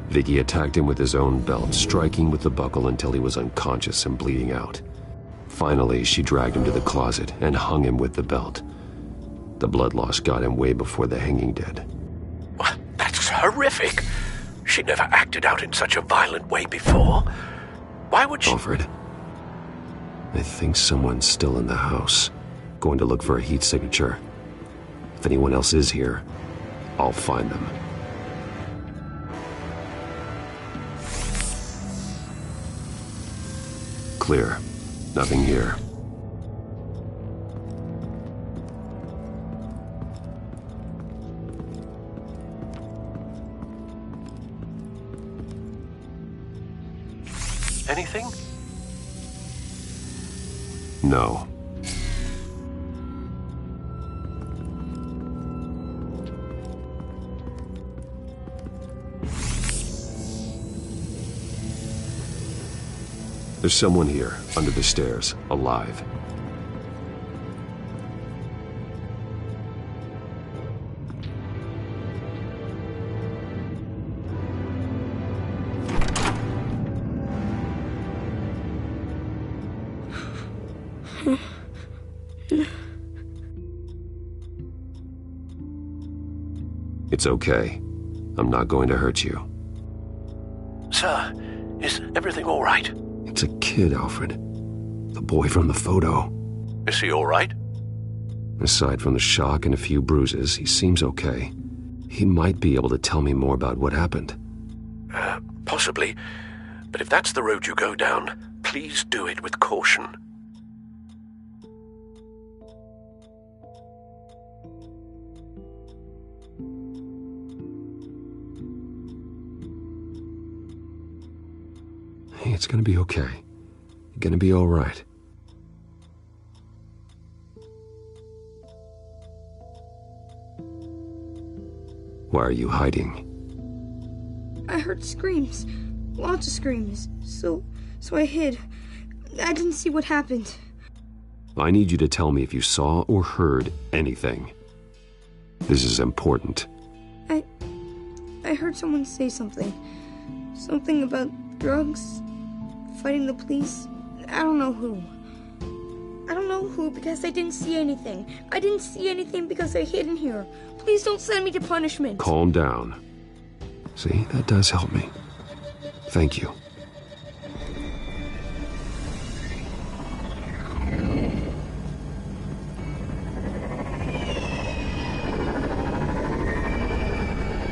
Vicky attacked him with his own belt, striking with the buckle until he was unconscious and bleeding out. Finally, she dragged him to the closet and hung him with the belt. The blood loss got him way before the hanging did. That's horrific. She never acted out in such a violent way before. Why would she... Alfred, I think someone's still in the house. Going to look for a heat signature. If anyone else is here, I'll find them. Clear. Nothing here. Anything? No. There's someone here, under the stairs, alive. It's okay. I'm not going to hurt you. Sir, is everything all right? It's a kid, Alfred. The boy from the photo. Is he all right? Aside from the shock and a few bruises, he seems okay. He might be able to tell me more about what happened. Possibly. But if that's the road you go down, please do it with caution. Hey, it's gonna be okay. You're gonna be all right. Why are you hiding? I heard screams. Lots of screams. So I hid. I didn't see what happened. I need you to tell me if you saw or heard anything. This is important. I heard someone say something. Something about drugs, fighting the police. I don't know who. I don't know who because I didn't see anything. I didn't see anything because I hid in here. Please don't send me to punishment. Calm down. See, that does help me. Thank you.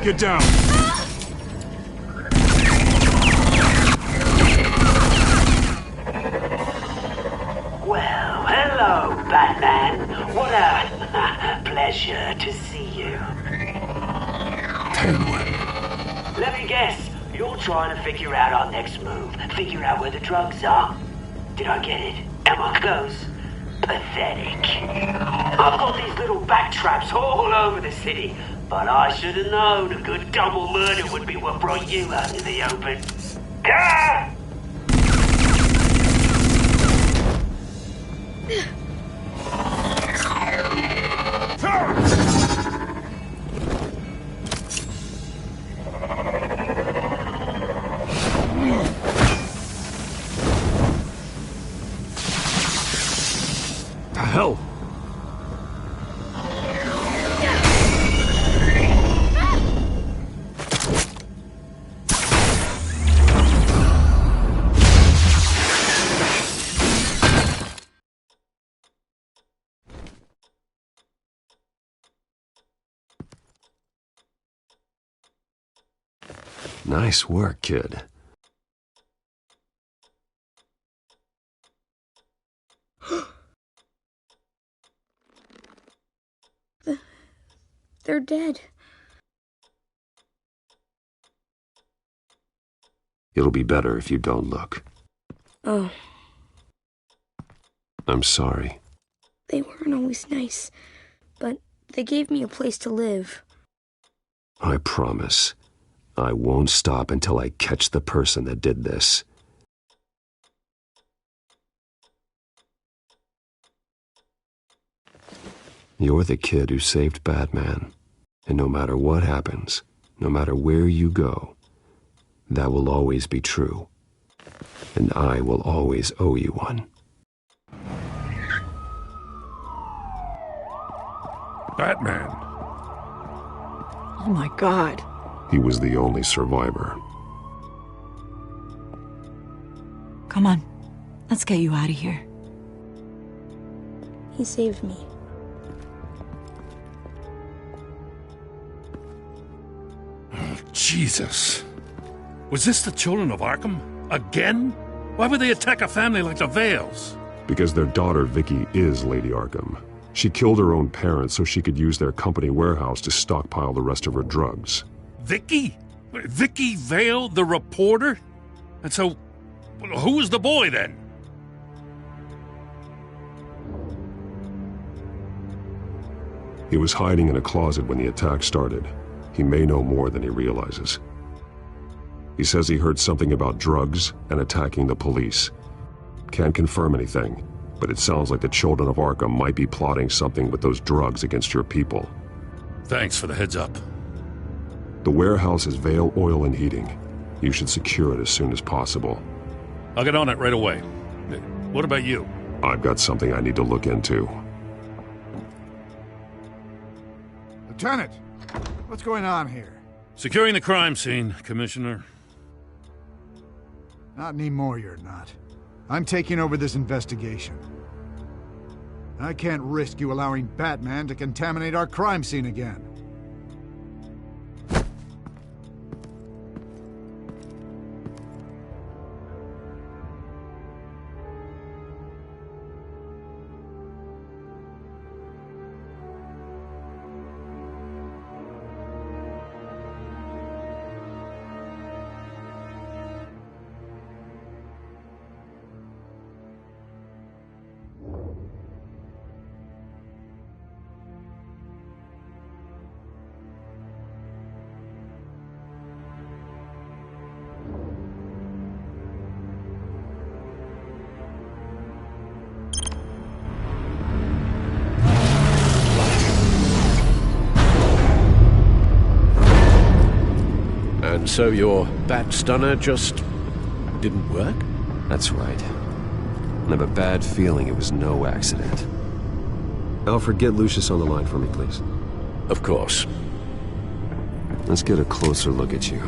Get down! Well, hello, Batman. What a pleasure to see you. Penguin. Let me guess. You're trying to figure out our next move. Figure out where the drugs are. Did I get it? Am I close? Pathetic. I've got these little bat traps all over the city, but I should have known a good double murder would be what brought you out in the open. Ah! Hell! Nice work, kid. They're dead. It'll be better if you don't look. Oh. I'm sorry. They weren't always nice, but they gave me a place to live. I promise, I won't stop until I catch the person that did this. You're the kid who saved Batman, and no matter what happens, no matter where you go, that will always be true, and I will always owe you one. Batman. Oh my God. He was the only survivor. Come on, let's get you out of here. He saved me. Oh, Jesus. Was this the children of Arkham? Again? Why would they attack a family like the Vales? Because their daughter, Vicky, is Lady Arkham. She killed her own parents so she could use their company warehouse to stockpile the rest of her drugs. Vicky? Vicky Vale, the reporter? And so, who was the boy then? He was hiding in a closet when the attack started. He may know more than he realizes. He says he heard something about drugs and attacking the police. Can't confirm anything, but it sounds like the children of Arkham might be plotting something with those drugs against your people. Thanks for the heads up. The warehouse is Vale Oil and Heating. You should secure it as soon as possible. I'll get on it right away. What about you? I've got something I need to look into. Lieutenant, what's going on here? Securing the crime scene, Commissioner. Not anymore, you're not. I'm taking over this investigation. I can't risk you allowing Batman to contaminate our crime scene again. And so your bat stunner just didn't work? That's right. I have a bad feeling it was no accident. Alfred, get Lucius on the line for me, please. Of course. Let's get a closer look at you.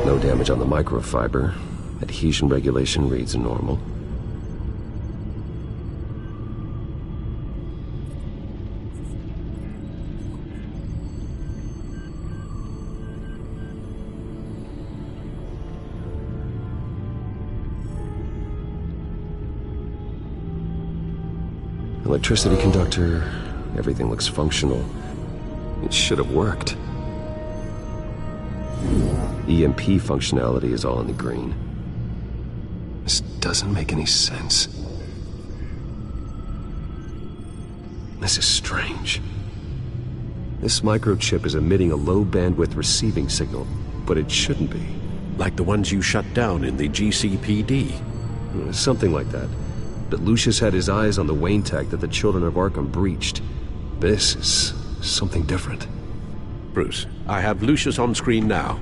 No damage on the microfiber. Adhesion regulation reads normal. Electricity conductor, everything looks functional. It should have worked. EMP functionality is all in the green. This doesn't make any sense. This is strange. This microchip is emitting a low-bandwidth receiving signal, but it shouldn't be. Like the ones you shut down in the GCPD? Something like that. But Lucius had his eyes on the Wayne tech that the children of Arkham breached. This is something different. Bruce, I have Lucius on screen now.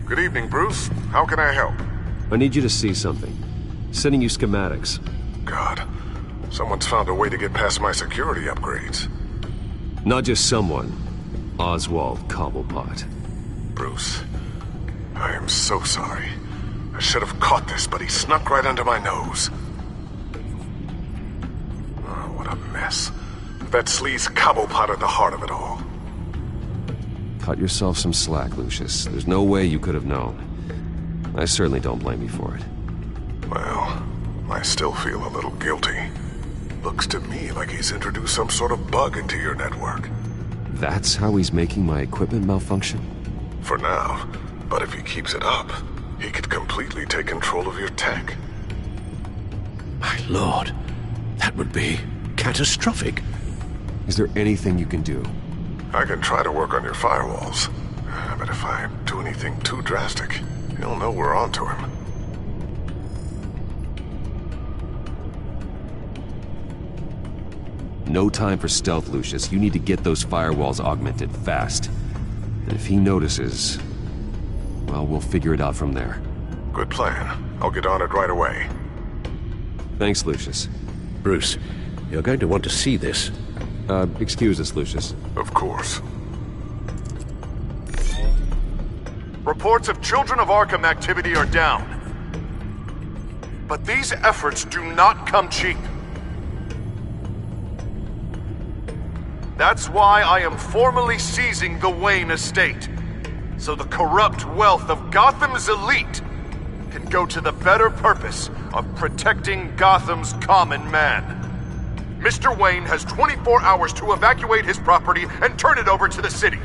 Good evening, Bruce. How can I help? I need you to see something. Sending you schematics. God, someone's found a way to get past my security upgrades. Not just someone. Oswald Cobblepot. Bruce, I am so sorry. I should have caught this, but he snuck right under my nose. Oh, what a mess. That sleaze Cobblepot at the heart of it all. Cut yourself some slack, Lucius. There's no way you could have known. I certainly don't blame you for it. Well, I still feel a little guilty. Looks to me like he's introduced some sort of bug into your network. That's how he's making my equipment malfunction? For now. But if he keeps it up, he could completely take control of your tech. My lord, that would be catastrophic. Is there anything you can do? I can try to work on your firewalls. But if I do anything too drastic, he'll know we're onto him. No time for stealth, Lucius. You need to get those firewalls augmented fast. And if he notices, well, we'll figure it out from there. Good plan. I'll get on it right away. Thanks, Lucius. Bruce, you're going to want to see this. Excuse us, Lucius. Of course. Reports of Children of Arkham activity are down. But these efforts do not come cheap. That's why I am formally seizing the Wayne estate, so the corrupt wealth of Gotham's elite can go to the better purpose of protecting Gotham's common man. Mr. Wayne has 24 hours to evacuate his property and turn it over to the city,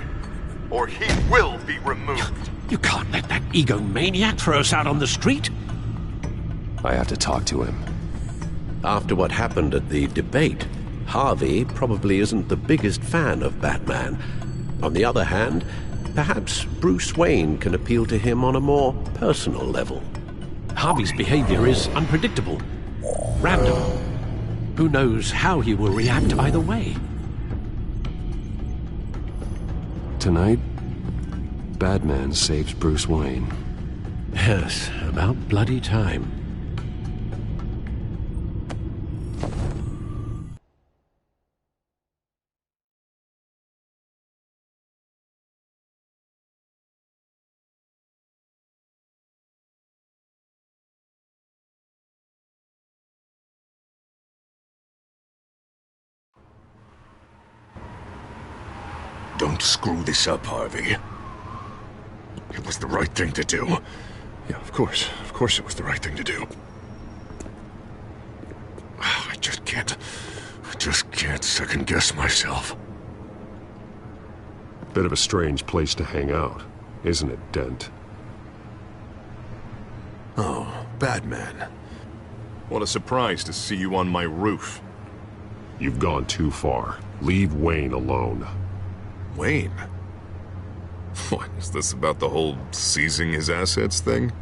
or he will be removed. You can't let that egomaniac throw us out on the street. I have to talk to him. After what happened at the debate, Harvey probably isn't the biggest fan of Batman. On the other hand, perhaps Bruce Wayne can appeal to him on a more personal level. Harvey's behavior is unpredictable, random. Who knows how he will react either way? Tonight, Batman saves Bruce Wayne. Yes, about bloody time. Don't screw this up, Harvey. It was the right thing to do. Yeah, of course it was the right thing to do. I just can't second guess myself. Bit of a strange place to hang out, isn't it, Dent? Oh, Batman. What a surprise to see you on my roof. You've gone too far. Leave Wayne alone. Wayne? What, is this about the whole seizing his assets thing?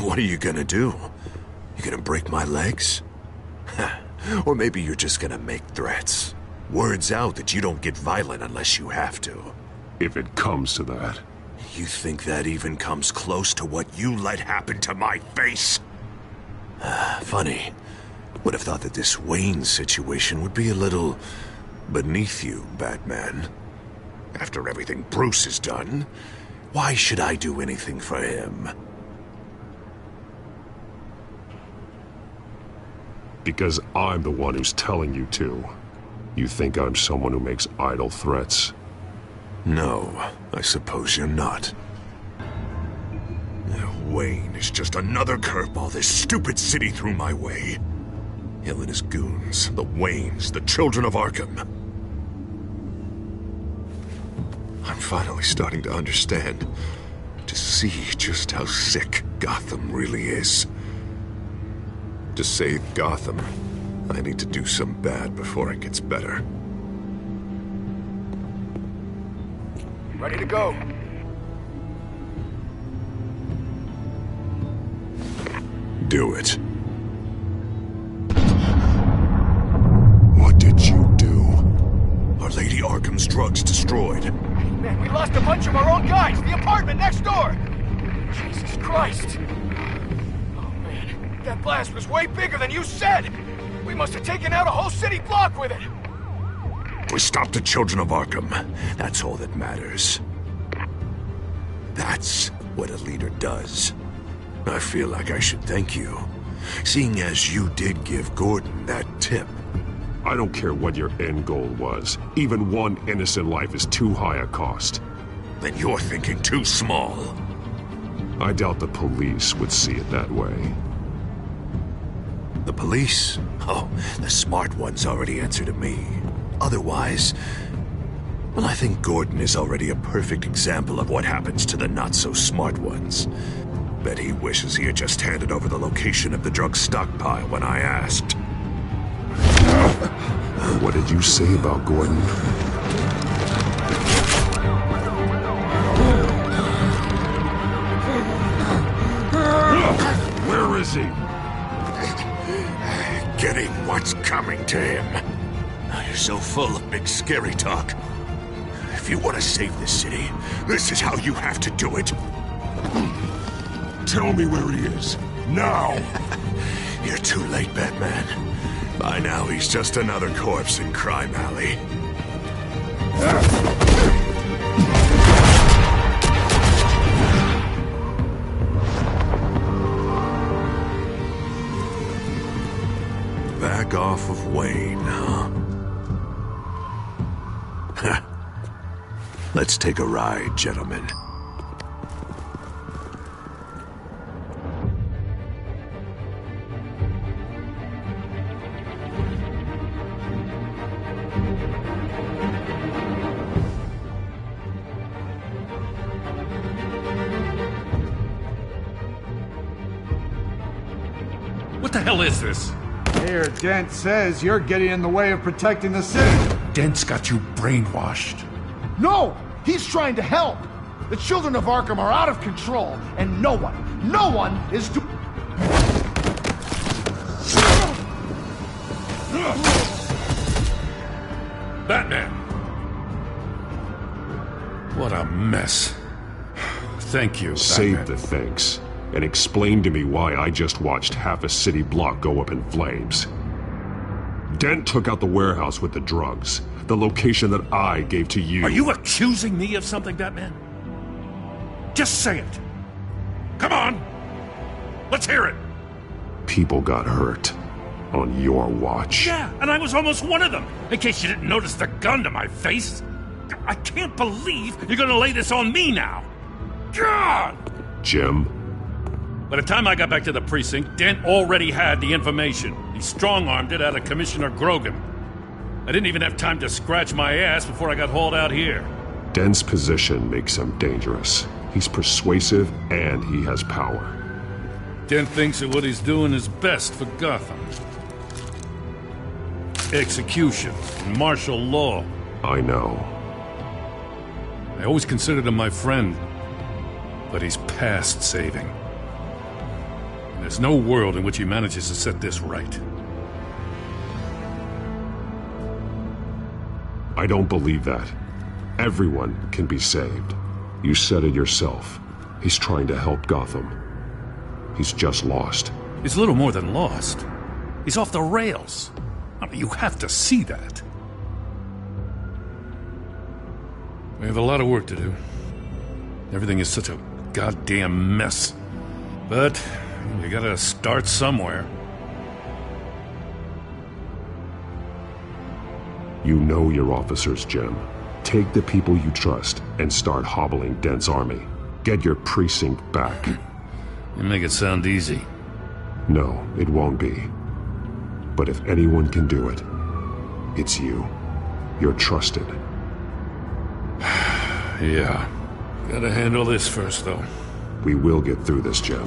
What are you gonna do? You gonna break my legs? Or maybe you're just gonna make threats. Words out that you don't get violent unless you have to. If it comes to that. You think that even comes close to what you let happen to my face? Funny. Would have thought that this Wayne situation would be a little beneath you, Batman. After everything Bruce has done, why should I do anything for him? Because I'm the one who's telling you to. You think I'm someone who makes idle threats? No, I suppose you're not. Wayne is just another curveball this stupid city threw my way. Him and his goons, the Waynes, the Children of Arkham. I'm finally starting to understand, to see just how sick Gotham really is. To save Gotham, I need to do some bad before it gets better. Ready to go. Do it. What did you do? Our Lady Arkham's drugs destroyed. Man, we lost a bunch of our own guys. The apartment next door. Jesus Christ. Oh, man. That blast was way bigger than you said. We must have taken out a whole city block with it. We stopped the Children of Arkham. That's all that matters. That's what a leader does. I feel like I should thank you, seeing as you did give Gordon that tip. I don't care what your end goal was. Even one innocent life is too high a cost. Then you're thinking too small. I doubt the police would see it that way. The police? Oh, the smart ones already answer to me. Otherwise, well, I think Gordon is already a perfect example of what happens to the not-so-smart ones. Bet he wishes he had just handed over the location of the drug stockpile when I asked. What did you say about Gordon? Where is he? Getting what's coming to him. You're so full of big scary talk. If you want to save this city, this is how you have to do it. Tell me where he is. Now! You're too late, Batman. By now, he's just another corpse in Crime Alley. Back off of Wayne, huh? Let's take a ride, gentlemen. What the hell is this? Mayor Dent says you're getting in the way of protecting the city. Dent's got you brainwashed. No! He's trying to help! The children of Arkham are out of control, and no one is doing... Batman! What a mess. Thank you, Save Batman. the thanks, and explain to me why I just watched half a city block go up in flames. Dent took out the warehouse with the drugs, the location that I gave to you. Are you accusing me of something, Batman? Just say it. Come on! Let's hear it! People got hurt on your watch. Yeah, and I was almost one of them, in case you didn't notice the gun to my face. I can't believe you're gonna lay this on me now. God! Jim? By the time I got back to the precinct, Dent already had the information. He strong-armed it out of Commissioner Grogan. I didn't even have time to scratch my ass before I got hauled out here. Dent's position makes him dangerous. He's persuasive, and he has power. Dent thinks that what he's doing is best for Gotham. Execution, martial law. I know. I always considered him my friend, but he's past saving. And there's no world in which he manages to set this right. I don't believe that. Everyone can be saved. You said it yourself. He's trying to help Gotham. He's just lost. He's little more than lost. He's off the rails. I mean, you have to see that. We have a lot of work to do. Everything is such a goddamn mess. But you gotta start somewhere. You know your officers, Jim. Take the people you trust and start hobbling Dent's army. Get your precinct back. You make it sound easy. No, it won't be. But if anyone can do it, it's you. You're trusted. Yeah. Gotta handle this first, though. We will get through this, Jim.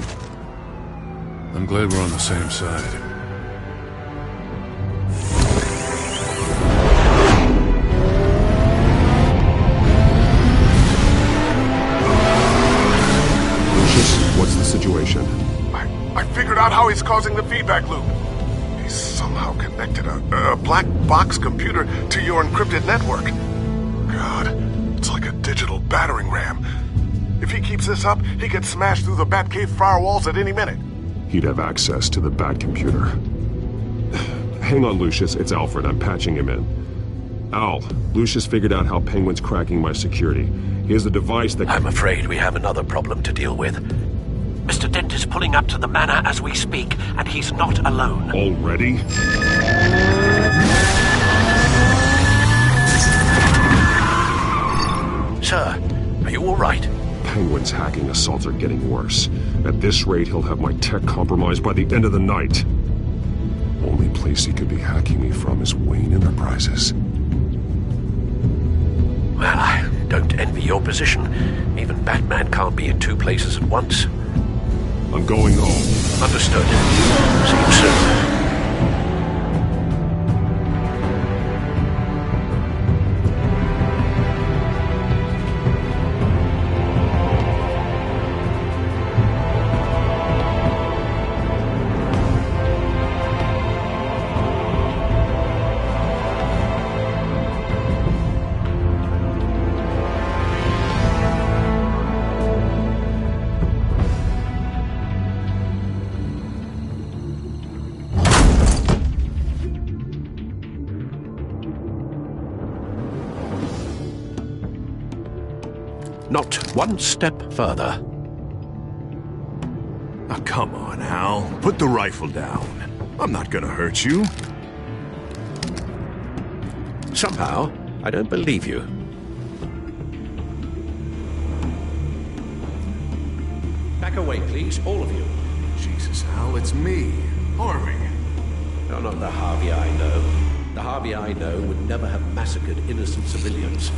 I'm glad we're on the same side. What's the situation? I figured out how he's causing the feedback loop. He's somehow connected a black box computer to your encrypted network. God, it's like a digital battering ram. If he keeps this up, he could smash through the Batcave firewalls at any minute. He'd have access to the Bat computer. Hang on, Lucius. It's Alfred. I'm patching him in. Al, Lucius figured out how Penguin's cracking my security. He has a device that... I'm afraid we have another problem to deal with. Mr. Dent is pulling up to the manor as we speak, and he's not alone. Already? Sir, are you all right? Penguin's hacking assaults are getting worse. At this rate, he'll have my tech compromised by the end of the night. Only place he could be hacking me from is Wayne Enterprises. Well, I don't envy your position. Even Batman can't be in two places at once. I'm going home. Understood. See you soon. Not one step further. Oh, come on, Hal. Put the rifle down. I'm not gonna hurt you. Somehow, I don't believe you. Back away, please, all of you. Jesus, Hal, it's me, Harvey. You're not the Harvey I know. The Harvey I know would never have massacred innocent civilians.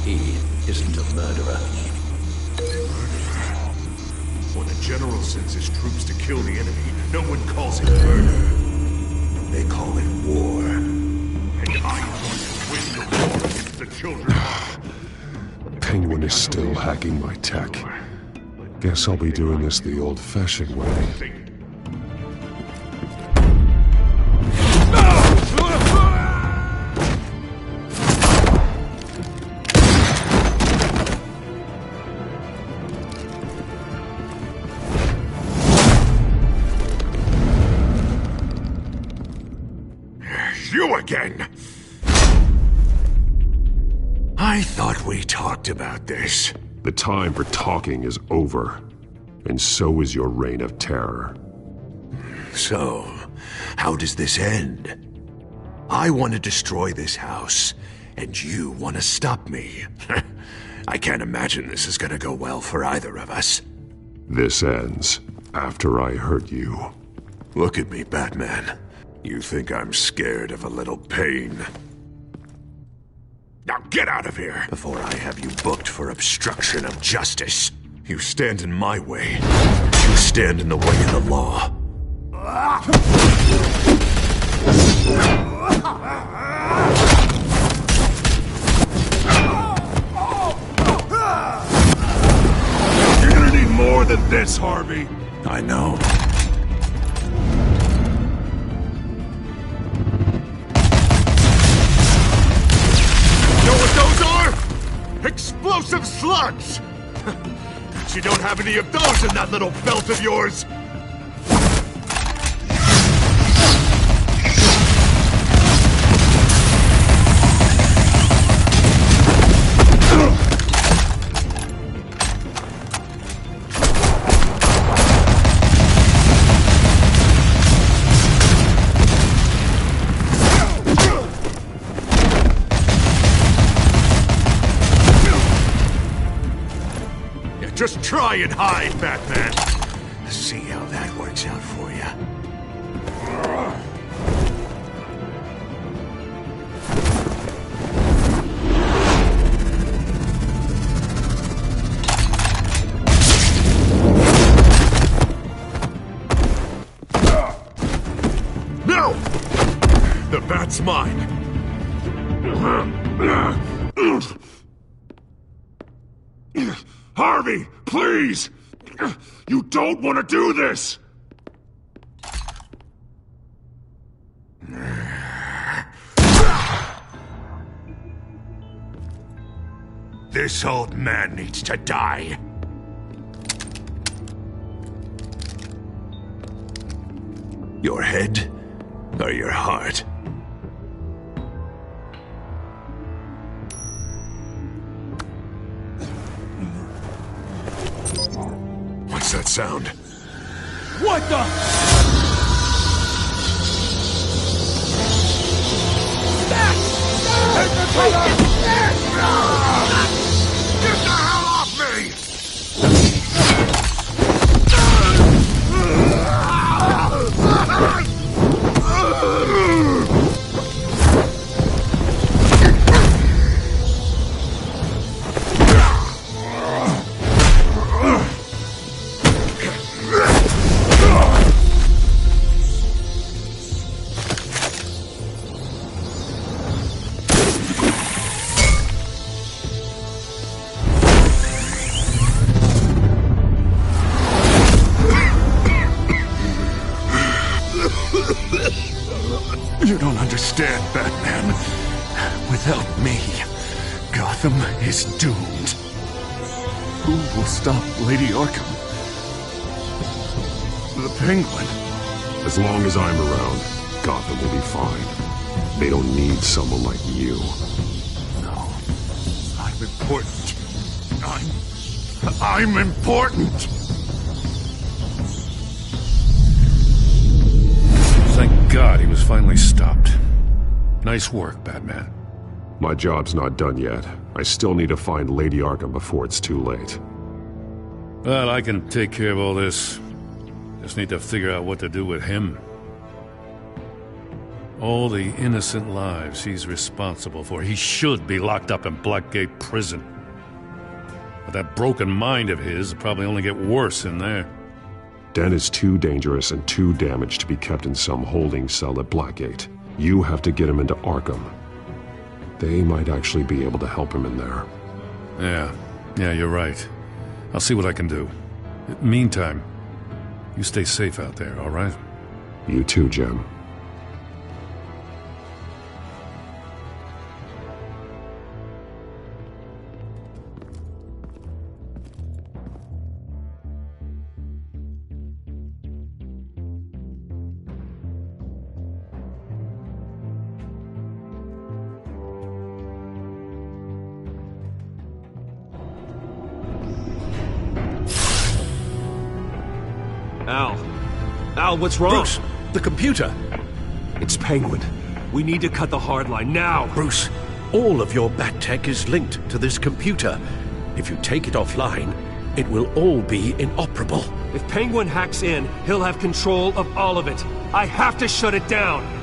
He isn't a murderer. When a general sends his troops to kill the enemy, no one calls it murder. They call it war. And I want to win the war against the children. Penguin is still hacking my tech. Guess I'll be doing this the old-fashioned way. You again! I thought we talked about this. The time for talking is over, and so is your reign of terror. So, how does this end? I want to destroy this house, and you want to stop me. I can't imagine this is gonna go well for either of us. This ends after I hurt you. Look at me, Batman. You think I'm scared of a little pain? Now get out of here before I have you booked for obstruction of justice. You stand in my way. You stand in the way of the law. You're gonna need more than this, Harvey. I know. Explosive slugs! But you don't have any of those in that little belt of yours! Just try and hide, Batman. See how that works out for you. No! The bat's mine. Harvey, please! You don't want to do this! This old man needs to die. Your head or your heart? What's that sound? What the? Get the hell off me! You don't understand, Batman. Without me, Gotham is doomed. Who will stop Lady Arkham? The Penguin. As long as I'm around, Gotham will be fine. They don't need someone like you. No. I'm important. I'm important! Thank God he was finally stopped. Nice work, Batman. My job's not done yet. I still need to find Lady Arkham before it's too late. Well, I can take care of all this. Just need to figure out what to do with him. All the innocent lives he's responsible for. He should be locked up in Blackgate Prison. But that broken mind of his will probably only get worse in there. Den is too dangerous and too damaged to be kept in some holding cell at Blackgate. You have to get him into Arkham. They might actually be able to help him in there. Yeah, you're right. I'll see what I can do. Meantime, you stay safe out there, all right? You too, Jim. Al, what's wrong? Bruce, the computer. It's Penguin. We need to cut the hard line now. Bruce, all of your bat tech is linked to this computer. If you take it offline, it will all be inoperable. If Penguin hacks in, he'll have control of all of it. I have to shut it down.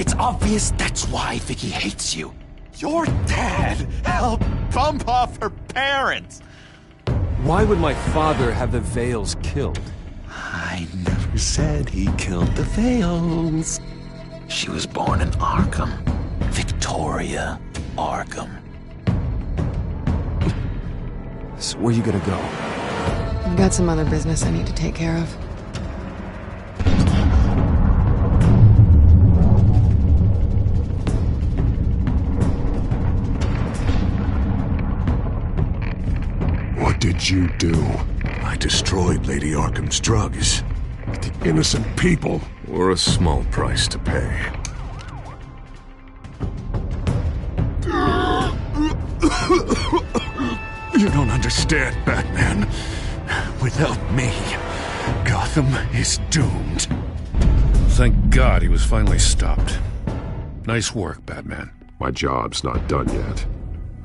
It's obvious that's why Vicky hates you. Your dad helped bump off her parents. Why would my father have the Vales killed? I never said he killed the Vales. She was born in Arkham. Victoria Arkham. So where you gonna go? I've got some other business I need to take care of. What did you do? I destroyed Lady Arkham's drugs. The innocent people were a small price to pay. You don't understand, Batman. Without me, Gotham is doomed. Thank God he was finally stopped. Nice work, Batman. My job's not done yet.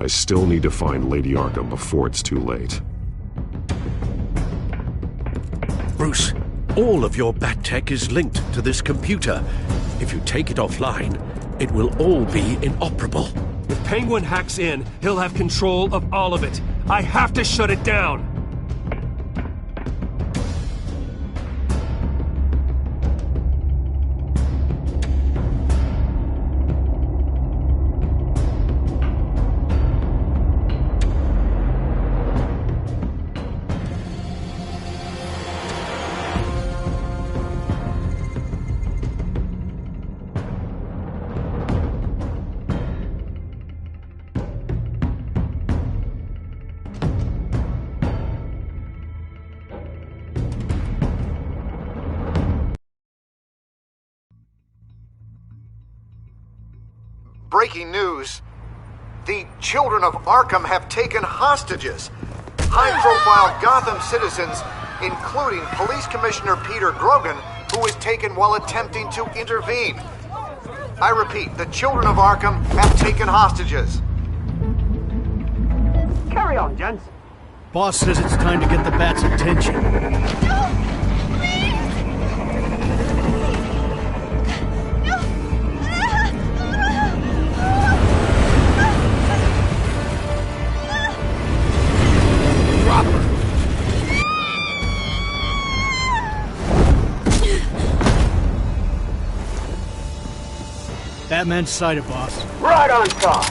I still need to find Lady Arkham before it's too late. Bruce, all of your bat tech is linked to this computer. If you take it offline, it will all be inoperable. If Penguin hacks in, he'll have control of all of it. I have to shut it down! Breaking news. The children of Arkham have taken hostages. High-profile Gotham citizens, including Police Commissioner Peter Grogan, who was taken while attempting to intervene. I repeat, the children of Arkham have taken hostages. Carry on, gents. Boss says it's time to get the Bat's attention. Batman's sighted, boss. Right on top.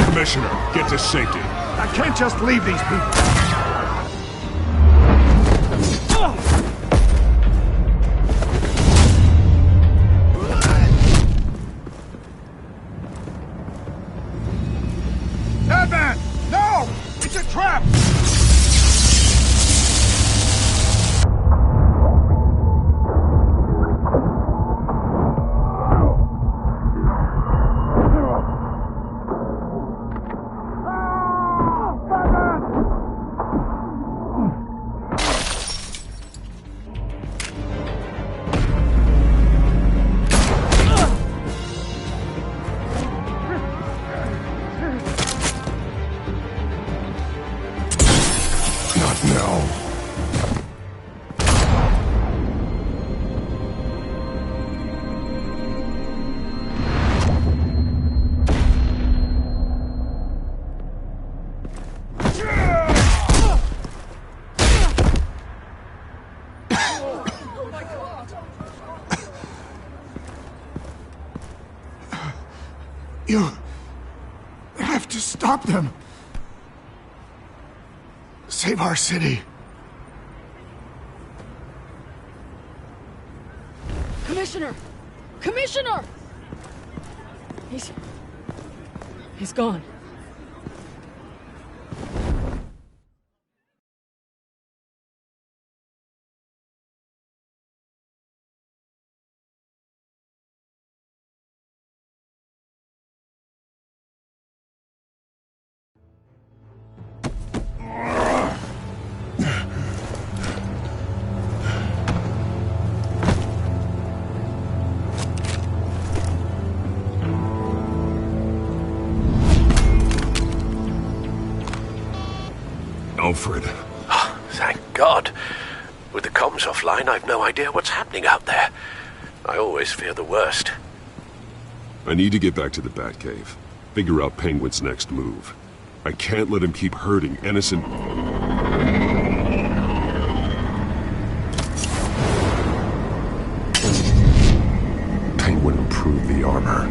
Commissioner, get to safety. I can't just leave these people. Batman! No! It's a trap! You have to stop them. Save our city. Commissioner! Commissioner! He's gone. Alfred. Oh, thank God. With the comms offline, I've no idea what's happening out there. I always fear the worst. I need to get back to the Batcave. Figure out Penguin's next move. I can't let him keep hurting innocent... Penguin improved the armor.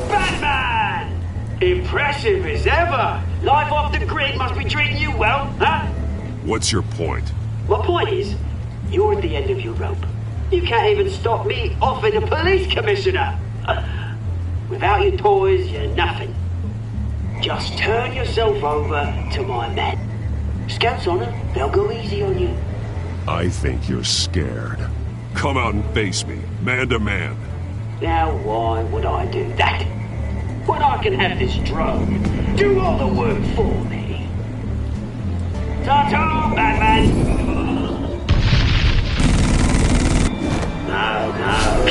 Batman! Impressive as ever! Life off the grid must be treating you well, huh? What's your point? My point is, you're at the end of your rope. You can't even stop me offing a police commissioner. Without your toys, you're nothing. Just turn yourself over to my men. Scouts on it, they'll go easy on you. I think you're scared. Come out and face me, man to man. Now why would I do that? When I can have this drone do all the work for me. Ta-ta, Batman! No,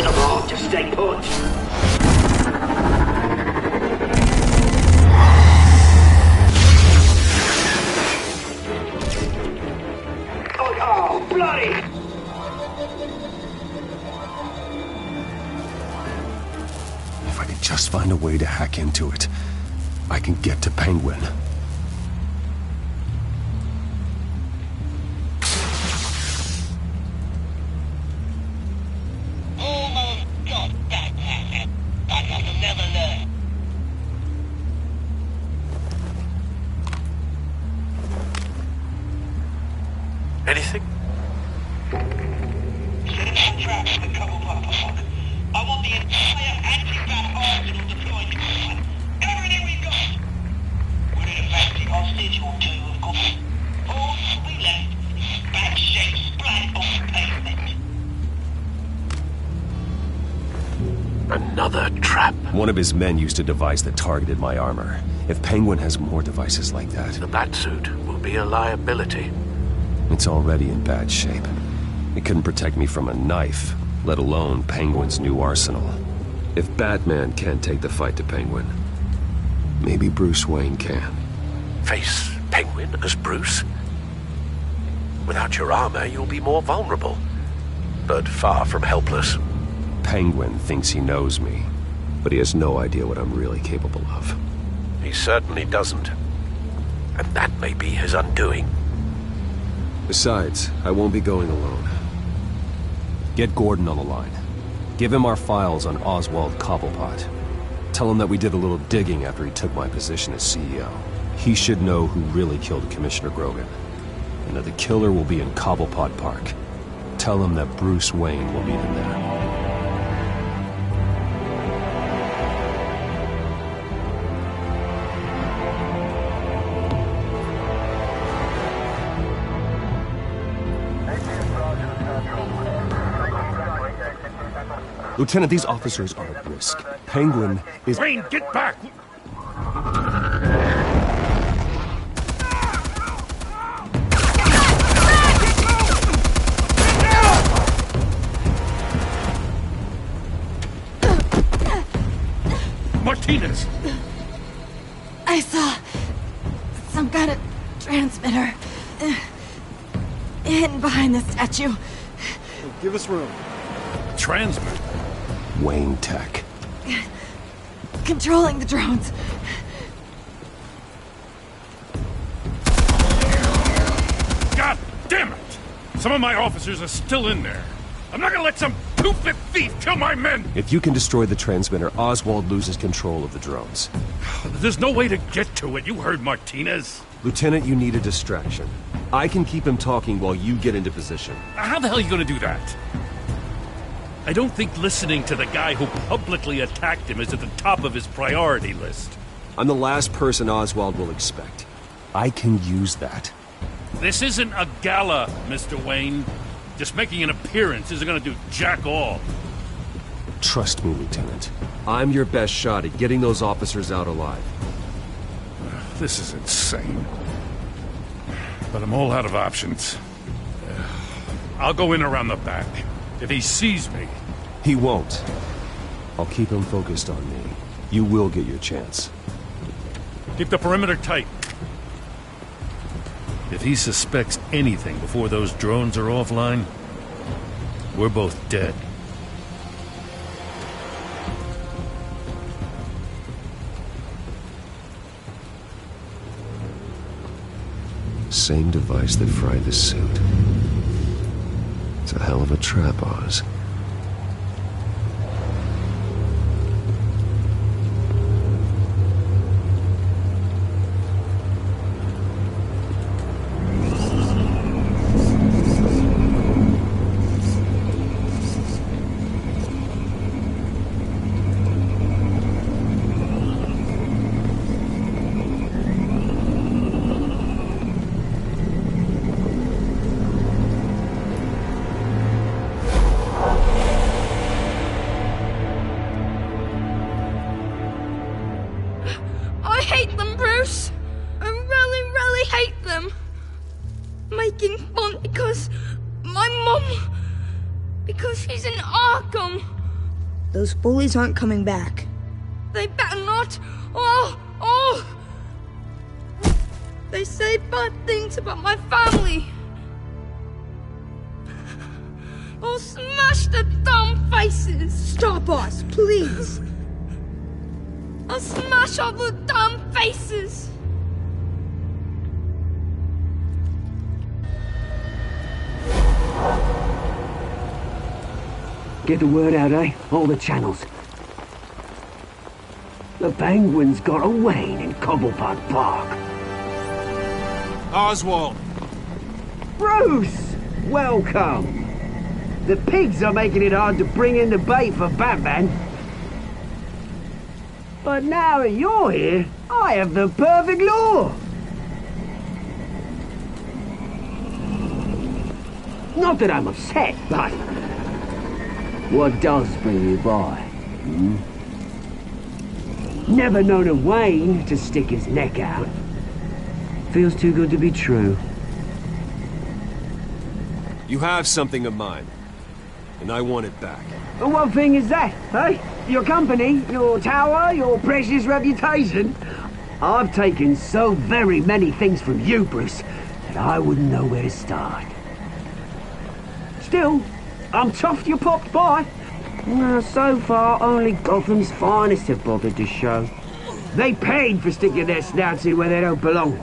come on, just stay put. Oh, bloody! If I could just find a way to hack into it, I can get to Penguin. Anything? Traps at Cobblepot Park. I want the entire anti-bat arsenal deployed to this. Everything we've got. We're in a fancy hostage or two, of course. All we left is bad shape splat on the pavement. Another trap. One of his men used a device that targeted my armor. If Penguin has more devices like that... The Batsuit will be a liability. It's already in bad shape. It couldn't protect me from a knife, let alone Penguin's new arsenal. If Batman can't take the fight to Penguin, maybe Bruce Wayne can. Face Penguin as Bruce? Without your armor, you'll be more vulnerable, but far from helpless. Penguin thinks he knows me, but he has no idea what I'm really capable of. He certainly doesn't. And that may be his undoing. Besides, I won't be going alone. Get Gordon on the line. Give him our files on Oswald Cobblepot. Tell him that we did a little digging after he took my position as CEO. He should know who really killed Commissioner Grogan, and that the killer will be in Cobblepot Park. Tell him that Bruce Wayne will meet him there. Lieutenant, these officers are at risk. Penguin is... Wayne, get back! Martinez! I saw some kind of transmitter hidden behind the statue. Give us room. Transmitter? Wayne Tech. Controlling the drones. God damn it! Some of my officers are still in there. I'm not gonna let some two-bit thief kill my men! If you can destroy the transmitter, Oswald loses control of the drones. There's no way to get to it. You heard Martinez. Lieutenant, you need a distraction. I can keep him talking while you get into position. How the hell are you gonna do that? I don't think listening to the guy who publicly attacked him is at the top of his priority list. I'm the last person Oswald will expect. I can use that. This isn't a gala, Mr. Wayne. Just making an appearance isn't gonna do jack all. Trust me, Lieutenant. I'm your best shot at getting those officers out alive. This is insane. But I'm all out of options. I'll go in around the back. If he sees me... He won't. I'll keep him focused on me. You will get your chance. Keep the perimeter tight. If he suspects anything before those drones are offline, we're both dead. Same device that fried the suit. It's a hell of a trap, Oz. Those bullies aren't coming back. They better not. Oh! They say bad things about my family. I'll smash the dumb faces. Stop us, please. I'll smash all the dumb faces. Get the word out, eh? All the channels. The penguins got away in Cobblepot Park. Oswald! Bruce! Welcome! The pigs are making it hard to bring in the bait for Batman. But now that you're here, I have the perfect lure! Not that I'm upset, but... what does bring you by? Never known a Wayne to stick his neck out. Feels too good to be true. You have something of mine, and I want it back. And what thing is that, eh? Your company, your tower, your precious reputation? I've taken so very many things from you, Bruce, that I wouldn't know where to start. Still, I'm chuffed you popped by. Well, so far, only Gotham's finest have bothered to show. They paid for sticking their snouts in where they don't belong.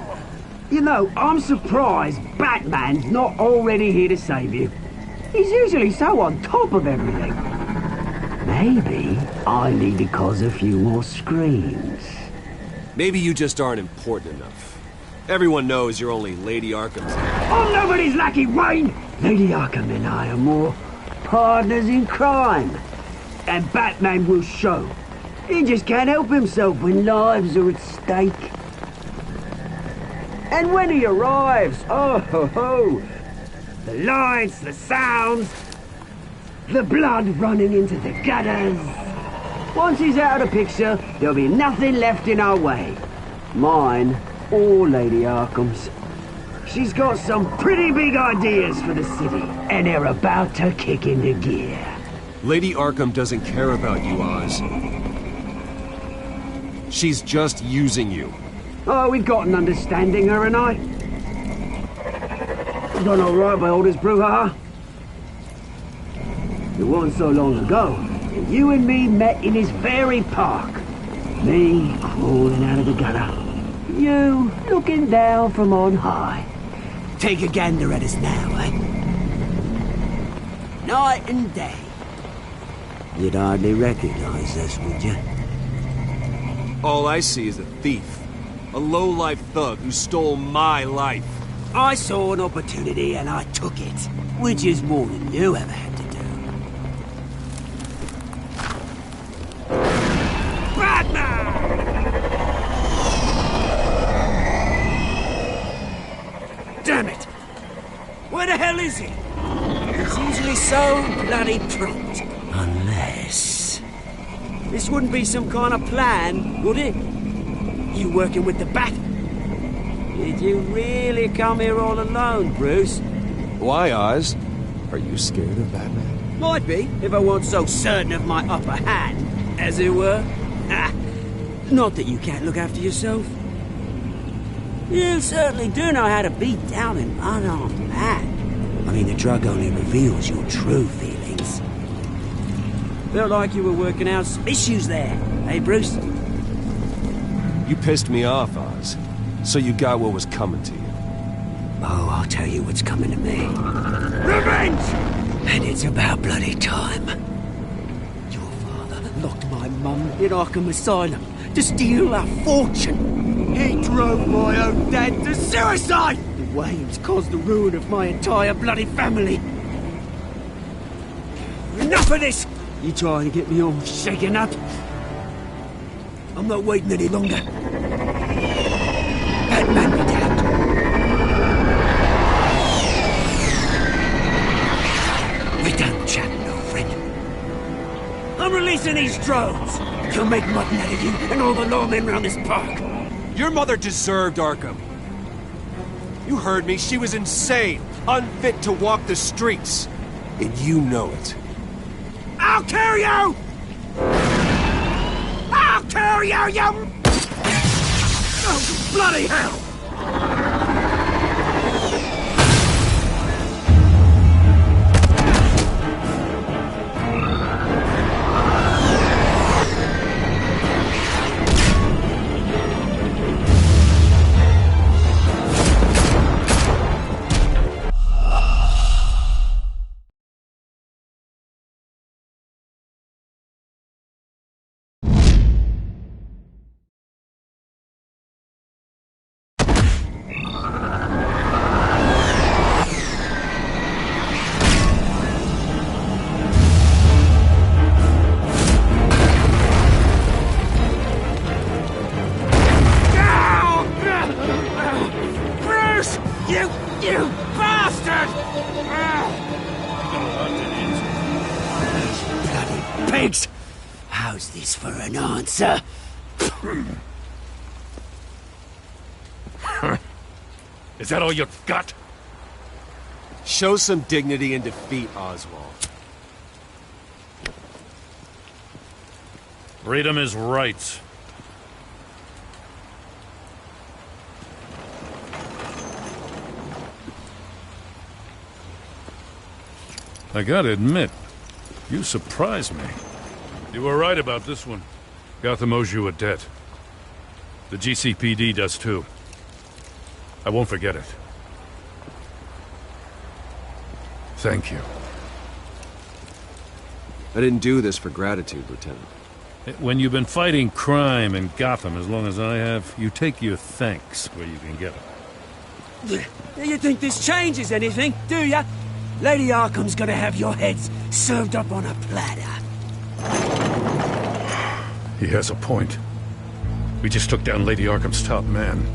You know, I'm surprised Batman's not already here to save you. He's usually so on top of everything. Maybe I need to cause a few more screams. Maybe you just aren't important enough. Everyone knows you're only Lady Arkham's... I'm nobody's lackey, Wayne! Lady Arkham and I are more partners in crime. And Batman will show. He just can't help himself when lives are at stake. And when he arrives, oh ho ho! The lights, the sounds, the blood running into the gutters. Once he's out of the picture, there'll be nothing left in our way. Mine or Lady Arkham's. She's got some pretty big ideas for the city, and they're about to kick into gear. Lady Arkham doesn't care about you, Oz. She's just using you. Oh, we've got an understanding, her and I. Done all right by Aldous Brouhaha. It wasn't so long ago that you and me met in this very park. Me crawling out of the gutter. You looking down from on high. Take a gander at us now, eh? Night and day. You'd hardly recognize us, would you? All I see is a thief. A low-life thug who stole my life. I saw an opportunity and I took it. Which is more than you ever had to do. Batman! Damn it! Where the hell is he? He's usually so bloody prompt. Unless... this wouldn't be some kind of plan, would it? You working with the Bat? Did you really come here all alone, Bruce? Why, Oz? Are you scared of Batman? Might be, if I weren't so certain of my upper hand, as it were. Ah, not that you can't look after yourself. You certainly do know how to beat down an unarmed man. I mean, the drug only reveals your true feelings. Felt like you were working out some issues there, eh, Bruce? You pissed me off, Oz. So you got what was coming to you. Oh, I'll tell you what's coming to me. Revenge! And it's about bloody time. Your father locked my mum in Arkham Asylum to steal a fortune. He drove my own dad to suicide! The Waynes caused the ruin of my entire bloody family. Enough of this! You trying to get me all shaken up? I'm not waiting any longer. Batman be damned. We're done chatting, old friend. I'm releasing these drones. You'll make mutton out of you and all the lawmen around this park. Your mother deserved Arkham. You heard me. She was insane, unfit to walk the streets. And you know it. I'll kill you! I'll kill you, you... Oh, bloody hell! You bastard! Bloody pigs! How's this for an answer? Is that all you've got? Show some dignity in defeat, Oswald. Read him his rights. I gotta admit, you surprised me. You were right about this one. Gotham owes you a debt. The GCPD does too. I won't forget it. Thank you. I didn't do this for gratitude, Lieutenant. When you've been fighting crime in Gotham as long as I have, you take your thanks where you can get them. You think this changes anything, do ya? Lady Arkham's gonna have your heads served up on a platter. He has a point. We just took down Lady Arkham's top man.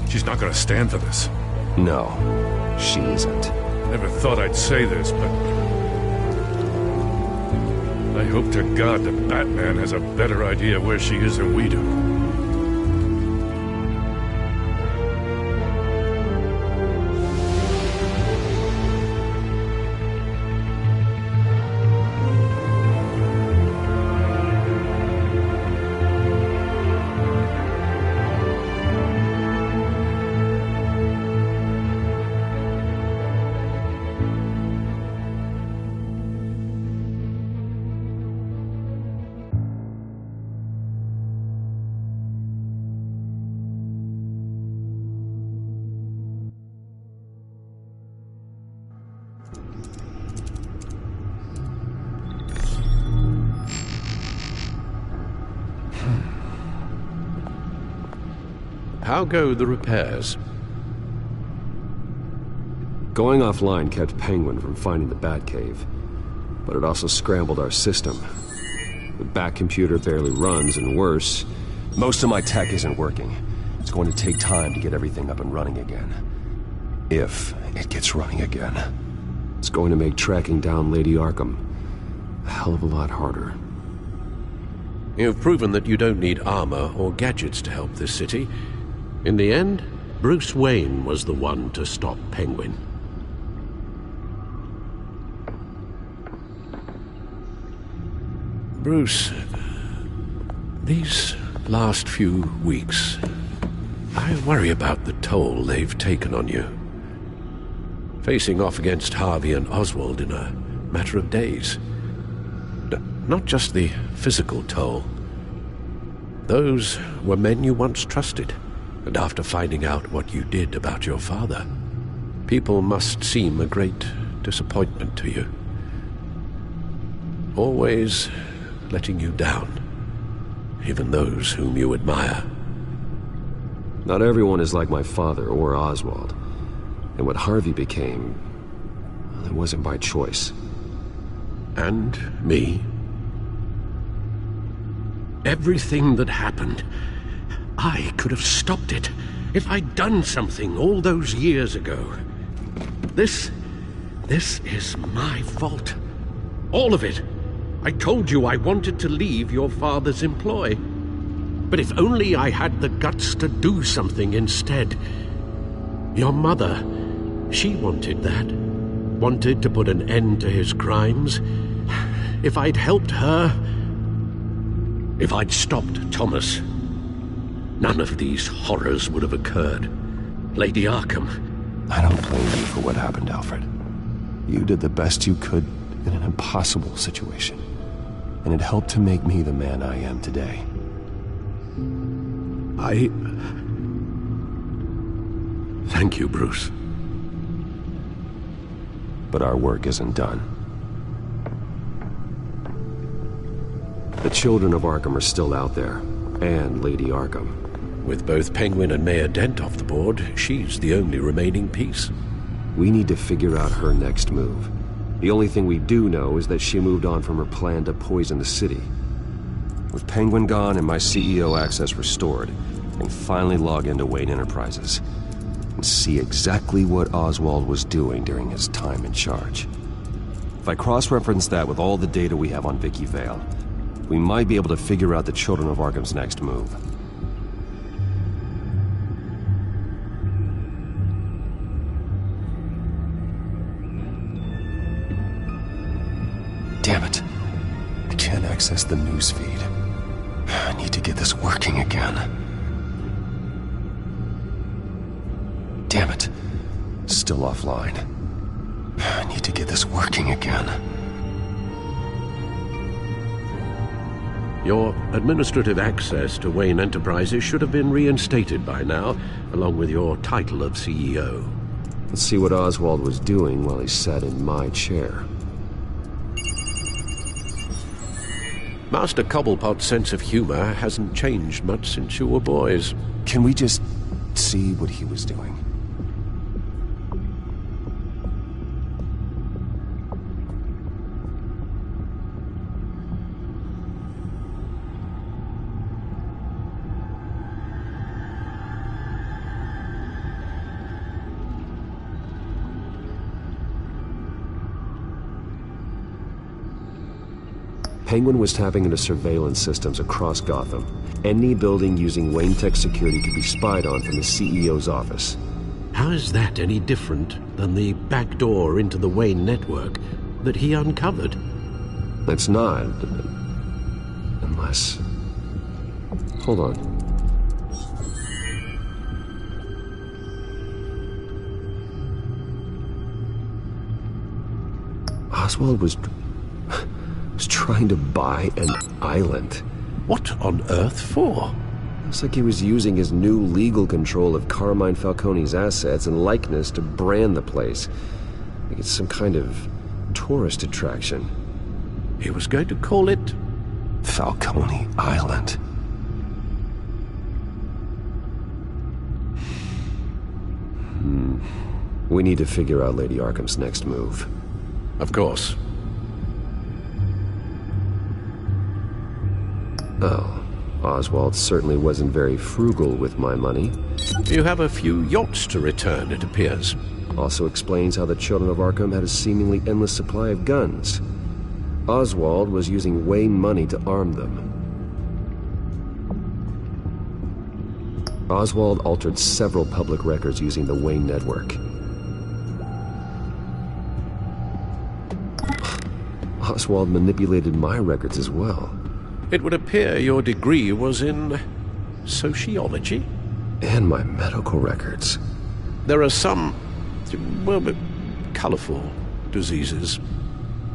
She's not gonna stand for this. No, she isn't. Never thought I'd say this, but I hope to God that Batman has a better idea where she is than we do. How go the repairs? Going offline kept Penguin from finding the Batcave, but it also scrambled our system. The Bat computer barely runs, and worse, most of my tech isn't working. It's going to take time to get everything up and running again. If it gets running again. It's going to make tracking down Lady Arkham a hell of a lot harder. You've proven that you don't need armor or gadgets to help this city. In the end, Bruce Wayne was the one to stop Penguin. Bruce, these last few weeks, I worry about the toll they've taken on you. Facing off against Harvey and Oswald in a matter of days. Not just the physical toll. Those were men you once trusted, and after finding out what you did about your father, people must seem a great disappointment to you. Always letting you down, even those whom you admire. Not everyone is like my father or Oswald. And what Harvey became, well, it wasn't by choice. And me. Everything that happened, I could have stopped it if I'd done something all those years ago. This is my fault. All of it. I told you I wanted to leave your father's employ. But if only I had the guts to do something instead. Your mother, she wanted that. Wanted to put an end to his crimes. If I'd helped her, if I'd stopped Thomas, none of these horrors would have occurred. Lady Arkham. I don't blame you for what happened, Alfred. You did the best you could in an impossible situation. And it helped to make me the man I am today. Thank you, Bruce. But our work isn't done. The children of Arkham are still out there, and Lady Arkham. With both Penguin and Mayor Dent off the board, she's the only remaining piece. We need to figure out her next move. The only thing we do know is that she moved on from her plan to poison the city. With Penguin gone and my CEO access restored, I can finally log into Wayne Enterprises and see exactly what Oswald was doing during his time in charge. If I cross-reference that with all the data we have on Vicky Vale, we might be able to figure out the Children of Arkham's next move. Damn it. I can't access the news feed. I need to get this working again. Damn it. Still offline. I need to get this working again. Your administrative access to Wayne Enterprises should have been reinstated by now, along with your title of CEO. Let's see what Oswald was doing while he sat in my chair. Master Cobblepot's sense of humor hasn't changed much since you were boys. Can we just see what he was doing? Penguin was tapping into surveillance systems across Gotham. Any building using Wayne Tech security could be spied on from the CEO's office. How is that any different than the back door into the Wayne network that he uncovered? It's not. Unless... Hold on. Oswald was trying to buy an island. What on earth for? Looks like he was using his new legal control of Carmine Falcone's assets and likeness to brand the place. Like it's some kind of tourist attraction. He was going to call it... Falcone Island. We need to figure out Lady Arkham's next move. Of course. Oh, Oswald certainly wasn't very frugal with my money. You have a few yachts to return, it appears. Also explains how the Children of Arkham had a seemingly endless supply of guns. Oswald was using Wayne money to arm them. Oswald altered several public records using the Wayne network. Oswald manipulated my records as well. It would appear your degree was in... sociology? And my medical records. There are some, well, colorful diseases.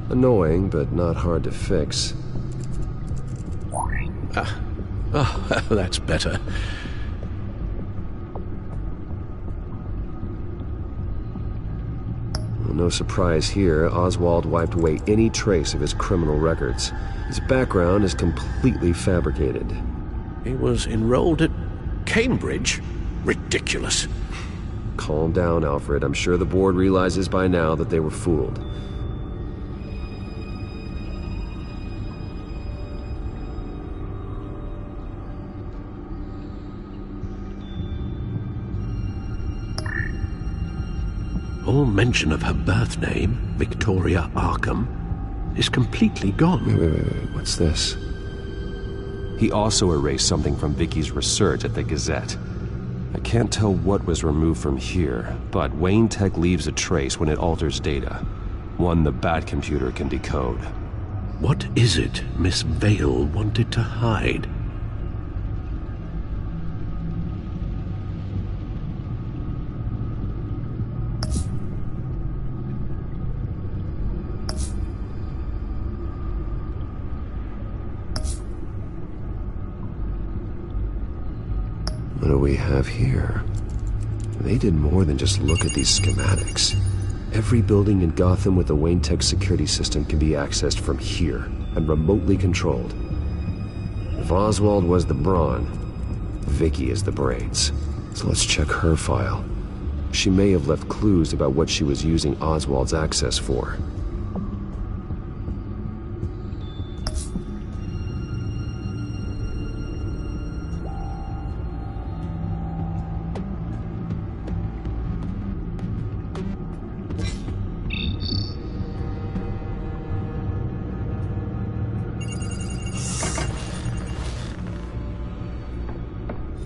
Annoying, but not hard to fix. Oh, that's better. Well, no surprise here, Oswald wiped away any trace of his criminal records. His background is completely fabricated. He was enrolled at Cambridge? Ridiculous. Calm down, Alfred. I'm sure the board realizes by now that they were fooled. All mention of her birth name, Victoria Arkham, is completely gone. Wait. What's this? He also erased something from Vicky's research at the Gazette. I can't tell what was removed from here, but Wayne Tech leaves a trace when it alters data. One the Bat computer can decode. What is it Miss Vale wanted to hide? What do we have here? They did more than just look at these schematics. Every building in Gotham with the Wayne Tech security system can be accessed from here and remotely controlled. If Oswald was the brawn, Vicky is the brains. So let's check her file. She may have left clues about what she was using Oswald's access for.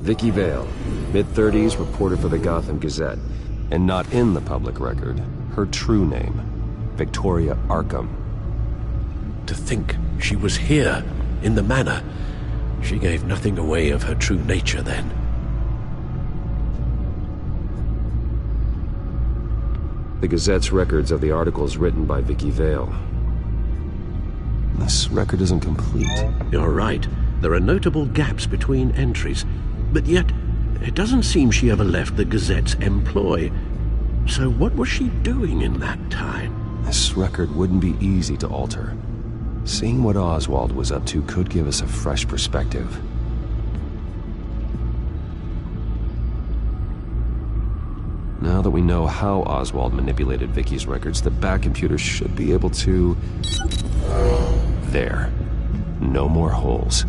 Vicky Vale, mid-30s, reporter for the Gotham Gazette. And not in the public record, her true name, Victoria Arkham. To think she was here, in the manor. She gave nothing away of her true nature then. The Gazette's records of the articles written by Vicky Vale. This record isn't complete. You're right. There are notable gaps between entries. But yet, it doesn't seem she ever left the Gazette's employ. So what was she doing in that time? This record wouldn't be easy to alter. Seeing what Oswald was up to could give us a fresh perspective. Now that we know how Oswald manipulated Vicky's records, the Bat computer should be able to... There. No more holes.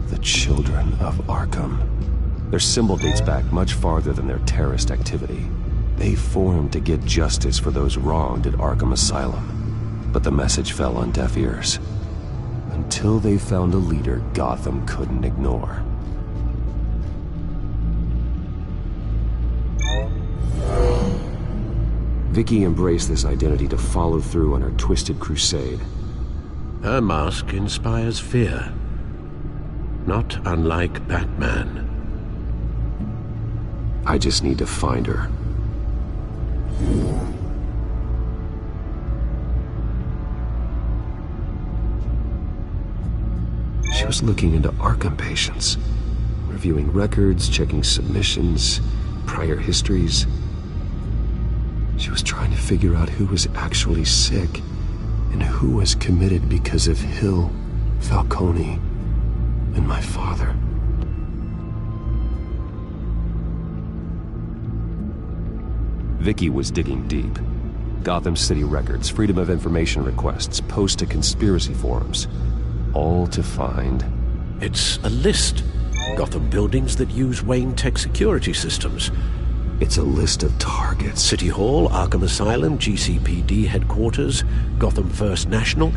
The Children of Arkham. Their symbol dates back much farther than their terrorist activity. They formed to get justice for those wronged at Arkham Asylum. But the message fell on deaf ears. Until they found a leader Gotham couldn't ignore. Vicky embraced this identity to follow through on her twisted crusade. Her mask inspires fear. Not unlike Batman. I just need to find her. She was looking into Arkham patients, reviewing records, checking submissions, prior histories. She was trying to figure out who was actually sick and who was committed because of Hill, Falcone, and my father. Vicky was digging deep. Gotham City records, Freedom of Information requests, posts to conspiracy forums. All to find... It's a list. Gotham buildings that use Wayne Tech security systems. It's a list of targets. City Hall, Arkham Asylum, GCPD headquarters, Gotham First National.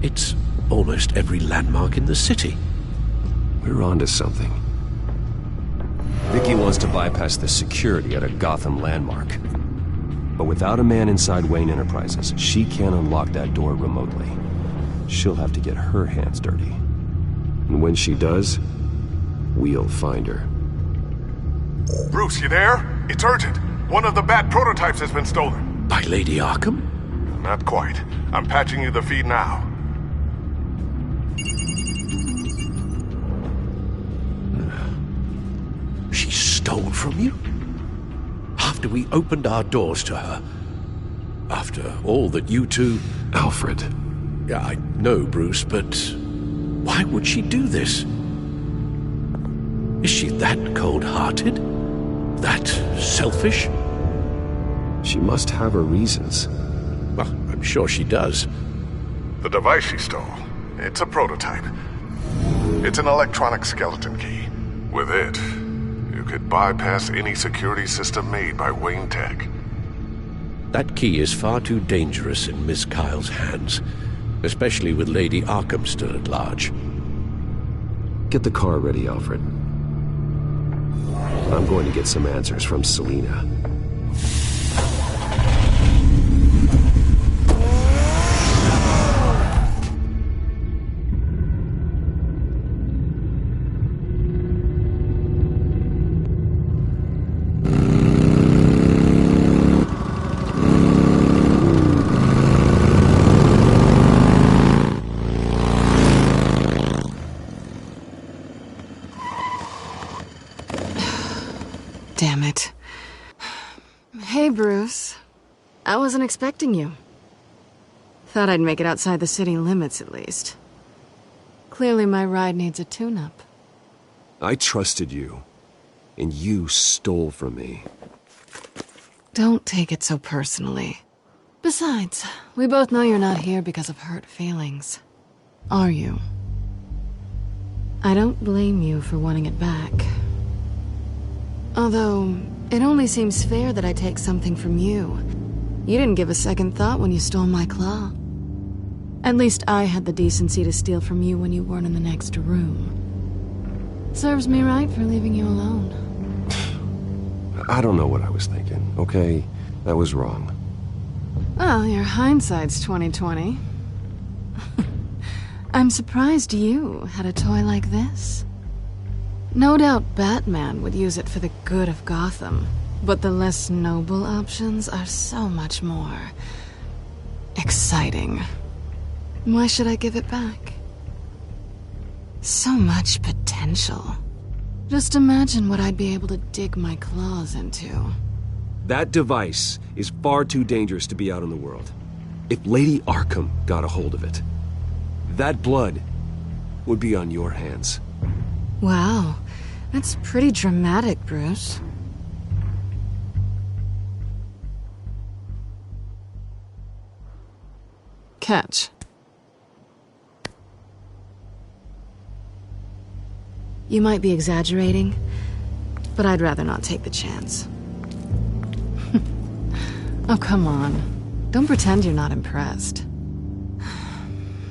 It's almost every landmark in the city. We're onto something. Vicky wants to bypass the security at a Gotham landmark. But without a man inside Wayne Enterprises, she can't unlock that door remotely. she'll have to get her hands dirty. And when she does, we'll find her. Bruce, you there? It's urgent. One of the Bat prototypes has been stolen. By Lady Arkham? Not quite. I'm patching you the feed now. She stole from you? After we opened our doors to her? After all that you two... Alfred. Yeah, I know, Bruce, but why would she do this? Is she that cold-hearted? That selfish? She must have her reasons. Well, I'm sure she does. The device she stole, it's a prototype. It's an electronic skeleton key. With it, you could bypass any security system made by Wayne Tech. That key is far too dangerous in Miss Kyle's hands, especially with Lady Arkham still at large. Get the car ready, Alfred. I'm going to get some answers from Selina. Damn it. Hey, Bruce. I wasn't expecting you. Thought I'd make it outside the city limits, at least. Clearly my ride needs a tune-up. I trusted you, and you stole from me. Don't take it so personally. Besides, we both know you're not here because of hurt feelings. Are you? I don't blame you for wanting it back. Although, it only seems fair that I take something from you. You didn't give a second thought when you stole my claw. At least I had the decency to steal from you when you weren't in the next room. Serves me right for leaving you alone. I don't know what I was thinking, okay? That was wrong. Well, your hindsight's 20/20. I'm surprised you had a toy like this. No doubt Batman would use it for the good of Gotham, but the less noble options are so much more exciting. Why should I give it back? So much potential. Just imagine what I'd be able to dig my claws into. That device is far too dangerous to be out in the world. If Lady Arkham got a hold of it, that blood would be on your hands. Wow, that's pretty dramatic, Bruce. Catch. You might be exaggerating, but I'd rather not take the chance. Oh, come on. Don't pretend you're not impressed.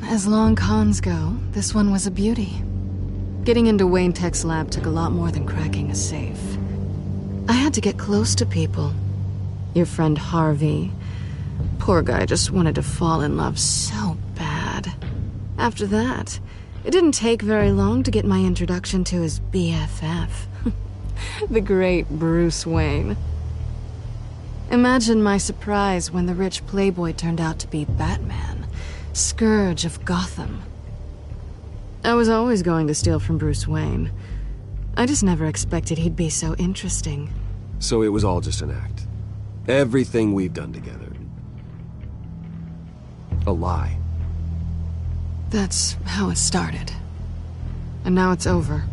As long cons go, this one was a beauty. Getting into Wayne Tech's lab took a lot more than cracking a safe. I had to get close to people. Your friend Harvey. Poor guy just wanted to fall in love so bad. After that, it didn't take very long to get my introduction to his BFF. The great Bruce Wayne. Imagine my surprise when the rich playboy turned out to be Batman, Scourge of Gotham. I was always going to steal from Bruce Wayne. I just never expected he'd be so interesting. So it was all just an act. Everything we've done together. A lie. That's how it started. And now it's over.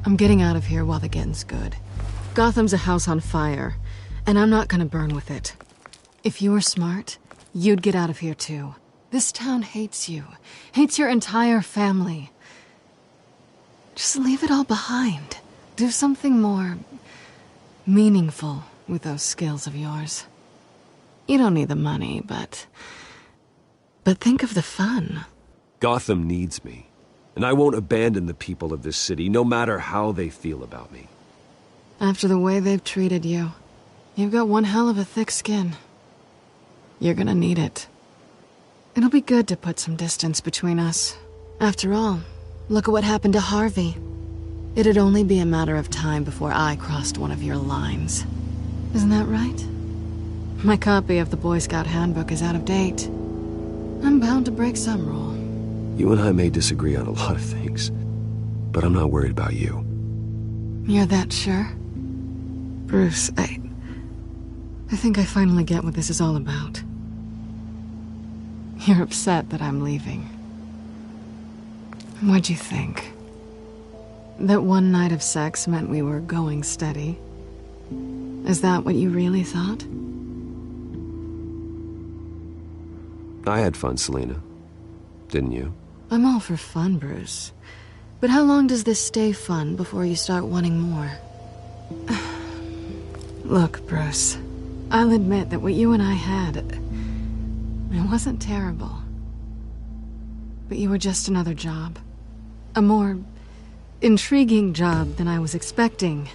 I'm getting out of here while the getting's good. Gotham's a house on fire, and I'm not gonna burn with it. If you were smart, you'd get out of here too. This town hates you. Hates your entire family. Just leave it all behind. Do something more meaningful with those skills of yours. You don't need the money, but think of the fun. Gotham needs me, and I won't abandon the people of this city, no matter how they feel about me. After the way they've treated you, you've got one hell of a thick skin. You're gonna need it. It'll be good to put some distance between us. After all, look at what happened to Harvey. It'd only be a matter of time before I crossed one of your lines. Isn't that right? My copy of the Boy Scout Handbook is out of date. I'm bound to break some rule. You and I may disagree on a lot of things, but I'm not worried about you. You're that sure? Bruce, I think I finally get what this is all about. You're upset that I'm leaving. What'd you think? That one night of sex meant we were going steady? Is that what you really thought? I had fun, Selena. Didn't you? I'm all for fun, Bruce. But how long does this stay fun before you start wanting more? Look, Bruce, I'll admit that what you and I had, it wasn't terrible. But you were just another job. A more intriguing job than I was expecting.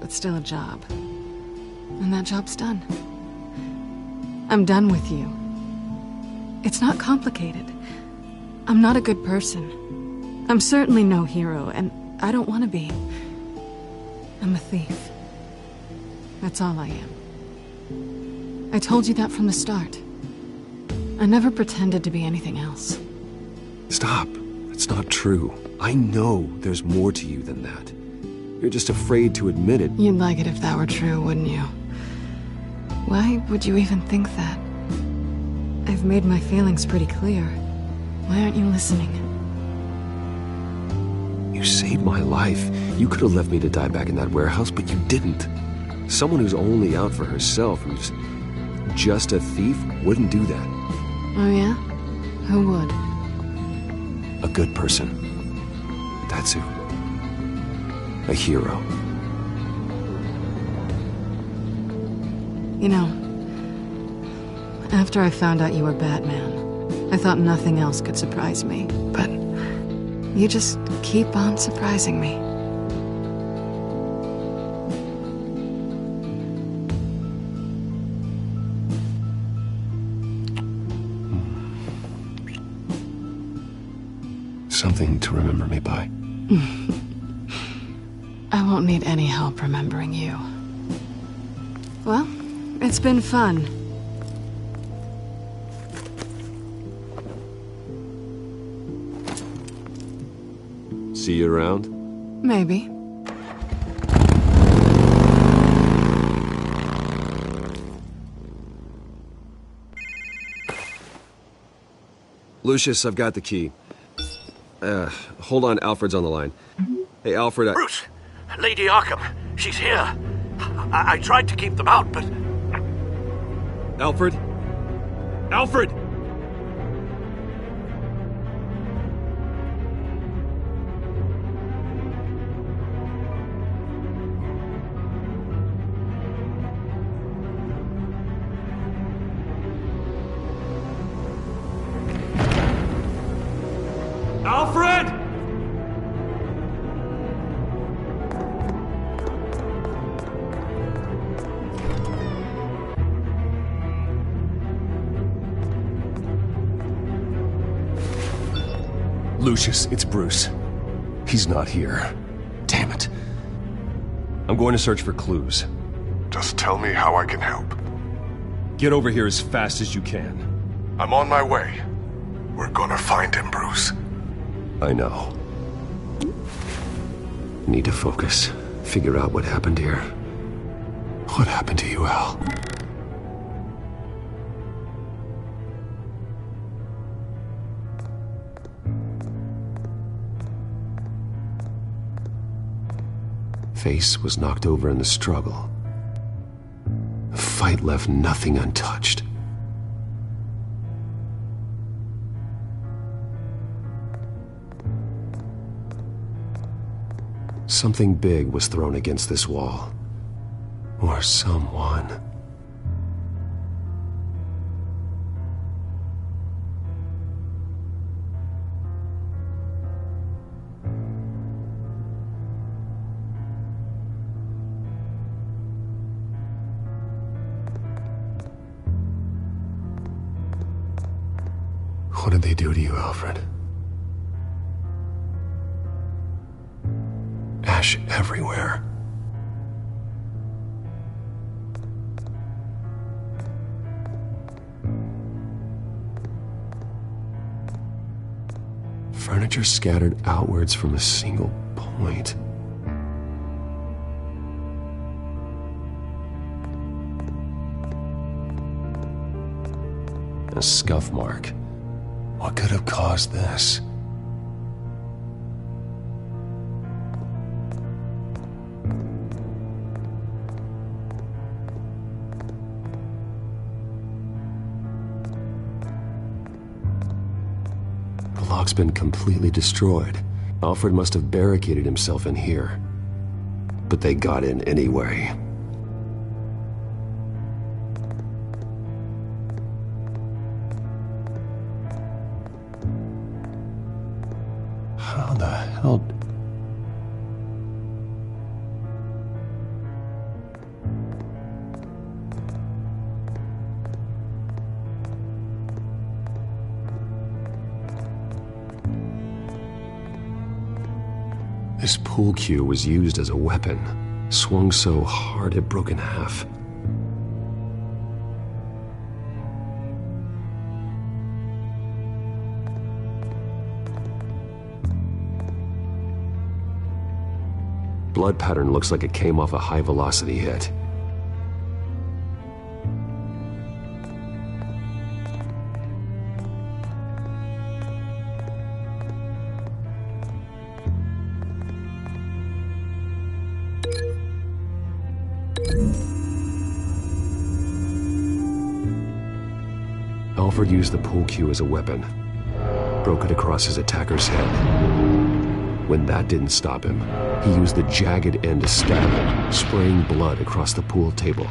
But still a job. And that job's done. I'm done with you. It's not complicated. I'm not a good person. I'm certainly no hero, and I don't want to be. I'm a thief. That's all I am. I told you that from the start. I never pretended to be anything else. Stop. That's not true. I know there's more to you than that. You're just afraid to admit it. You'd like it if that were true, wouldn't you? Why would you even think that? I've made my feelings pretty clear. Why aren't you listening? You saved my life. You could have left me to die back in that warehouse, but you didn't. Someone who's only out for herself, who's just a thief, wouldn't do that. Oh yeah? Who would? A good person. That's who. A hero. You know, after I found out you were Batman, I thought nothing else could surprise me, but you just keep on surprising me. Something to remember me by. I won't need any help remembering you. Well, it's been fun. See you around? Maybe. Lucius, I've got the key. Hold on, Alfred's on the line. Hey, Alfred, Bruce! Lady Arkham, she's here. I tried to keep them out, but... Alfred? Alfred! Alfred! Lucius, it's Bruce. He's not here. Damn it. I'm going to search for clues. Just tell me how I can help. Get over here as fast as you can. I'm on my way. We're gonna find him, Bruce. I know. Need to focus. Figure out what happened here. What happened to you, Al? Face was knocked over in the struggle. The fight left nothing untouched. Something big was thrown against this wall. Or someone. What did they do to you, Alfred? Ash everywhere. Furniture scattered outwards from a single point. A scuff mark. What could have caused this? The lock's been completely destroyed. Alfred must have barricaded himself in here. But they got in anyway. How the hell... This pool cue was used as a weapon, swung so hard it broke in half. Blood pattern looks like it came off a high-velocity hit. Alfred used the pool cue as a weapon, broke it across his attacker's head. When that didn't stop him, he used the jagged end to stab him, spraying blood across the pool table.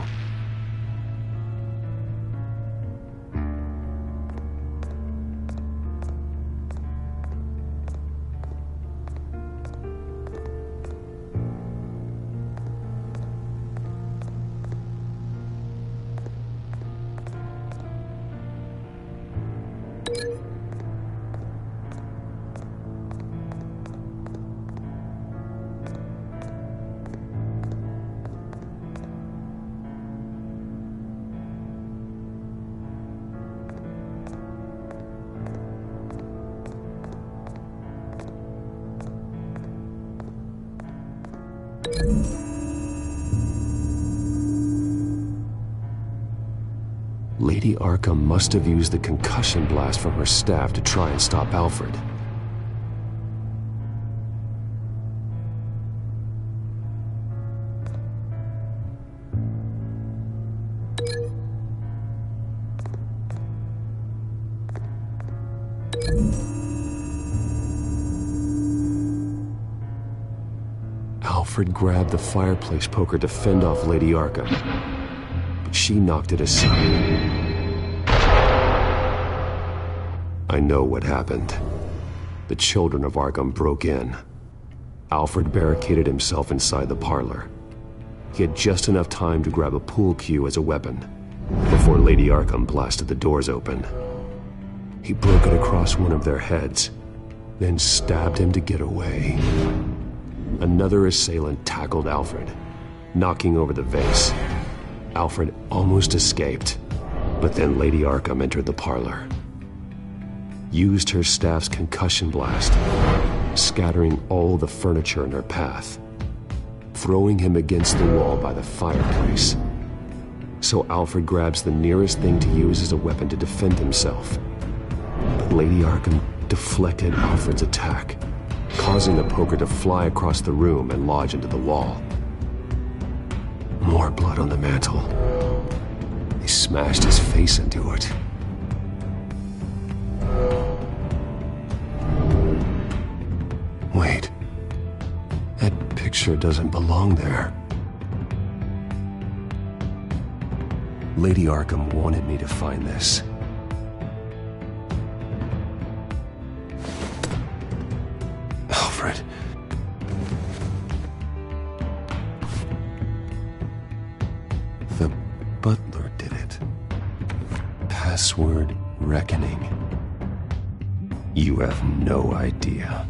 Lady Arkham must have used the concussion blast from her staff to try and stop Alfred. Alfred grabbed the fireplace poker to fend off Lady Arkham, but she knocked it aside. I know what happened. The children of Arkham broke in. Alfred barricaded himself inside the parlor. He had just enough time to grab a pool cue as a weapon before Lady Arkham blasted the doors open. He broke it across one of their heads, then stabbed him to get away. Another assailant tackled Alfred, knocking over the vase. Alfred almost escaped, but then Lady Arkham entered the parlor. Used her staff's concussion blast, scattering all the furniture in her path, throwing him against the wall by the fireplace. So Alfred grabs the nearest thing to use as a weapon to defend himself. But Lady Arkham deflected Alfred's attack, causing the poker to fly across the room and lodge into the wall. More blood on the mantel. He smashed his face into it. Wait. That picture doesn't belong there. Lady Arkham wanted me to find this. Alfred. The butler did it. Password reckoning. You have no idea.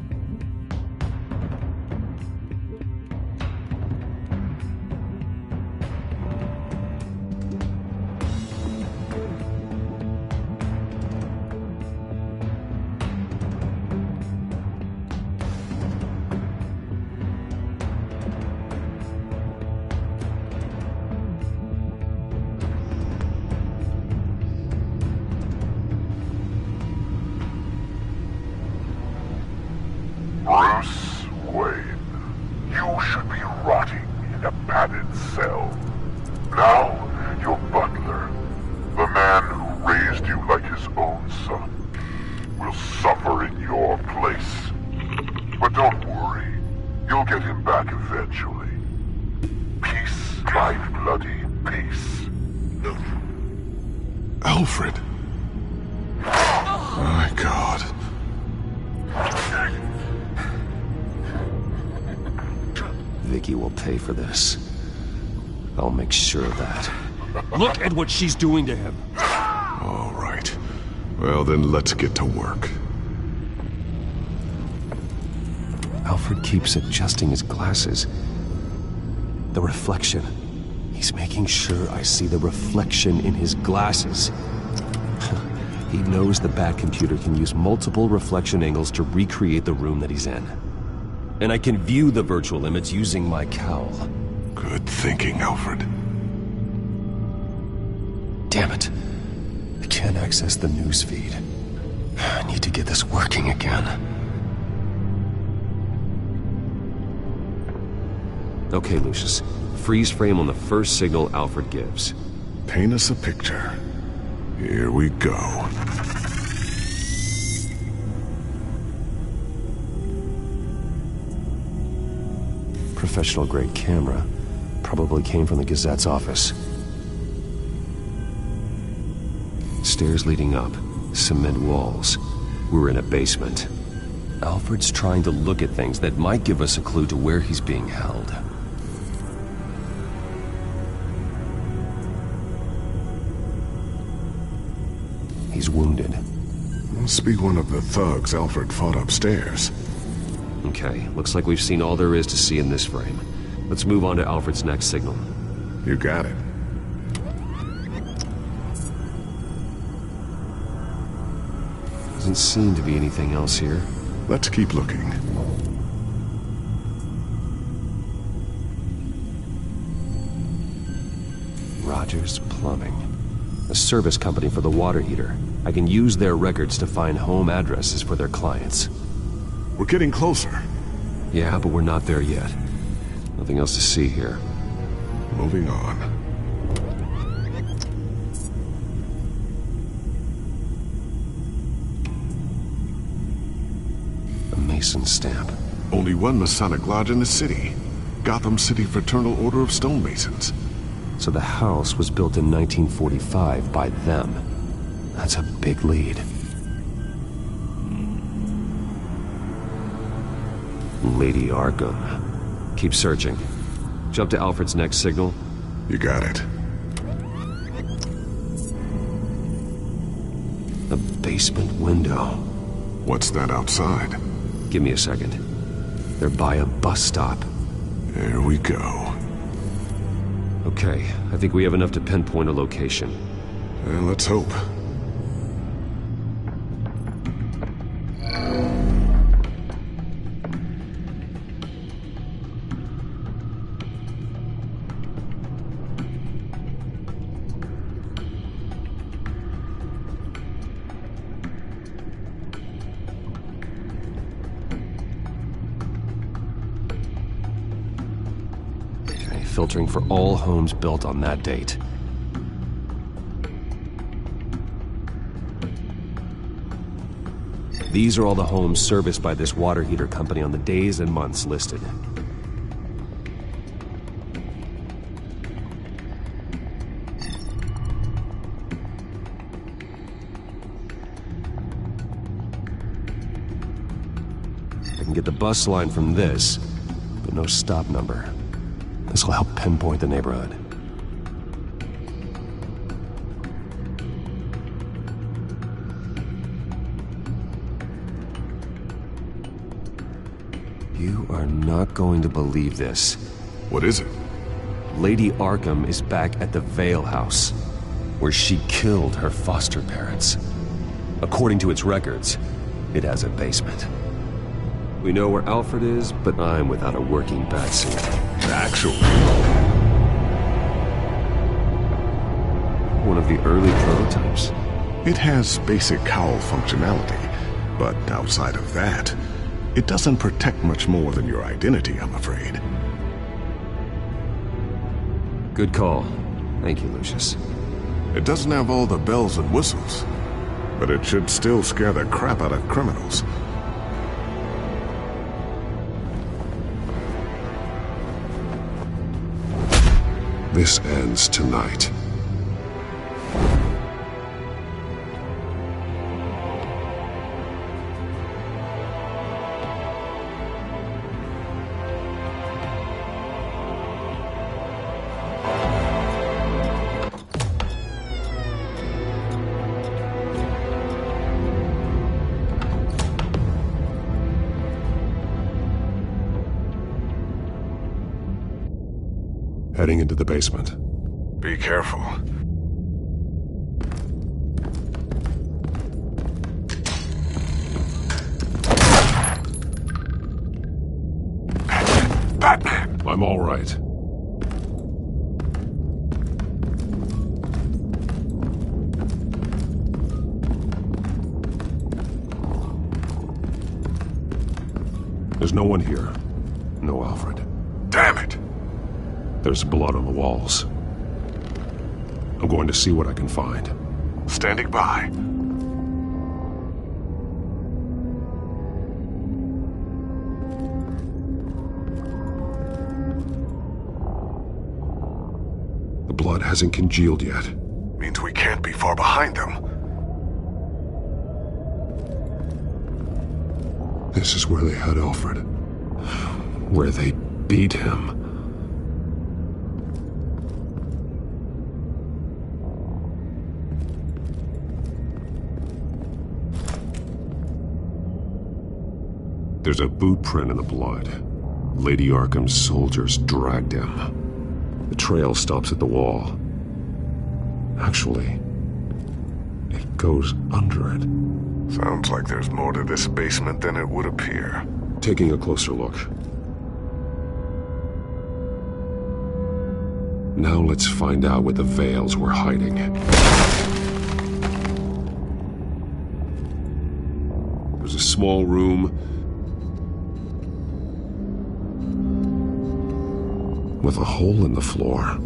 Bruce Wayne, you should be rotting in a padded cell. Now, your butler, the man who raised you like his own son, will suffer in your place. But don't worry, you'll get him back eventually. Peace, my bloody peace. Alfred. My God. Vicky will pay for this. I'll make sure of that. Look at what she's doing to him! All right. Well, then let's get to work. Alfred keeps adjusting his glasses. The reflection. He's making sure I see the reflection in his glasses. He knows the Batcomputer can use multiple reflection angles to recreate the room that he's in. And I can view the virtual image using my cowl. Good thinking, Alfred. Damn it. I can't access the news feed. I need to get this working again. Okay, Lucius. Freeze frame on the first signal Alfred gives. Paint us a picture. Here we go. Professional-grade camera. Probably came from the Gazette's office. Stairs leading up. Cement walls. We're in a basement. Alfred's trying to look at things that might give us a clue to where he's being held. He's wounded. Must be one of the thugs Alfred fought upstairs. Okay, looks like we've seen all there is to see in this frame. Let's move on to Alfred's next signal. You got it. Doesn't seem to be anything else here. Let's keep looking. Rogers Plumbing. A service company for the water heater. I can use their records to find home addresses for their clients. We're getting closer. Yeah, but we're not there yet. Nothing else to see here. Moving on. A Mason stamp. Only one Masonic lodge in the city. Gotham City Fraternal Order of Stonemasons. So the house was built in 1945 by them. That's a big lead. Lady Arkham. Keep searching. Jump to Alfred's next signal. You got it. A basement window. What's that outside? Give me a second. They're by a bus stop. There we go. Okay, I think we have enough to pinpoint a location. Let's hope. Filtering for all homes built on that date. These are all the homes serviced by this water heater company on the days and months listed. I can get the bus line from this, but no stop number. This will help pinpoint the neighborhood. You are not going to believe this. What is it? Lady Arkham is back at the Vale House, where she killed her foster parents. According to its records, it has a basement. We know where Alfred is, but I'm without a working batsuit. Actually, one of the early prototypes. It has basic cowl functionality, but outside of that, it doesn't protect much more than your identity, I'm afraid. Good call. Thank you, Lucius. It doesn't have all the bells and whistles, but it should still scare the crap out of criminals. This ends tonight. Heading into the basement. Be careful. Batman! I'm all right. There's no one here. No Alfred. Damn it! There's blood on the walls. I'm going to see what I can find. Standing by. The blood hasn't congealed yet. Means we can't be far behind them. This is where they had Alfred. Where they beat him. There's a boot print in the blood. Lady Arkham's soldiers dragged him. The trail stops at the wall. Actually, it goes under it. Sounds like there's more to this basement than it would appear. Taking a closer look. Now let's find out where the Vales were hiding. There's a small room with a hole in the floor.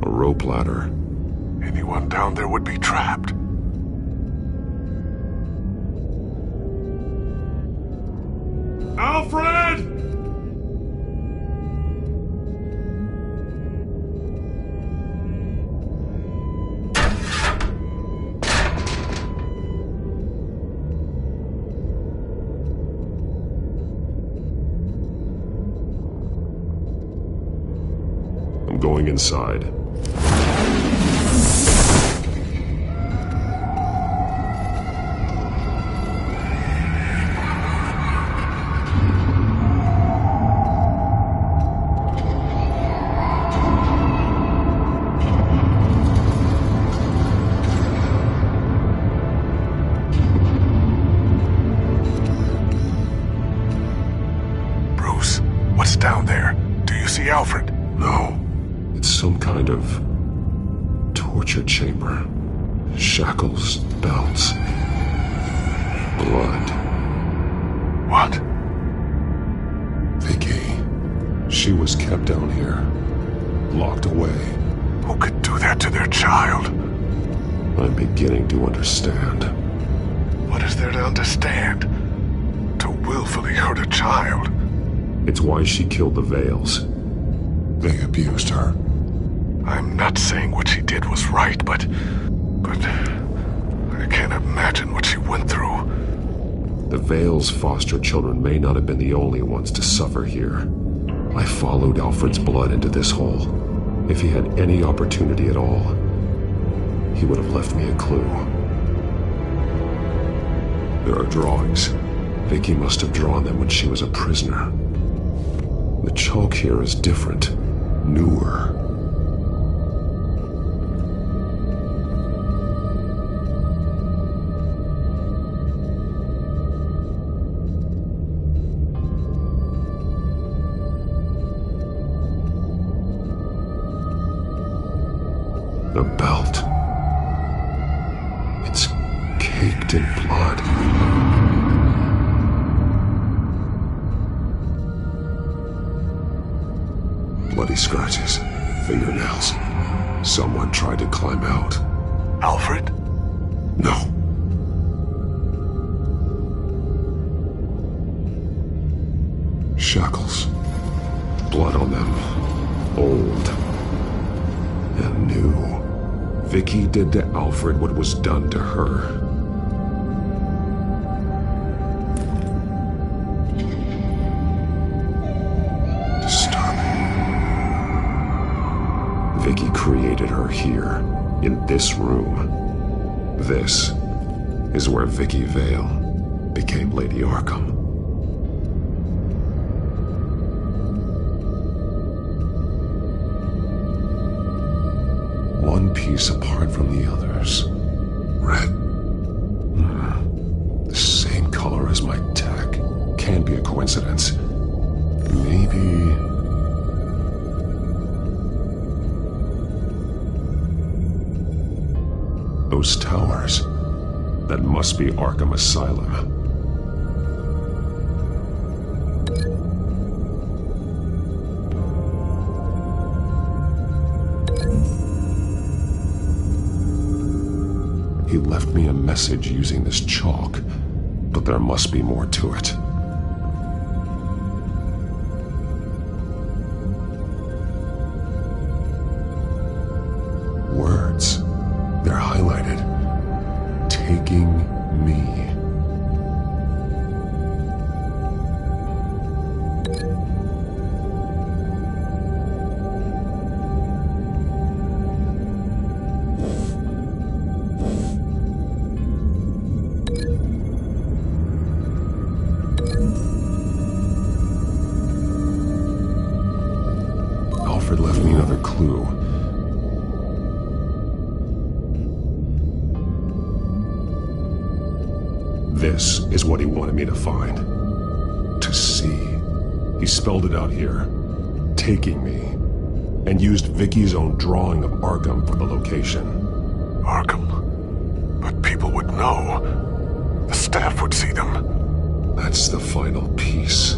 A rope ladder. Anyone down there would be trapped. Alfred! Going inside. Bruce, what's down there? Do you see Alfred? No. Some kind of torture chamber. Shackles, belts, blood. What? Vicky. She was kept down here, locked away. Who could do that to their child? I'm beginning to understand. What is there to understand? To willfully hurt a child? It's why she killed the Vales. They abused her. I'm not saying what she did was right, but I can't imagine what she went through. The Vale's foster children may not have been the only ones to suffer here. I followed Alfred's blood into this hole. If he had any opportunity at all, he would have left me a clue. There are drawings. Vicky must have drawn them when she was a prisoner. The chalk here is different, newer. The belt. It's caked in blood. Bloody scratches, fingernails. Someone tried to climb out. Alfred? No. Shackles. Blood on them. Old. And new. Vicky did to Alfred what was done to her. Vicky created her here, in this room. This is where Vicky Vale became Lady Arkham. One piece apart from the others. Red. The same color as my tech. Can't be a coincidence. Maybe... those towers. That must be Arkham Asylum. He left me a message using this chalk, but there must be more to it. Words. They're highlighted. Taking me. Alfred left me another clue. This is what he wanted me to find. To see. He spelled it out here. Taking me. And used Vicky's own drawing of Arkham for the location. Arkham? But people would know. The staff would see them. That's the final piece.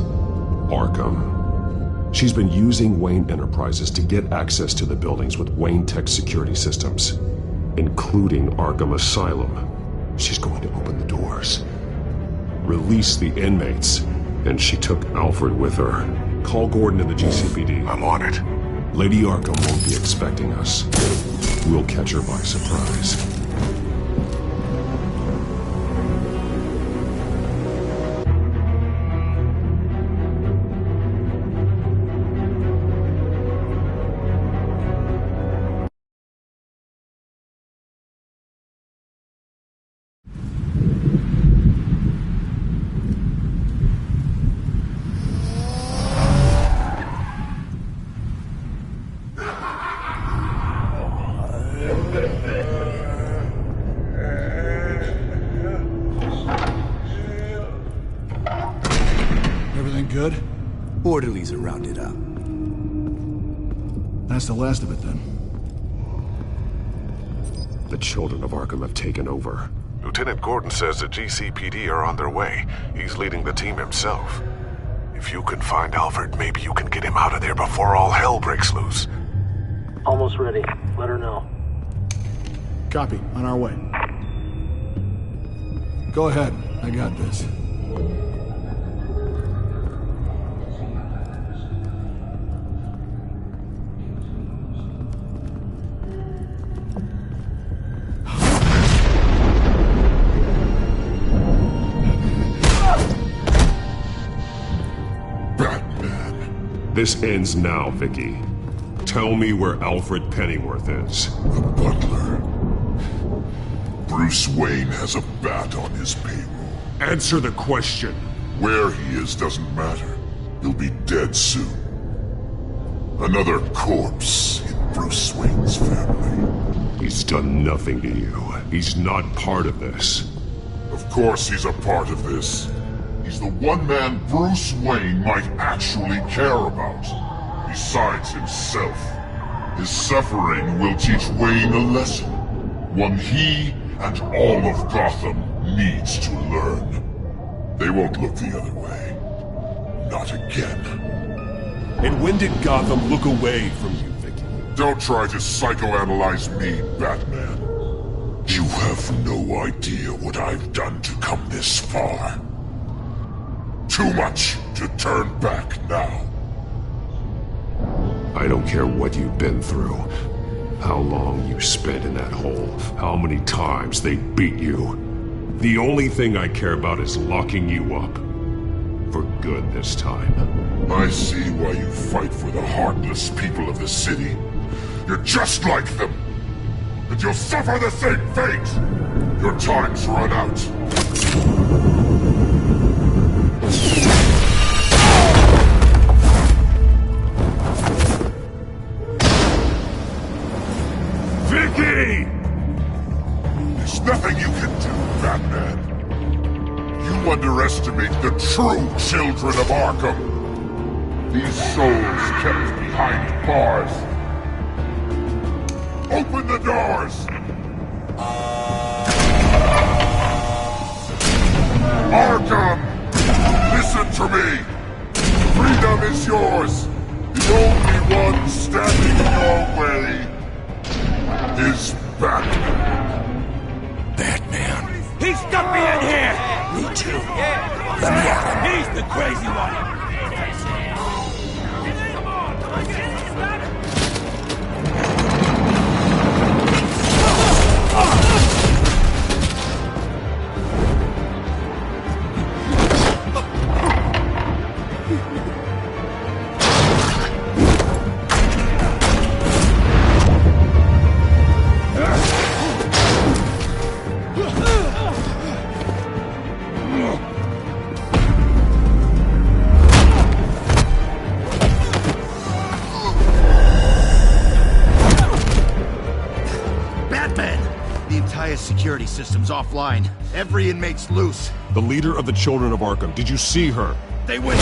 Arkham. She's been using Wayne Enterprises to get access to the buildings with Wayne Tech security systems, including Arkham Asylum. She's going to open the doors. Release the inmates. And she took Alfred with her. Call Gordon in the GCPD. I'm on it. Lady Arkham won't be expecting us. We'll catch her by surprise. Good? Orderlies are rounded up. That's the last of it, then. The children of Arkham have taken over. Lieutenant Gordon says the GCPD are on their way. He's leading the team himself. If you can find Alfred, maybe you can get him out of there before all hell breaks loose. Almost ready. Let her know. Copy. On our way. Go ahead. I got this. This ends now, Vicky. Tell me where Alfred Pennyworth is. The butler. Bruce Wayne has a bat on his payroll. Answer the question. Where he is doesn't matter. He'll be dead soon. Another corpse in Bruce Wayne's family. He's done nothing to you. He's not part of this. Of course he's a part of this. He's the one man Bruce Wayne might actually care about. Besides himself. His suffering will teach Wayne a lesson. One he and all of Gotham needs to learn. They won't look the other way. Not again. And when did Gotham look away from you, Vicky? Don't try to psychoanalyze me, Batman. You have no idea what I've done to come this far. Too much to turn back now. I don't care what you've been through. How long you spent in that hole. How many times they beat you. The only thing I care about is locking you up. For good this time. I see why you fight for the heartless people of the city. You're just like them. And you'll suffer the same fate. Your time's run out. Vicky! There's nothing you can do, Batman. You underestimate the true children of Arkham. These souls kept behind bars. Open the doors! Arkham! Listen to me! Freedom is yours! The only one standing in your way is Batman. Batman? He stuck me in here! Me too. Let me out. He's the crazy one! Security system's offline. Every inmate's loose. The leader of the Children of Arkham. Did you see her? They went...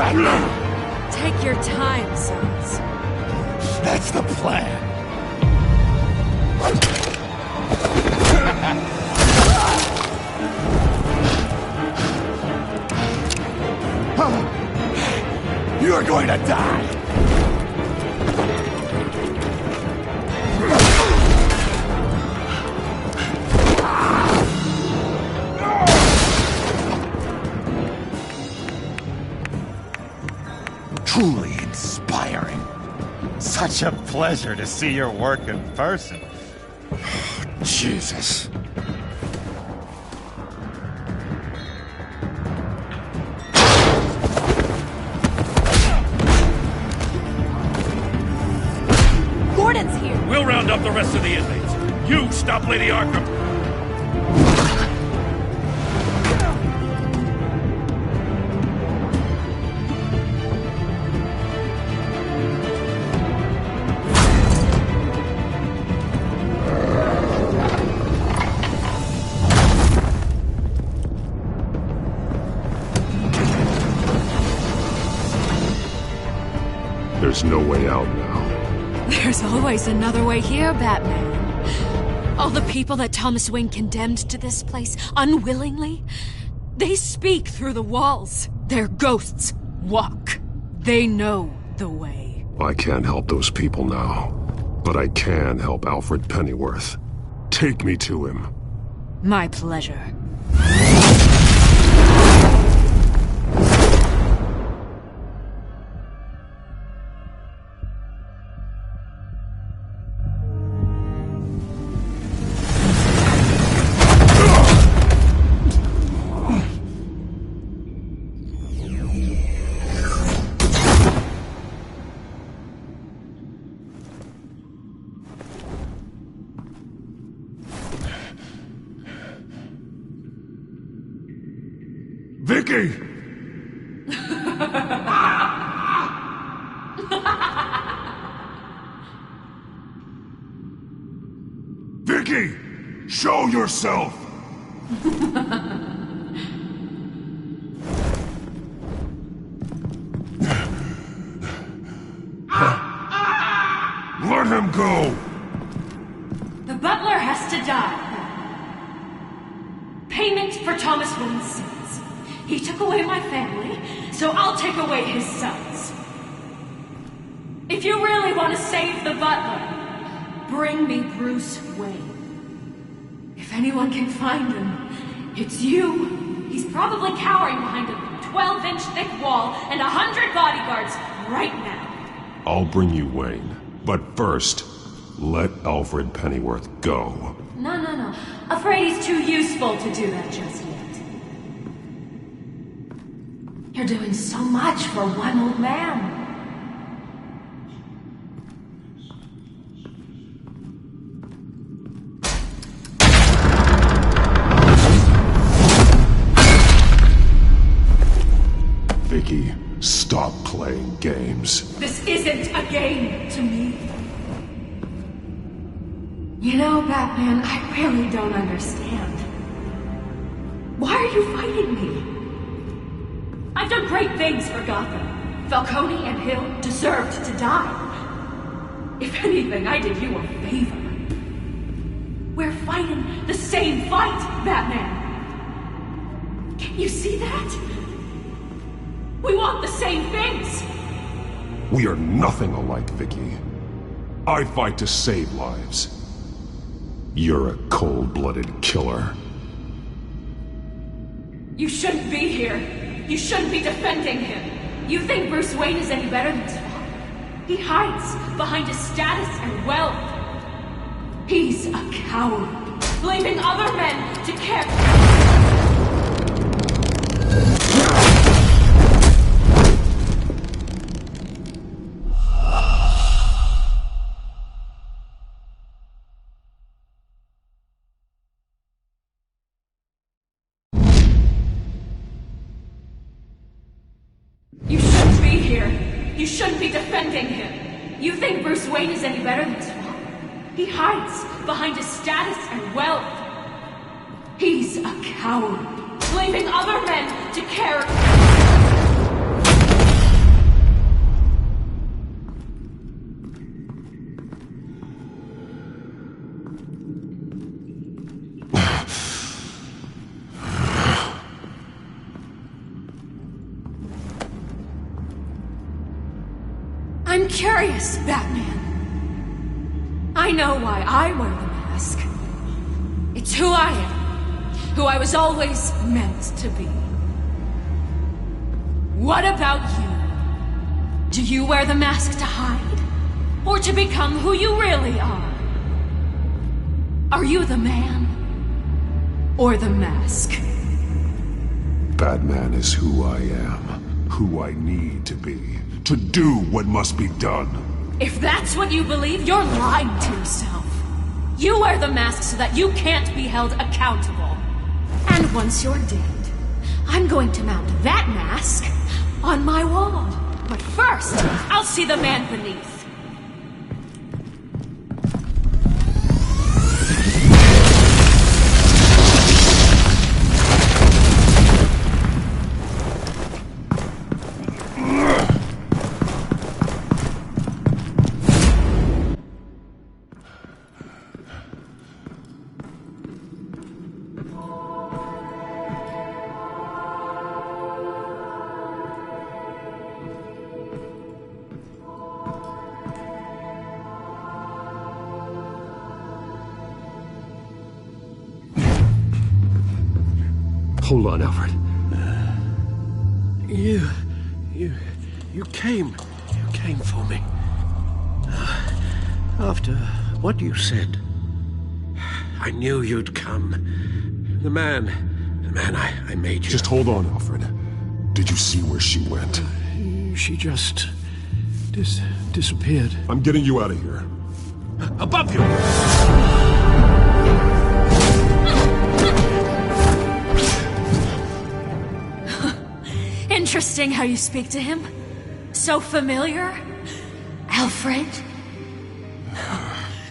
Batman! Take your time, sons. That's the plan. You're going to die! Truly inspiring. Such a pleasure to see your work in person. Jesus. Gordon's here. We'll round up the rest of the inmates. You stop Lady Arkham. There's no way out now. There's always another way here, Batman. All the people that Thomas Wayne condemned to this place unwillingly, they speak through the walls. Their ghosts walk. They know the way. I can't help those people now, but I can help Alfred Pennyworth. Take me to him. My pleasure. Vicky! Vicky! Show yourself! Let him go! The butler has to die. Payment for Thomas Wayne's sins. He took away my family, so I'll take away his sons. If you really want to save the butler, bring me Bruce Wayne. If anyone can find him, it's you. He's probably cowering behind a 12-inch thick wall and 100 bodyguards right now. I'll bring you Wayne, but first, let Alfred Pennyworth go. No. Afraid he's too useful to do that just yet. You're doing so much for one old man. Vicky, stop playing games. This isn't a game to me. You know, Batman, I really don't understand. Why are you fighting me? I've done great things for Gotham. Falcone and Hill deserved to die. If anything, I did you a favor. We're fighting the same fight, Batman. Can you see that? We want the same things. We are nothing alike, Vicky. I fight to save lives. You're a cold-blooded killer. You shouldn't be here. You shouldn't be defending him. You think Bruce Wayne is any better than his father? He hides behind his status and wealth. He's a coward, leaving other men to care. You shouldn't be here. You shouldn't be defending him. You think Bruce Wayne is any better than his father? He hides behind his status and wealth. He's a coward, leaving other men to care. I'm curious, Batman. I know why I wear the mask. It's who I am. Who I was always meant to be. What about you? Do you wear the mask to hide? Or to become who you really are? Are you the man? Or the mask? Batman is who I am. Who I need to be. To do what must be done. If that's what you believe, you're lying to yourself. You wear the mask so that you can't be held accountable. And once you're dead, I'm going to mount that mask on my wall. But first, I'll see the man beneath. Hold on, Alfred. You came for me. After what you said, I knew you'd come. The man I made you. Just hold on, Alfred. Did you see where she went? She just disappeared. I'm getting you out of here. Above you! Interesting how you speak to him. So familiar. Alfred.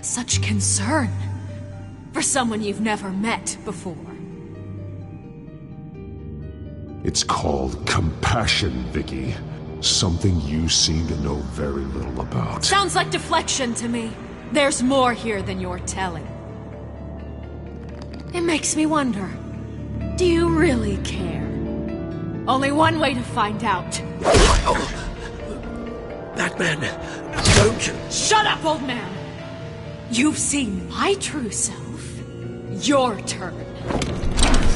Such concern for someone you've never met before. It's called compassion, Vicky. Something you seem to know very little about. Sounds like deflection to me. There's more here than you're telling. It makes me wonder, do you really care? Only one way to find out. Batman, don't you... Shut up, old man! You've seen my true self. Your turn.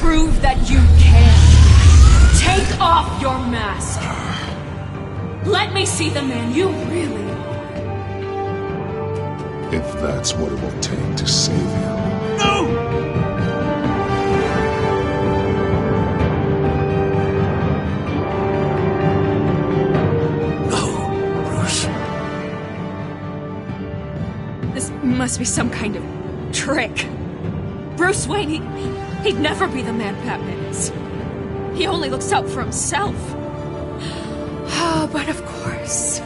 Prove that you can. Take off your mask. Let me see the man you really are. If that's what it will take to save him. No! Must be some kind of trick. Bruce Wayne, he'd never be the man Batman is. He only looks out for himself. But of course.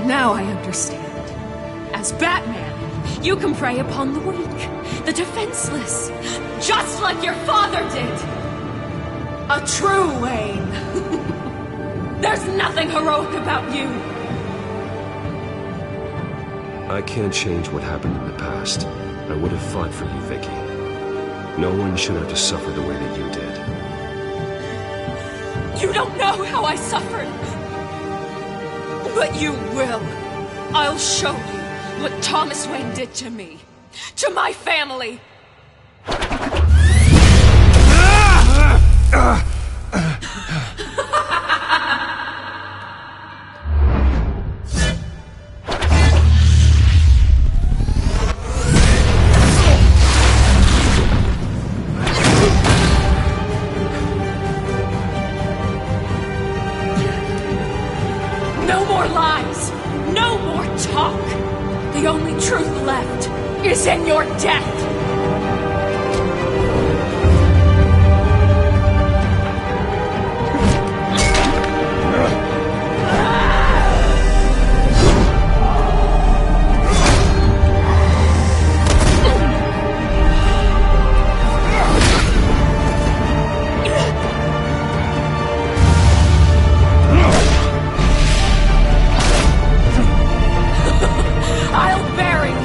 Now I understand. As Batman, you can prey upon the weak, the defenseless, just like your father did. A true Wayne. There's nothing heroic about you. I can't change what happened in the past. I would have fought for you, Vicky. No one should have to suffer the way that you did. You don't know how I suffered. But you will. I'll show you what Thomas Wayne did to me. To my family. The only truth left is in your death! I'll bury you!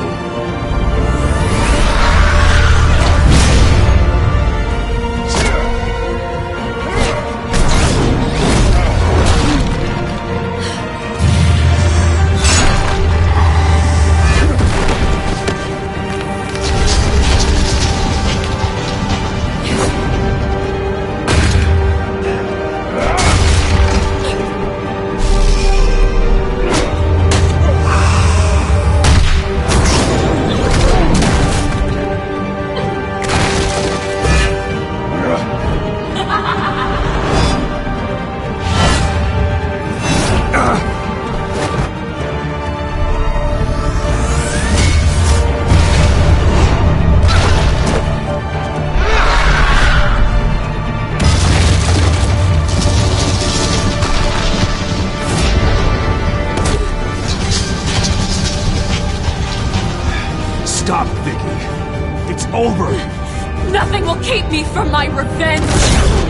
over. Nothing will keep me from my revenge!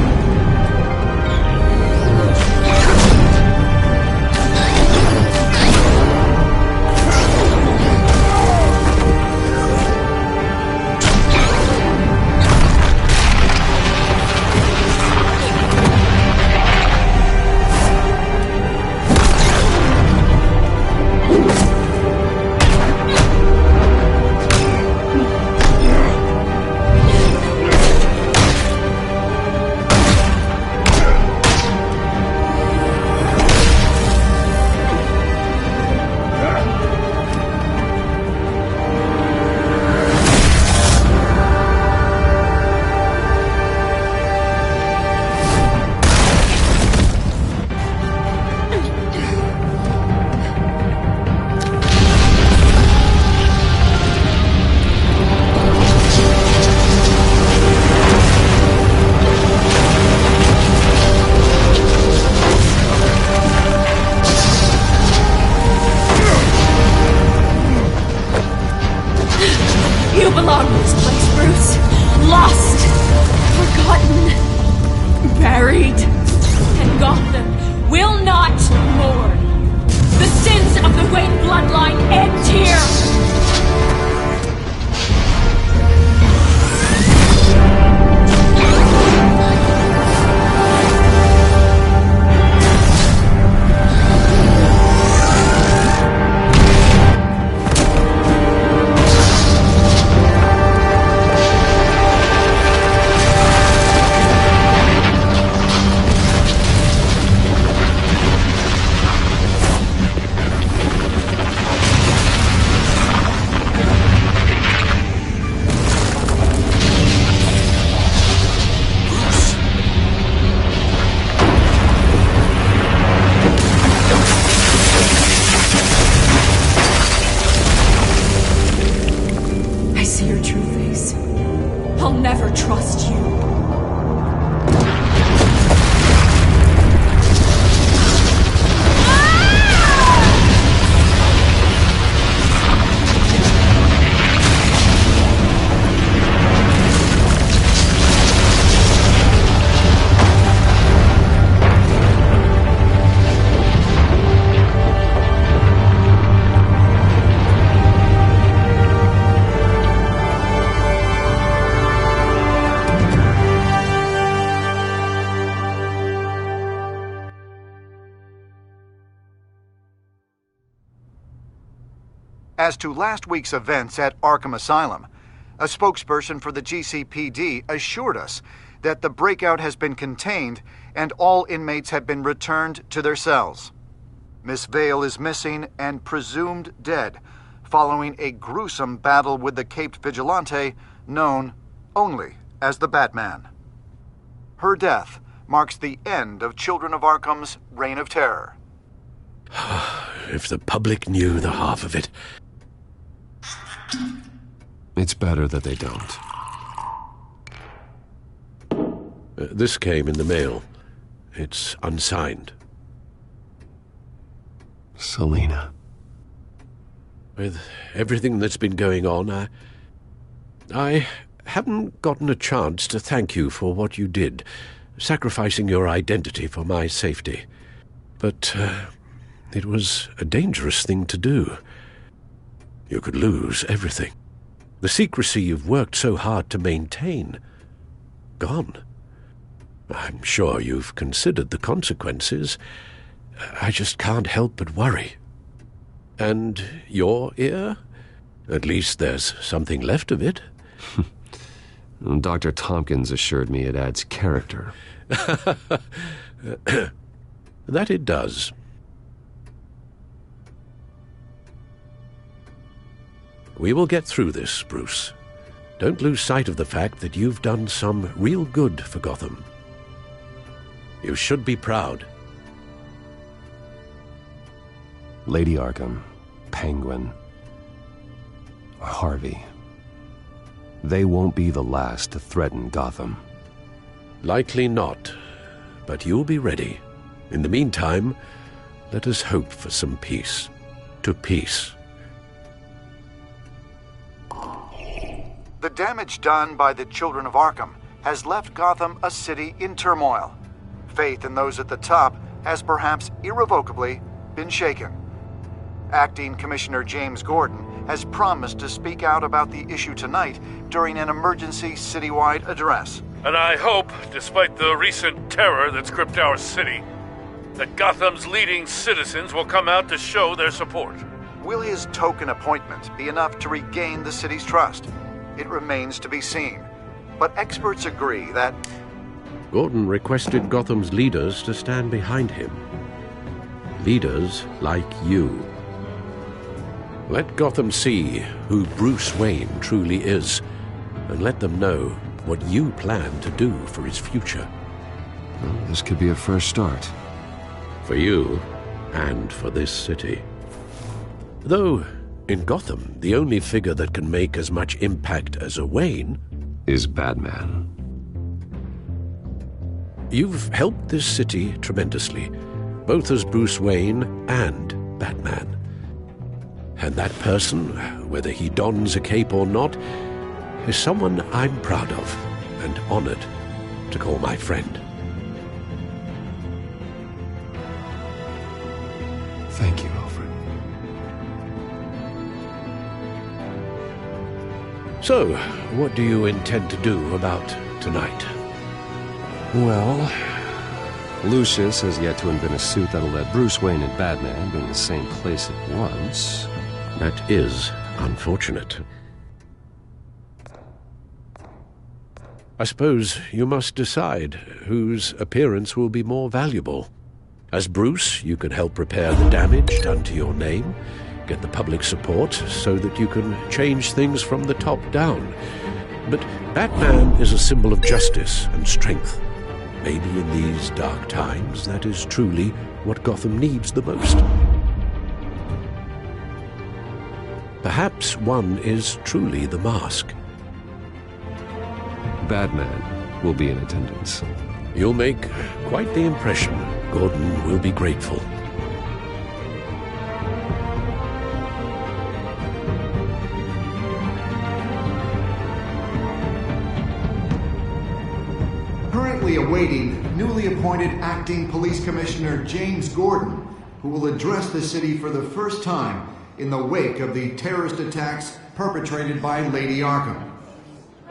As to last week's events at Arkham Asylum, a spokesperson for the GCPD assured us that the breakout has been contained and all inmates have been returned to their cells. Miss Vale is missing and presumed dead, following a gruesome battle with the caped vigilante known only as the Batman. Her death marks the end of Children of Arkham's reign of terror. If the public knew the half of it. It's better that they don't. This came in the mail. It's unsigned. Selina. With everything that's been going on, I haven't gotten a chance to thank you for what you did, sacrificing your identity for my safety. But it was a dangerous thing to do. You could lose everything. The secrecy you've worked so hard to maintain. Gone. I'm sure you've considered the consequences. I just can't help but worry. And your ear? At least there's something left of it. Dr. Tompkins assured me it adds character. That it does. We will get through this, Bruce. Don't lose sight of the fact that you've done some real good for Gotham. You should be proud. Lady Arkham, Penguin, Harvey. They won't be the last to threaten Gotham. Likely not, but you'll be ready. In the meantime, let us hope for some peace. To peace. The The damage done by the children of Arkham has left Gotham a city in turmoil. Faith in those at the top has perhaps irrevocably been shaken. Acting Commissioner James Gordon has promised to speak out about the issue tonight during an emergency citywide address. And I hope, despite the recent terror that's gripped our city, that Gotham's leading citizens will come out to show their support. Will his token appointment be enough to regain the city's trust? It remains to be seen. But experts agree that Gordon requested Gotham's leaders to stand behind him. Leaders like you. Let Gotham see who Bruce Wayne truly is, and let them know what you plan to do for his future. Well, this could be a fresh start. For you, and for this city. Though, in Gotham, the only figure that can make as much impact as a Wayne is Batman. You've helped this city tremendously, both as Bruce Wayne and Batman. And that person, whether he dons a cape or not, is someone I'm proud of and honored to call my friend. Thank you, Alfred. So, what do you intend to do about tonight? Well, Lucius has yet to invent a suit that'll let Bruce Wayne and Batman be in the same place at once. That is unfortunate. I suppose you must decide whose appearance will be more valuable. As Bruce, you can help repair the damage done to your name, get the public support so that you can change things from the top down. But Batman is a symbol of justice and strength. Maybe in these dark times, that is truly what Gotham needs the most. Perhaps one is truly the mask. Batman will be in attendance. You'll make quite the impression. Gordon will be grateful. Currently awaiting newly appointed Acting Police Commissioner James Gordon, who will address the city for the first time in the wake of the terrorist attacks perpetrated by Lady Arkham.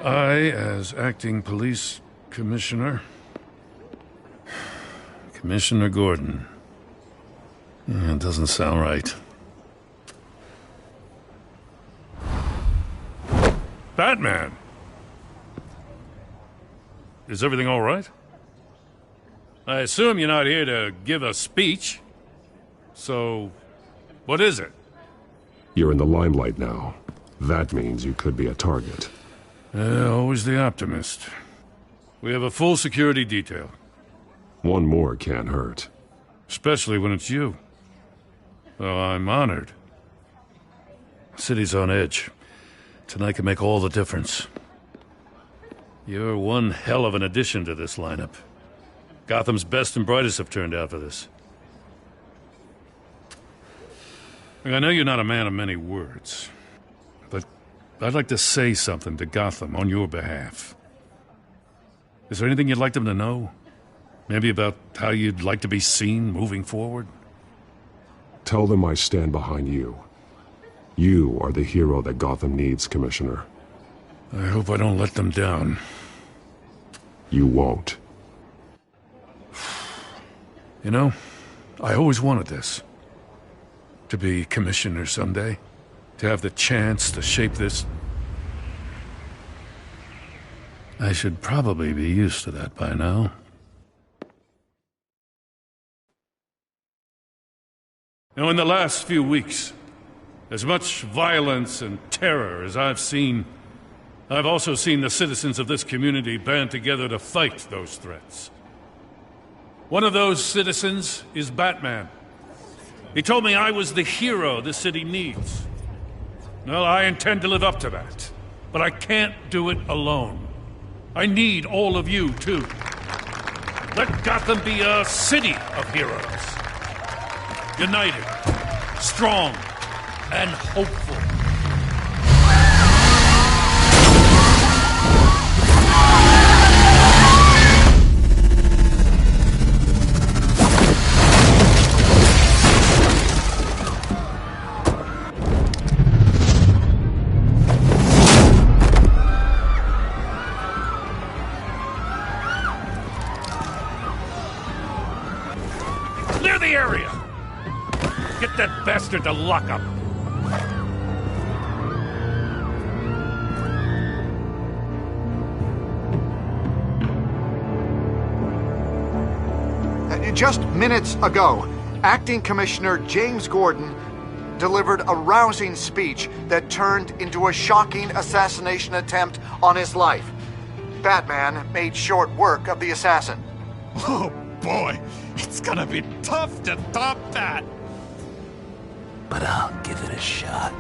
I, as Acting Police Commissioner... Commissioner Gordon. It doesn't sound right. Batman! Is everything all right? I assume you're not here to give a speech. So, what is it? You're in the limelight now. That means you could be a target. Always the optimist. We have a full security detail. One more can't hurt. Especially when it's you. Well, I'm honored. The city's on edge. Tonight can make all the difference. You're one hell of an addition to this lineup. Gotham's best and brightest have turned out for this. I know you're not a man of many words, but I'd like to say something to Gotham on your behalf. Is there anything you'd like them to know? Maybe about how you'd like to be seen moving forward? Tell them I stand behind you. You are the hero that Gotham needs, Commissioner. I hope I don't let them down. You won't. You know, I always wanted this. To be commissioner someday. To have the chance to shape this. I should probably be used to that by now. Now, in the last few weeks, as much violence and terror as I've seen, I've also seen the citizens of this community band together to fight those threats. One of those citizens is Batman. He told me I was the hero this city needs. Well, I intend to live up to that, but I can't do it alone. I need all of you, too. Let Gotham be a city of heroes. United, strong, and hopeful. Clear the area! Get that bastard to lock up! Just minutes ago, Acting Commissioner James Gordon delivered a rousing speech that turned into a shocking assassination attempt on his life. Batman made short work of the assassin. Oh boy, it's gonna be tough to top that. But I'll give it a shot.